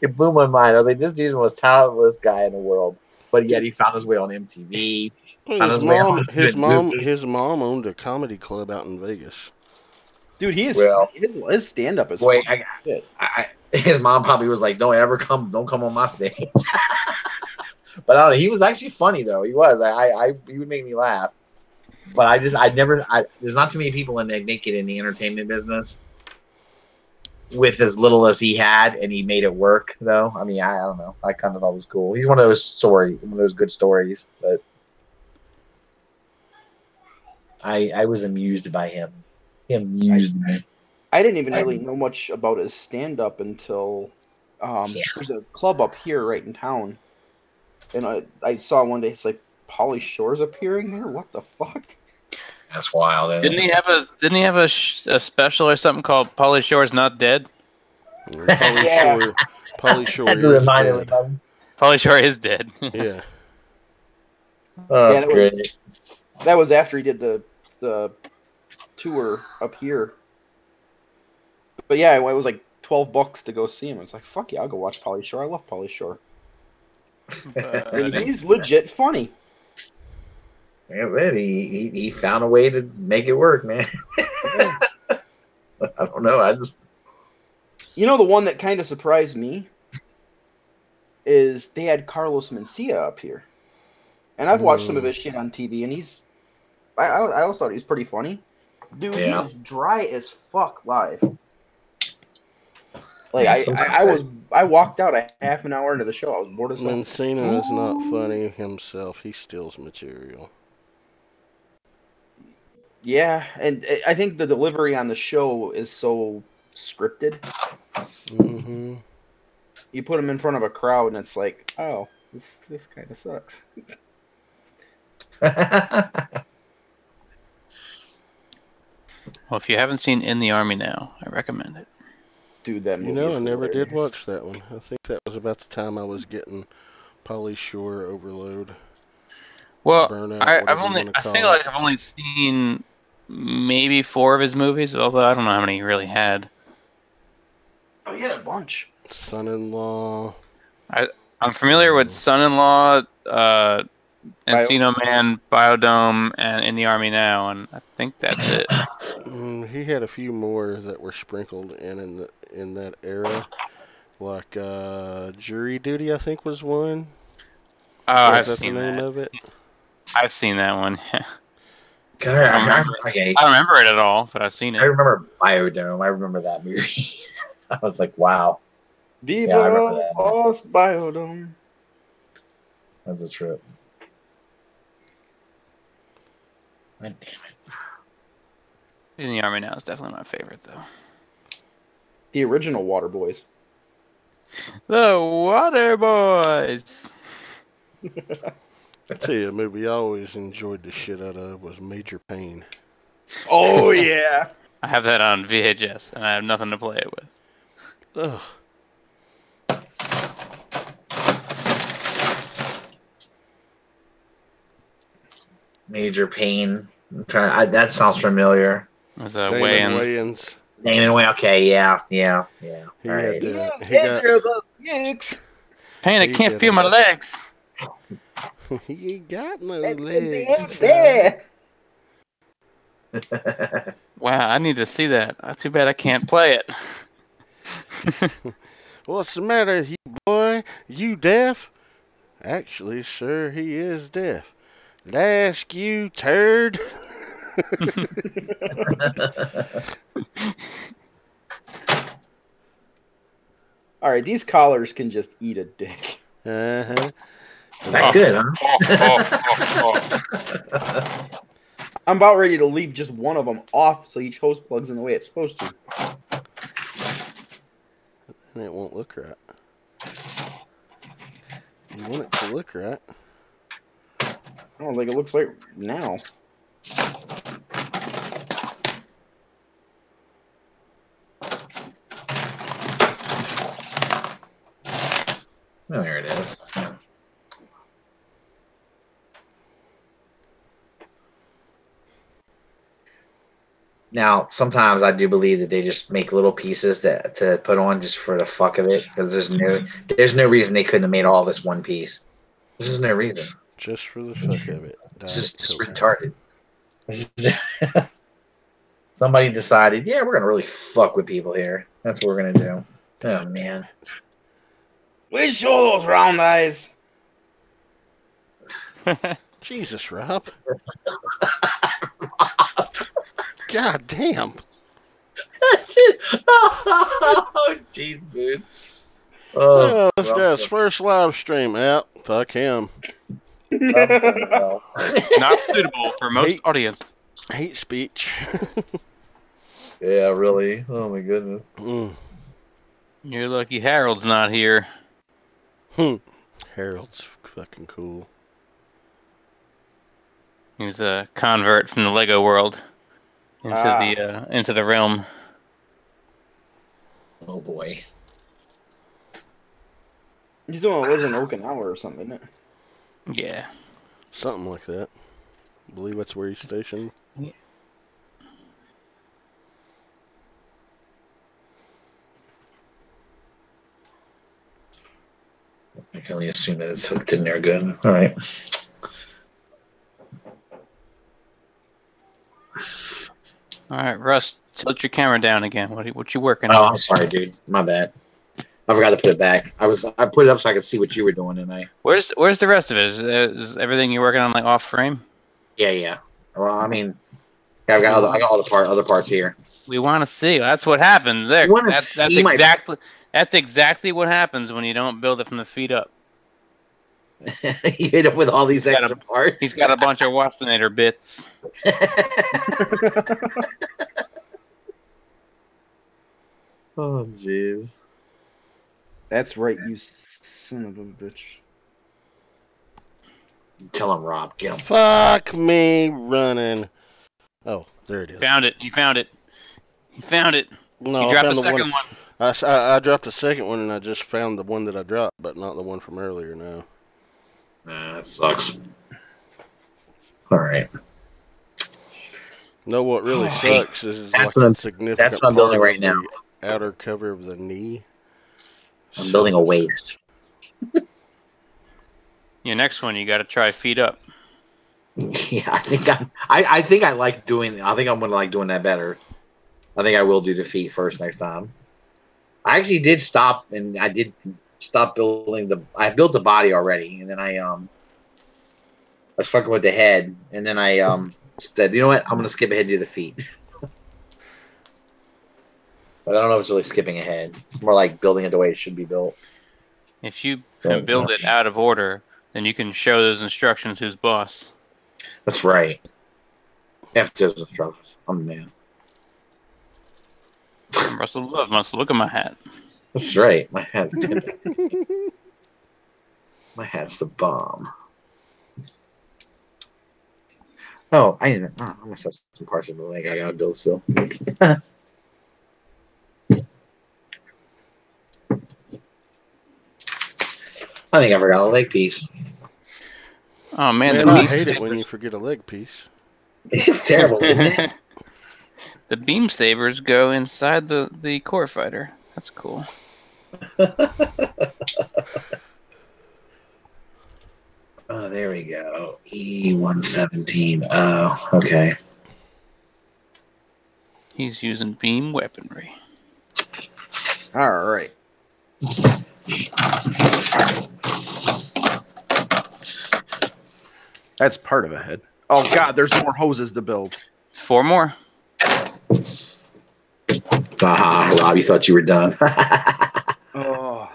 It blew my mind. I was like, this dude's the most talentless guy in the world, but yet he found his way on MTV. His mom owned a comedy club out in Vegas. Dude, he is. Well, his stand up is. Boy, shit. his mom probably was like, don't come on my stage. But I don't know, he was actually funny though. He was. He would make me laugh. But there's not too many people that make it in the entertainment business with as little as he had, and he made it work though. I mean, I don't know. I kind of thought it was cool. He's one of those good stories. But I was amused by him. He amused me. I didn't even really know much about his stand up until there's a club up here right in town. And I saw one day, it's like Pauly Shore's appearing there. What the fuck? That's wild. Didn't he have a special or something called Pauly Shore's Not Dead? Pauly Shore Had to is remind dead. everybody. Pauly Shore is dead. Yeah. Oh, that's great. That was after he did the tour up here. But yeah, it was like $12 to go see him. It's like, fuck yeah, I'll go watch Pauly Shore. I love Pauly Shore. And he's legit funny. Yeah, man, he found a way to make it work, man. I don't know. You know, the one that kind of surprised me is they had Carlos Mencia up here, and I've watched some of his shit on TV, and I always thought he was pretty funny. Dude, he was dry as fuck live. Like I walked out a half an hour into the show. I was bored as hell. Mencina is not funny himself. He steals material. Yeah, and I think the delivery on the show is so scripted. Mm-hmm. You put him in front of a crowd, and it's like, oh, this kind of sucks. Well, if you haven't seen In the Army Now, I recommend it. Dude, that movie You know, is I never hilarious. did watch that one. I think that was about the time I was getting Pauly Shore overload. Well, Burnout, I whatever you wanna I call feel it. like I've only seen maybe 4 of his movies, although I don't know how many he really had. Oh, he had a bunch. Son-in-Law. I'm familiar with Son-in-Law, Encino Man, Biodome, and In the Army Now, and I think that's it. He had a few more that were sprinkled in that era, like Jury Duty, I think was one. Oh, Yes, I've that's seen the name that. of it. I've seen that one. Okay. I don't remember it at all, but I've seen I it. remember Biodome. I remember that movie. I was like, wow, Viva I remember that. Los Biodome. that's a trip. God damn it. In the Army Now is definitely my favorite, though. The original Water Boys. The Water Boys. I tell you, a movie I always enjoyed the shit out of was Major Payne. Oh, yeah. I have that on VHS, and I have nothing to play it with. Ugh. Major Pain. That sounds familiar. It was Damon Wayans. Wayans. Damon Wayans. Okay, yeah. He All right. had, Yeah, he got, Ezra the Yanks. Pain, I He can't did feel it. my legs. he ain't got no That's 'cause they legs. ain't there. Wow, I need to see that. Too bad I can't play it. What's the matter with you, boy? You deaf? Actually, sir, he is deaf. Ask you, turd. All right, these collars can just eat a dick. Uh-huh. That good, huh? I'm about ready to leave just one of them off so each hose plugs in the way it's supposed to. And it won't look right. You want it to look right. I don't think it looks like now. Oh, there it is. Yeah. Now, sometimes I do believe that they just make little pieces to put on just for the fuck of it, because there's no reason they couldn't have made all this one piece. There's just no reason. Just for the fuck of it. It's just Diet retarded. Somebody decided, yeah, we're gonna really fuck with people here. That's what we're gonna do. Oh man. We show those round eyes. Coke. Jesus, Rob. God damn. Oh, jeez, dude. Oh, this well, guy's first live stream out. Fuck him. well. Not suitable for most Hate- audience. Hate speech. Yeah, really. Oh my goodness. Mm. You're lucky Harold's not here. Harold's fucking cool. He's a convert from the Lego world into the realm. Oh boy. He's the one who lives in Okinawa or something, isn't it? Yeah. Something like that. I believe that's where he's stationed. I can only assume that it's hooked in there good. All right. All right, Russ, tilt your camera down again. What you working Oh, on? I'm sorry, dude. My bad. I forgot to put it back. I put it up so I could see what you were doing, and Where's the rest of it? Is everything you're working on like off frame? yeah. Well, I mean, I got all the other parts here. We want to see. That's what happens there. You wanna That's see my- exactly what happens when you don't build it from the feet up. You hit up with all these He's got extra parts. He's got a bunch of Waspinator bits. Oh, jeez. That's right, you son of a bitch. Tell him, Rob. Get him. Fuck me running. Oh, there it is. Found it. You found it. You found it. No, You I dropped found the the second one. I dropped the second one, and I just found the one that I dropped, but not the one from earlier now. Nah, that sucks. All right. No, what really sucks is That's like what a I'm- significant that's what I'm building part right of now. the outer cover of the knee. I'm building a sucks. waist. Your next one, you got to try feet up. Yeah, I think I like doing. I think I'm gonna like doing that better. I think I will do the feet first next time. I actually did stop, and I did stop building the. I built the body already, and then I was fucking with the head, and then I said, you know what, I'm gonna skip ahead and do the feet. But I don't know if it's really skipping ahead. It's more like building it the way it should be built. If you can build it out of order, then you can show those instructions who's boss. That's right. After those instructions, I'm the man. I'm Russell Love must look at my hat. That's right. My hat's my hat's the bomb. Oh, I must have some parts of the leg I gotta build still. I think I forgot a leg piece. Oh man, Man, the I beam hate it when sabers. you forget a leg piece. It's terrible, isn't it? The beam sabers go inside the core fighter. That's cool. Oh, there we go. E117. Oh, okay. He's using beam weaponry. All right. That's part of a head. Oh God, there's more hoses to build. 4 more. Ah, Rob, you thought you were done. Oh,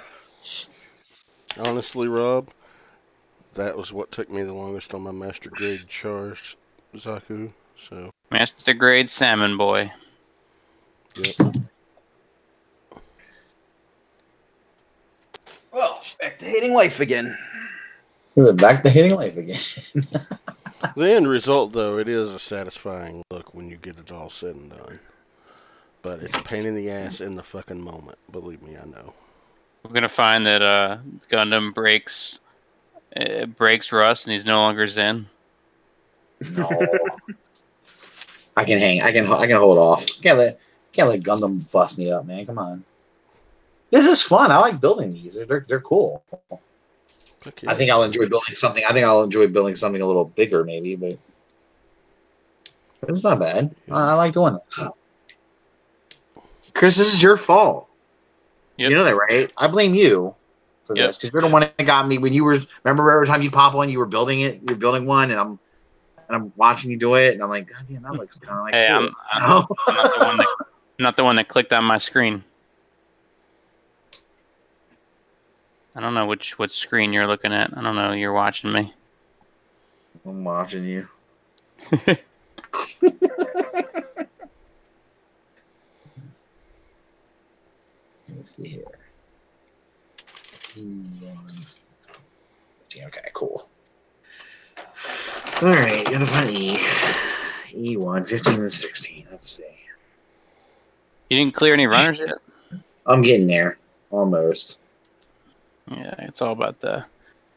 Honestly, Rob, that was what took me the longest on my master grade charged Zaku. So, Master grade salmon boy. yep. well, back to hating life again. Back to hitting life again. The end result, though, it is a satisfying look when you get it all said and done. But it's a pain in the ass in the fucking moment. Believe me, I know. We're gonna find that Gundam breaks Russ and he's no longer Zen. No. I can hang. I can hold off. Can't let Gundam bust me up, man. Come on. This is fun. I like building these. They're cool. Fuck I yeah. think I'll enjoy building something. I think I'll enjoy building something a little bigger, maybe, but it's not bad. I like doing this. Chris, this is your fault. Yep. You know that, right? I blame you for Yep. this because you're the one that got me when you were. Remember every time you pop one, you were building it. You're building one, and I'm watching you do it, and I'm like, God damn, that looks kind of like. Hey, cool. I'm not the one that clicked on my screen. I don't know which screen you're looking at. I don't know. You're watching me. I'm watching you. Let's see here. Okay, cool. All right, gonna find E. E1, 15 and 16. Let's see. You didn't clear any runners yet? I'm getting there. Almost. Yeah, it's all about the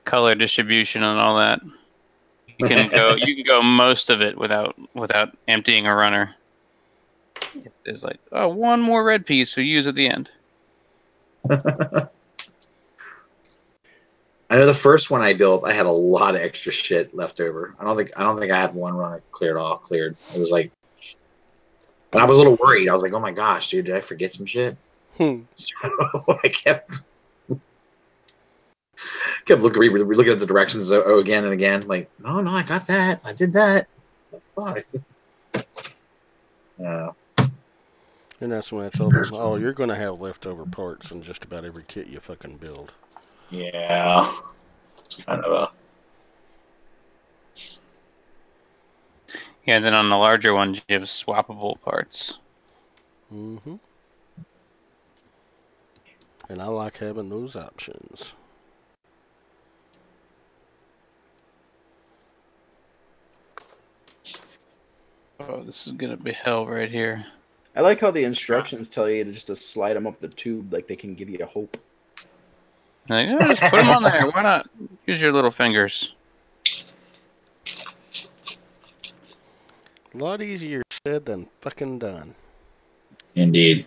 color distribution and all that. You can go most of it without emptying a runner. There's like, oh, one more red piece we use at the end. I know the first one I built, I had a lot of extra shit left over. I don't think I had one runner cleared. It was like, and I was a little worried. I was like, oh my gosh, dude, did I forget some shit? So I kept looking at the directions again and again. Like, no, I got that. I did that. Fuck. And that's when I told him, oh, you're going to have leftover parts in just about every kit you fucking build. Yeah. Kind of a. Yeah, and then on the larger ones, you have swappable parts. Mm-hmm. And I like having those options. Oh, this is gonna be hell right here. I like how the instructions tell you to slide them up the tube, like they can give you a hope. Like, oh, just put them on there. Why not use your little fingers? A lot easier said than fucking done. Indeed.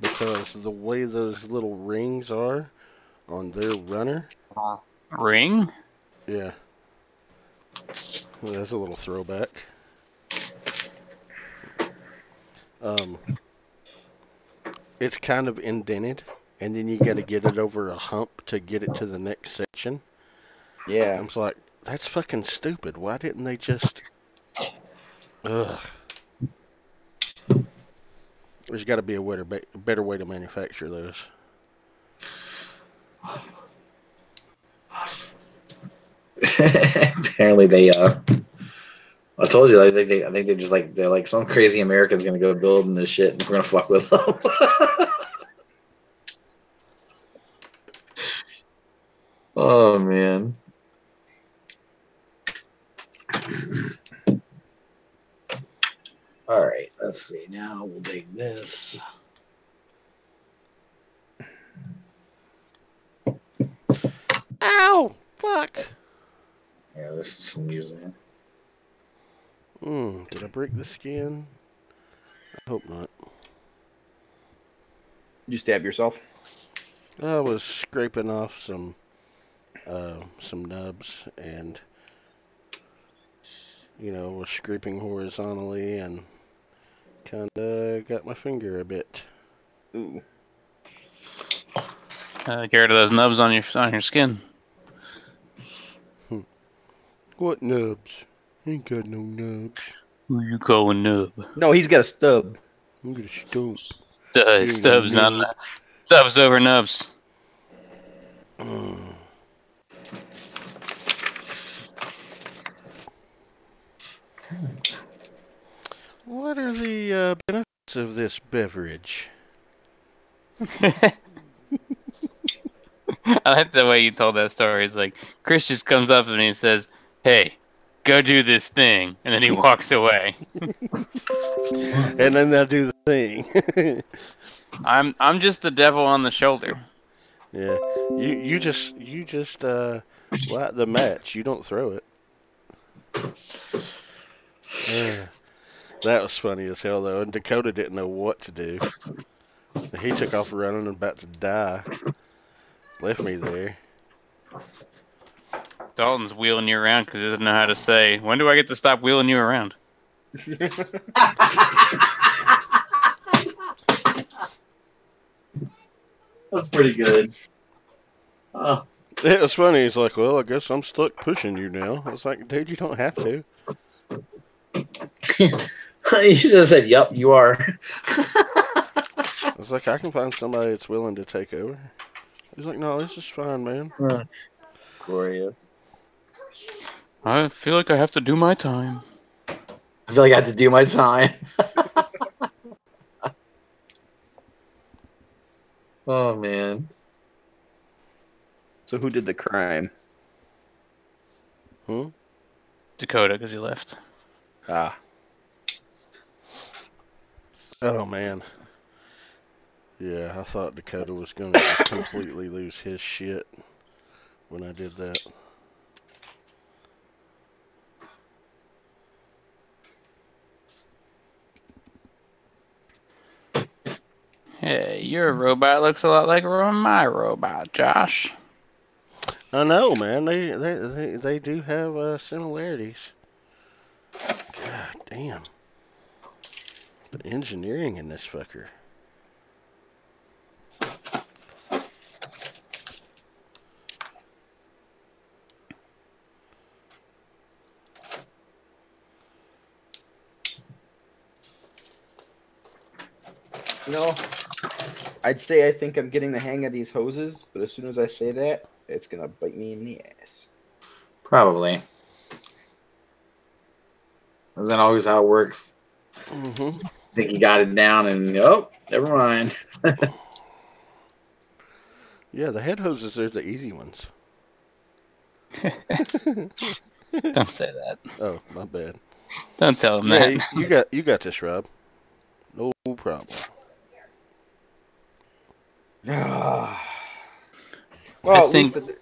Because the way those little rings are on their runner. Ring? Yeah. Well, that's a little throwback. It's kind of indented, and then you got to get it over a hump to get it to the next section. Yeah. I'm just like, that's fucking stupid. Why didn't they just... Ugh. There's got to be a better way to manufacture those. Apparently they I told you I think they just like they're like some crazy American's gonna go building this shit and we're gonna fuck with them. Oh man. All right, let's see. Now we'll take this. Ow! Fuck! Yeah, this is some music. Did I break the skin? I hope not. You stab yourself? I was scraping off some nubs and, was scraping horizontally and kind of got my finger a bit. Ooh. Get rid of those nubs on your skin. What nubs? Ain't got no nubs. Who you calling nub? No, he's got a stub. I'm gonna stump. Stubs, not stubs over nubs. What are the benefits of this beverage? I like the way you told that story. It's like Chris just comes up to me and says, "Hey, go do this thing," and then he walks away. And then they'll do the thing. I'm just the devil on the shoulder. Yeah, you just light the match. You don't throw it. Yeah. That was funny as hell though, and Dakota didn't know what to do. He took off running and about to die. Left me there. Dalton's wheeling you around because he doesn't know how to say, "When do I get to stop wheeling you around?" That's pretty good. Oh. It was funny. He's like, "Well, I guess I'm stuck pushing you now." I was like, "Dude, you don't have to." You just said, "Yep, you are." I was like, "I can find somebody that's willing to take over." He's like, "No, this is fine, man." Glorious. I feel like I have to do my time. I feel like I have to do my time. Oh man. So who did the crime? Dakota, because he left. Ah. Oh man. Yeah, I thought Dakota was gonna just completely lose his shit when I did that. Hey, your robot looks a lot like my robot, Josh. I know, man. They do have similarities. God damn. The engineering in this fucker. You know, I'd say I think I'm getting the hang of these hoses, but as soon as I say that, it's gonna bite me in the ass. Probably. Isn't that always how it works? Mm-hmm. Think you got it down and, oh, never mind. Yeah, the head hoses are the easy ones. Don't say that. Oh, my bad. Don't tell him Yeah, that. you got this, Rob. No problem. Well, I at think- least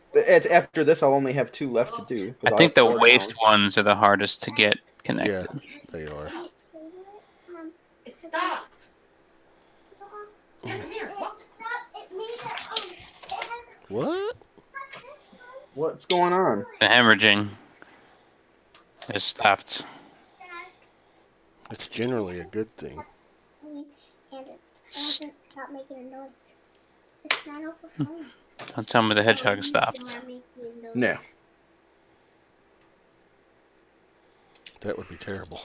After this, I'll only have 2 left to do. 'cause I I'll think have the 4 waist down. ones are the hardest to get connected. Yeah, they are. It stopped. Yeah, come here. Look. What? What's going on? The hemorrhaging has stopped. It's generally a good thing. And it hasn't stopped making a noise. It's not overflowing. Don't tell me the hedgehog stopped. No. That would be terrible.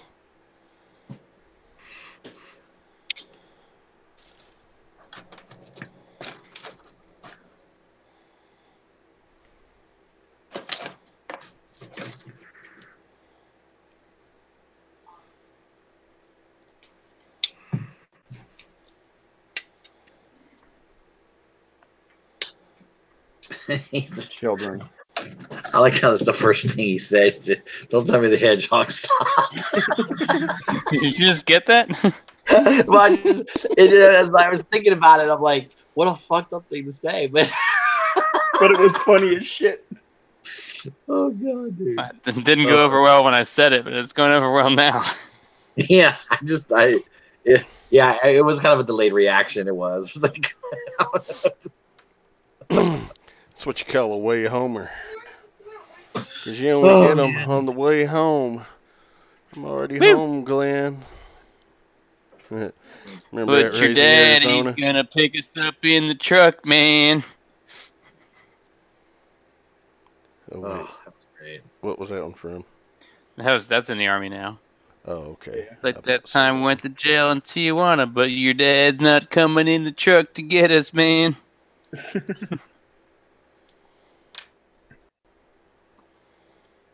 Children. I like how that's the first thing he says. Don't tell me the hedgehog stopped. Did you just get that? Well, as I was thinking about it, I'm like, what a fucked up thing to say. But But it was funny as shit. oh god, dude. It didn't go over well when I said it, but it's going over well now. Yeah, yeah, it was kind of a delayed reaction. It was like, That's what you call a way homer. Because you only get them on the way home. I'm already home, Glenn. Remember But that your Raising daddy's Arizona? gonna pick us up in the truck, man. Oh, wait. oh, that's great. What was that one from? That's in the army now. Oh, okay. Like that time we went to jail in Tijuana, but your dad's not coming in the truck to get us, man.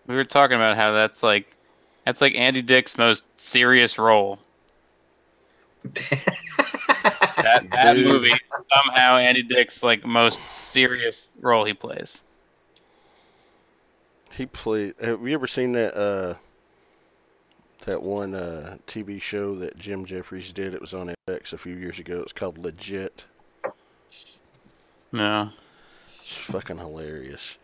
We were talking about how that's like Andy Dick's most serious role. That Dude. movie somehow Andy Dick's like most serious role he plays. He played. Have you ever seen that that one TV show that Jim Jeffries did? It was on FX a few years ago. It's called Legit. No. It's fucking hilarious.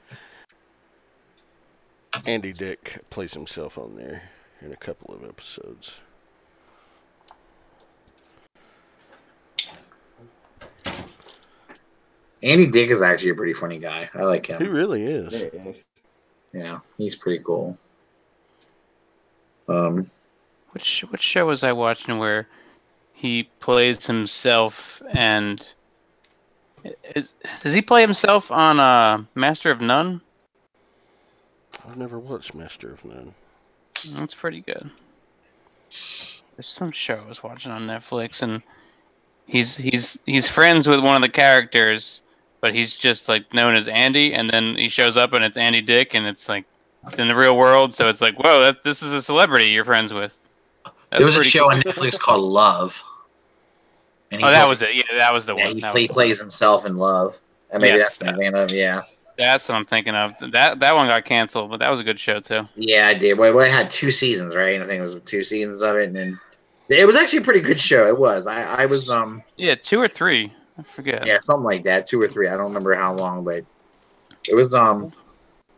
Andy Dick plays himself on there in a couple of episodes. Andy Dick is actually a pretty funny guy. I like He him. really is. Yeah, he's pretty cool. Which show was I watching where he plays himself and does he play himself on Master of None? I've never watched Master of None. That's pretty good. There's some show I was watching on Netflix, and he's friends with one of the characters, but he's just like known as Andy, and then he shows up and it's Andy Dick, and it's like it's in the real world, so it's like, whoa, this is a celebrity you're friends with. That's there was a pretty show cool. on Netflix called Love. And Oh, that was it. Yeah, that was the Yeah, one. he That play, was- plays himself in Love. And maybe Yes, that's what I'm thinking of. Yeah. That's what I'm thinking of. That one got canceled, but that was a good show too. Yeah, I did. Well, it had 2 seasons, right? I think it was 2 seasons of it, and then it was actually a pretty good show. It was. I was Yeah, 2 or 3. I forget. yeah, something like that, 2 or 3. I don't remember how long, but it was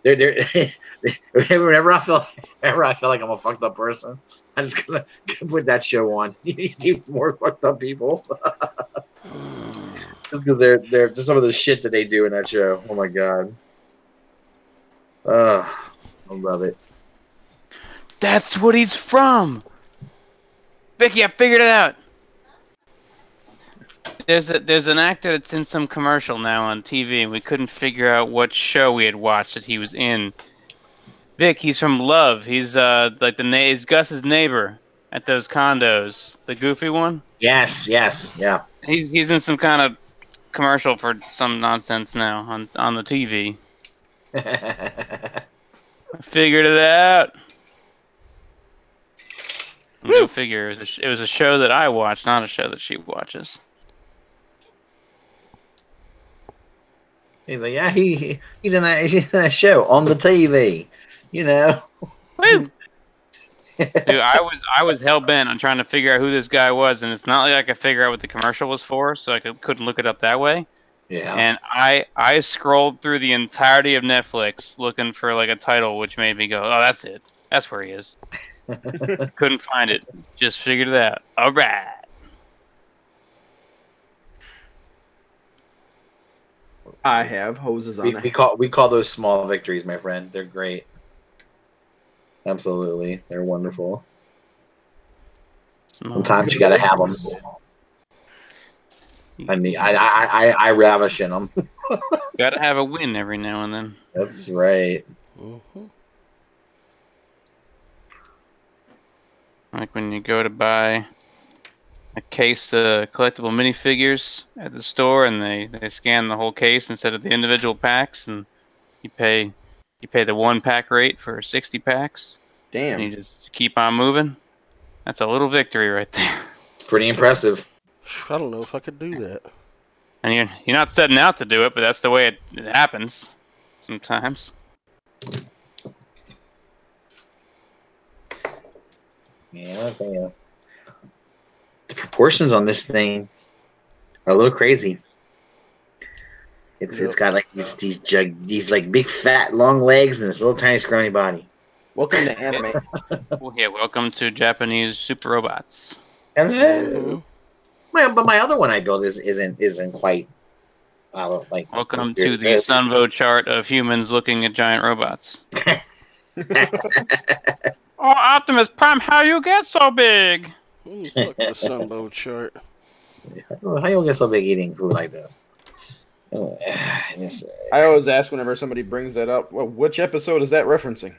there whenever I feel like I'm a fucked up person, I'm just gonna put that show on. You more fucked up people. Just because they're just some of the shit that they do in that show. Oh my god. I love it. That's what he's from. Vicky, I figured it out. There's an actor that's in some commercial now on TV, and we couldn't figure out what show we had watched that he was in. Vic, he's from Love. He's like he's Gus's neighbor at those condos, the goofy one. Yes, yeah. He's in some kind of commercial for some nonsense now on the TV. I figured it out. Go figure. It was a show that I watched, not a show that she watches. He's like, yeah, he's in that show on the TV, you know. Woo! Dude, I was hell bent on trying to figure out who this guy was, and it's not like I could figure out what the commercial was for, so I couldn't look it up that way. Yeah. And I scrolled through the entirety of Netflix looking for like a title which made me go, oh, that's it. That's where he is. Couldn't find it. Just figured it out. All right. I have hoses on there. We call those small victories, my friend. They're great. Absolutely, they're wonderful. Sometimes you gotta have them. I mean, I ravish in them. Gotta have a win every now and then. That's right. Mm-hmm. Like when you go to buy a case of collectible minifigures at the store, and they scan the whole case instead of the individual packs, and you pay the 1-pack rate for 60 packs. Damn. And you just keep on moving. That's a little victory right there. Pretty impressive. I don't know if I could do that. And you're not setting out to do it, but that's the way it happens sometimes. Yeah, the proportions on this thing are a little crazy. It's got like these like big fat long legs and this little tiny scrawny body. Welcome to anime. Well, yeah, welcome to Japanese super robots. And then, but my other one I built isn't quite like. Welcome to the Sunvo chart of humans looking at giant robots. Oh, Optimus Prime, how you get so big? Look at the Sunbow chart. How you get so big eating food like this? I always ask whenever somebody brings that up, well, which episode is that referencing?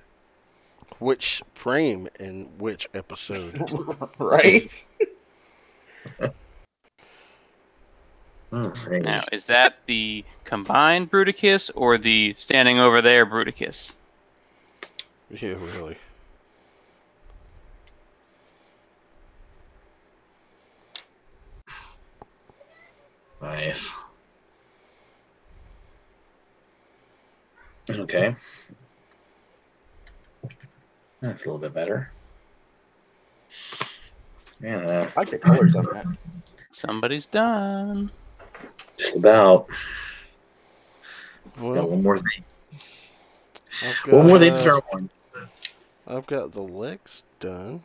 Which frame in which episode? Right? Now, is that the combined Bruticus or the standing over there Bruticus? Yeah, really. Nice. Okay. That's a little bit better. Yeah. I like the colors on that. Somebody's done. Just about. Well, Got one more thing. I've One more thing got, to turn on. I've got the legs done.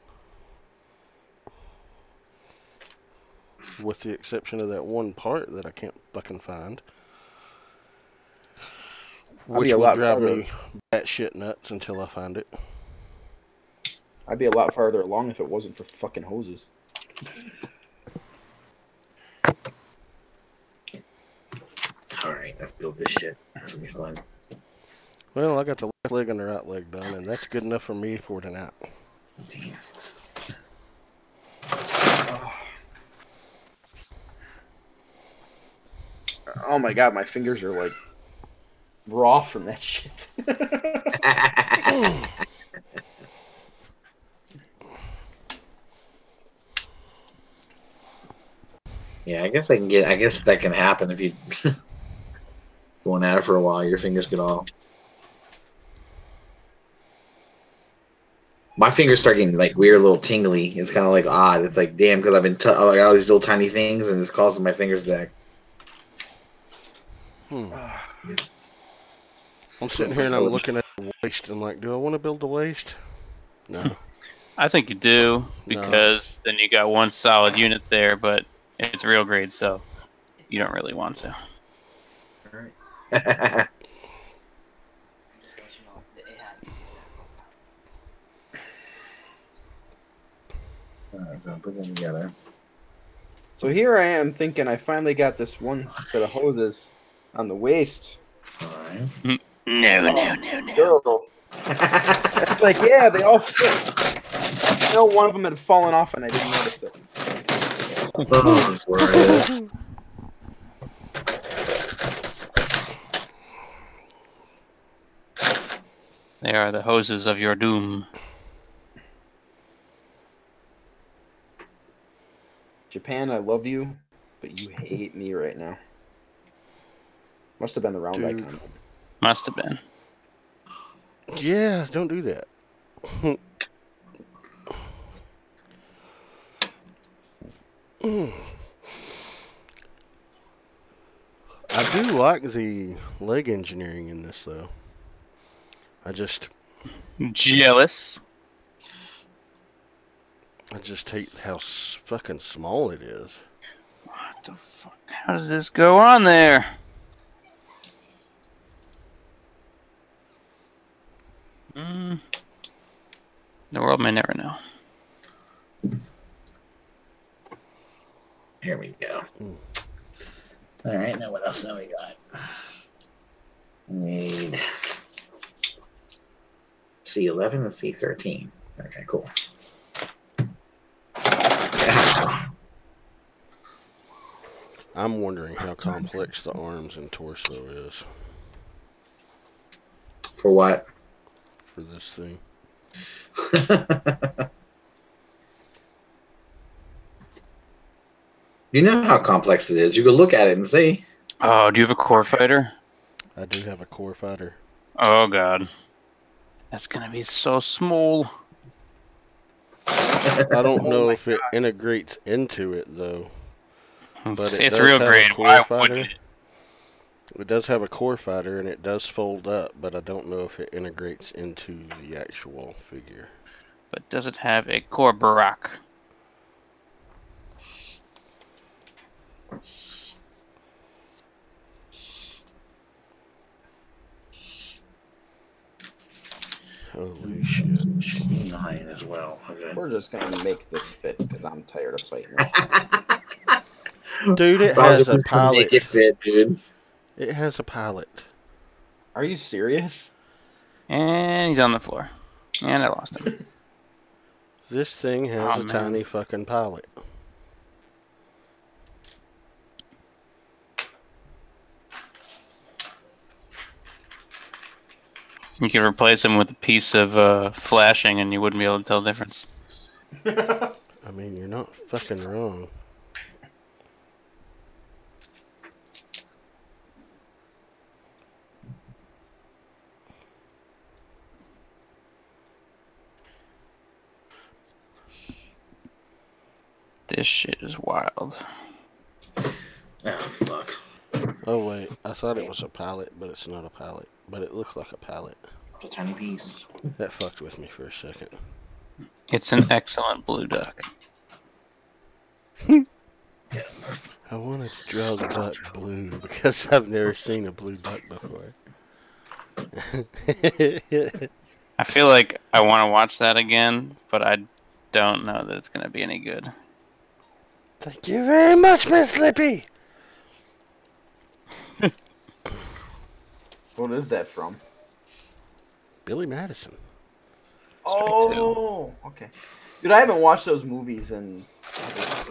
With the exception of that one part that I can't fucking find. Which will drive me batshit nuts until I find it. I'd be a lot farther along if it wasn't for fucking hoses. Alright, let's build this shit. This will be fun. Well, I got the left leg and the right leg done, and that's good enough for me for tonight. Damn. Oh my god, my fingers are like raw from that shit. Yeah, I guess that can happen if you going at it for a while. Your fingers get all. My fingers start getting like weird, little tingly. It's kind of like odd. It's like damn, because I've been I got all these little tiny things, and it's causing my fingers to act. I'm sitting here and I'm looking at the waist. I'm like, do I want to build the waist? No. I think you do, because then you got one solid unit there, but it's real grade, so you don't really want to. Alright. Alright, gonna put them together. So here I am thinking I finally got this one set of hoses on the waist. Alright. No. It's like, yeah, they all fit. I know one of them had fallen off and I didn't notice it. Oh, that's where it is. They are the hoses of your doom. Japan, I love you, but you hate me right now. Must have been the round Dude. icon. Must have been. Yeah, don't do that. I do like the leg engineering in this, though. I just Jealous. hate how fucking small it is. What the fuck? How does this go on there? The world may never know. Here we go. All right, now what else have we got? Need C11 and C13. Okay, cool. I'm wondering how complex the arms and torso is For what? for this thing. You know how complex it is. You can look at it and see. Oh, do you have a core fighter? I do have a core fighter. Oh god. That's gonna be so small. I don't know if it integrates into it, though. But it It's does real have a grade. core Why fighter. wouldn't it? It does have a core fighter, and it does fold up, but I don't know if it integrates into the actual figure. But does it have a core Barak? Holy shit. 9 as well. Okay. We're just gonna make this fit because I'm tired of fighting. Dude, it Bowser has a was gonna make pilot. it fit, dude. It has a pilot. Are you serious? And he's on the floor. And I lost him. This thing has Oh, a man. tiny fucking pilot. You could replace him with a piece of flashing and you wouldn't be able to tell the difference. I mean, you're not fucking wrong. This shit is wild. Oh, fuck. Oh, wait. I thought it was a pilot, but it's not a pilot. But it looks like a pilot. A tiny piece. That fucked with me for a second. It's an excellent blue duck. I wanted to draw the duck blue because I've never seen a blue duck before. I feel like I want to watch that again, but I don't know that it's going to be any good. Thank you very much, Miss Lippy. What is that from? Billy Madison. Oh, okay. Dude, I haven't watched those movies in.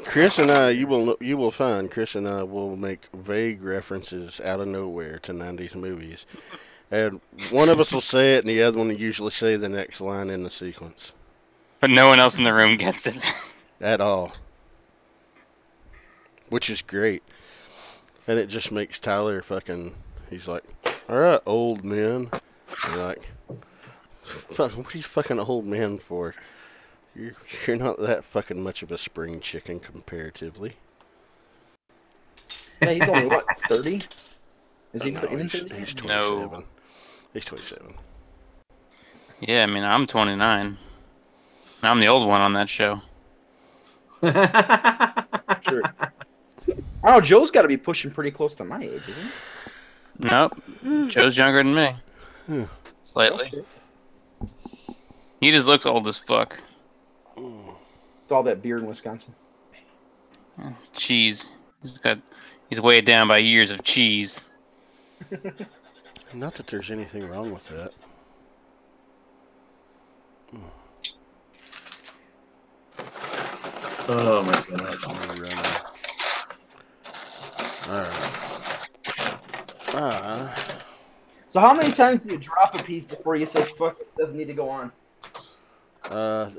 Chris and I, you will find Chris and I will make vague references out of nowhere to 90s movies. And one of us will say it, and the other one will usually say the next line in the sequence. But no one else in the room gets it. At all. Which is great. And it just makes Tyler fucking... He's like, alright, old man. You're like, fuck, what are you fucking old man for? You're not that fucking much of a spring chicken comparatively. Yeah, he's only, what, 30? Is he No, even he's 30? 27. No. He's 27. Yeah, I mean, I'm 29. I'm the old one on that show. Sure. I don't know, Joe's got to be pushing pretty close to my age, isn't he? Nope. Joe's younger than me. Hmm. Slightly. He just looks old as fuck. It's all that beer in Wisconsin. Cheese. He's weighed down by years of cheese. Not that there's anything wrong with that. Oh my goodness. Alright. So how many times do you drop a piece before you say, fuck, it doesn't need to go on?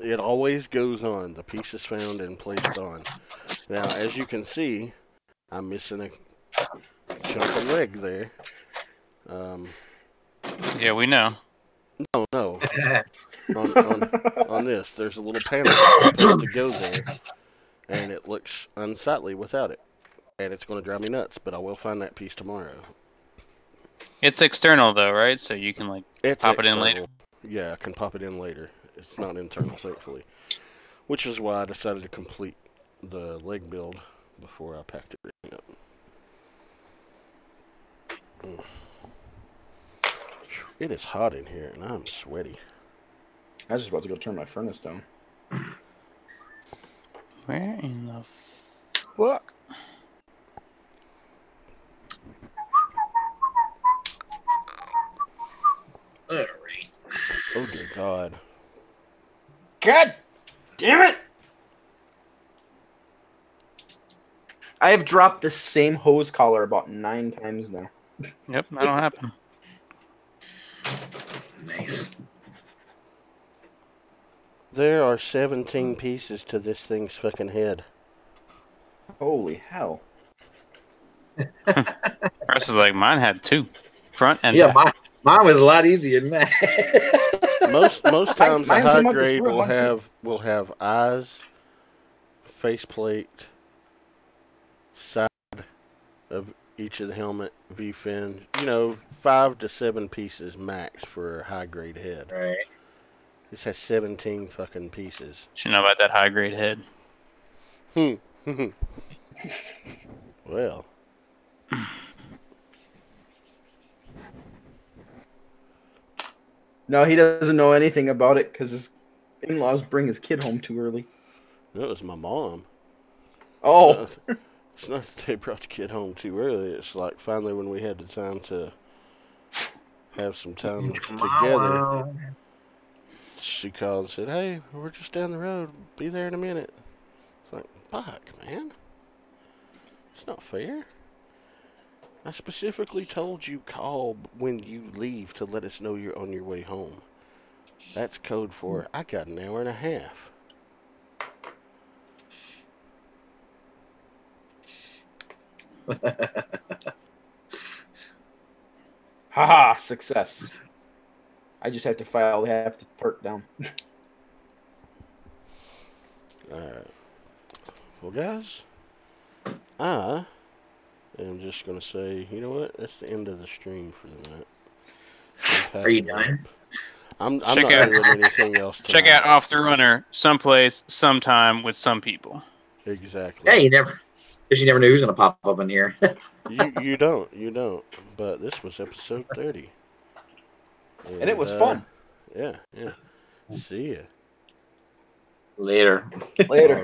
It always goes on. The piece is found and placed on. Now, as you can see, I'm missing a chunk of leg there. Yeah, we know. No. On this, there's a little panel that's supposed to go there, and it looks unsightly without it. and it's going to drive me nuts, but I will find that piece tomorrow. It's external though, right? So you can like It's pop external. it in later. Yeah, I can pop it in later. It's not internal, thankfully. Which is why I decided to complete the leg build before I packed everything up. It is hot in here, and I'm sweaty. I was just about to go turn my furnace down. Where in the fuck? All right. Oh dear God. God damn it! I have dropped the same hose collar about 9 times now. Yep, that'll happen. Nice. There are 17 pieces to this thing's fucking head. Holy hell. Russ is like, mine had 2, front and Yeah, back. mine was a lot easier than that. Most times a Mine high came up as grade real will have eyes, faceplate, side of each of the helmet, V fin. 5 to 7 pieces max for a high grade head. Right. This has 17 fucking pieces. Should know about that high grade head. Well. No, he doesn't know anything about it because his in-laws bring his kid home too early. That was my mom. Oh. It's not that they brought the kid home too early. It's like finally when we had the time to have some time together, she called and said, "Hey, we're just down the road. Be there in a minute." It's like, fuck, man. It's not fair. I specifically told you call when you leave to let us know you're on your way home. That's code for I got an hour and a half. Haha, success. I just have to file the part down. Alright. Well, guys, I am just going to say, you know what? That's the end of the stream for the night. Are you done? I'm Check not out- doing anything else tonight. Check out Off the Runner someplace, sometime with some people. Exactly. Yeah, you never know who's gonna pop up in here. You don't. But this was episode 30. And it was fun. Yeah. See ya. Later. Later.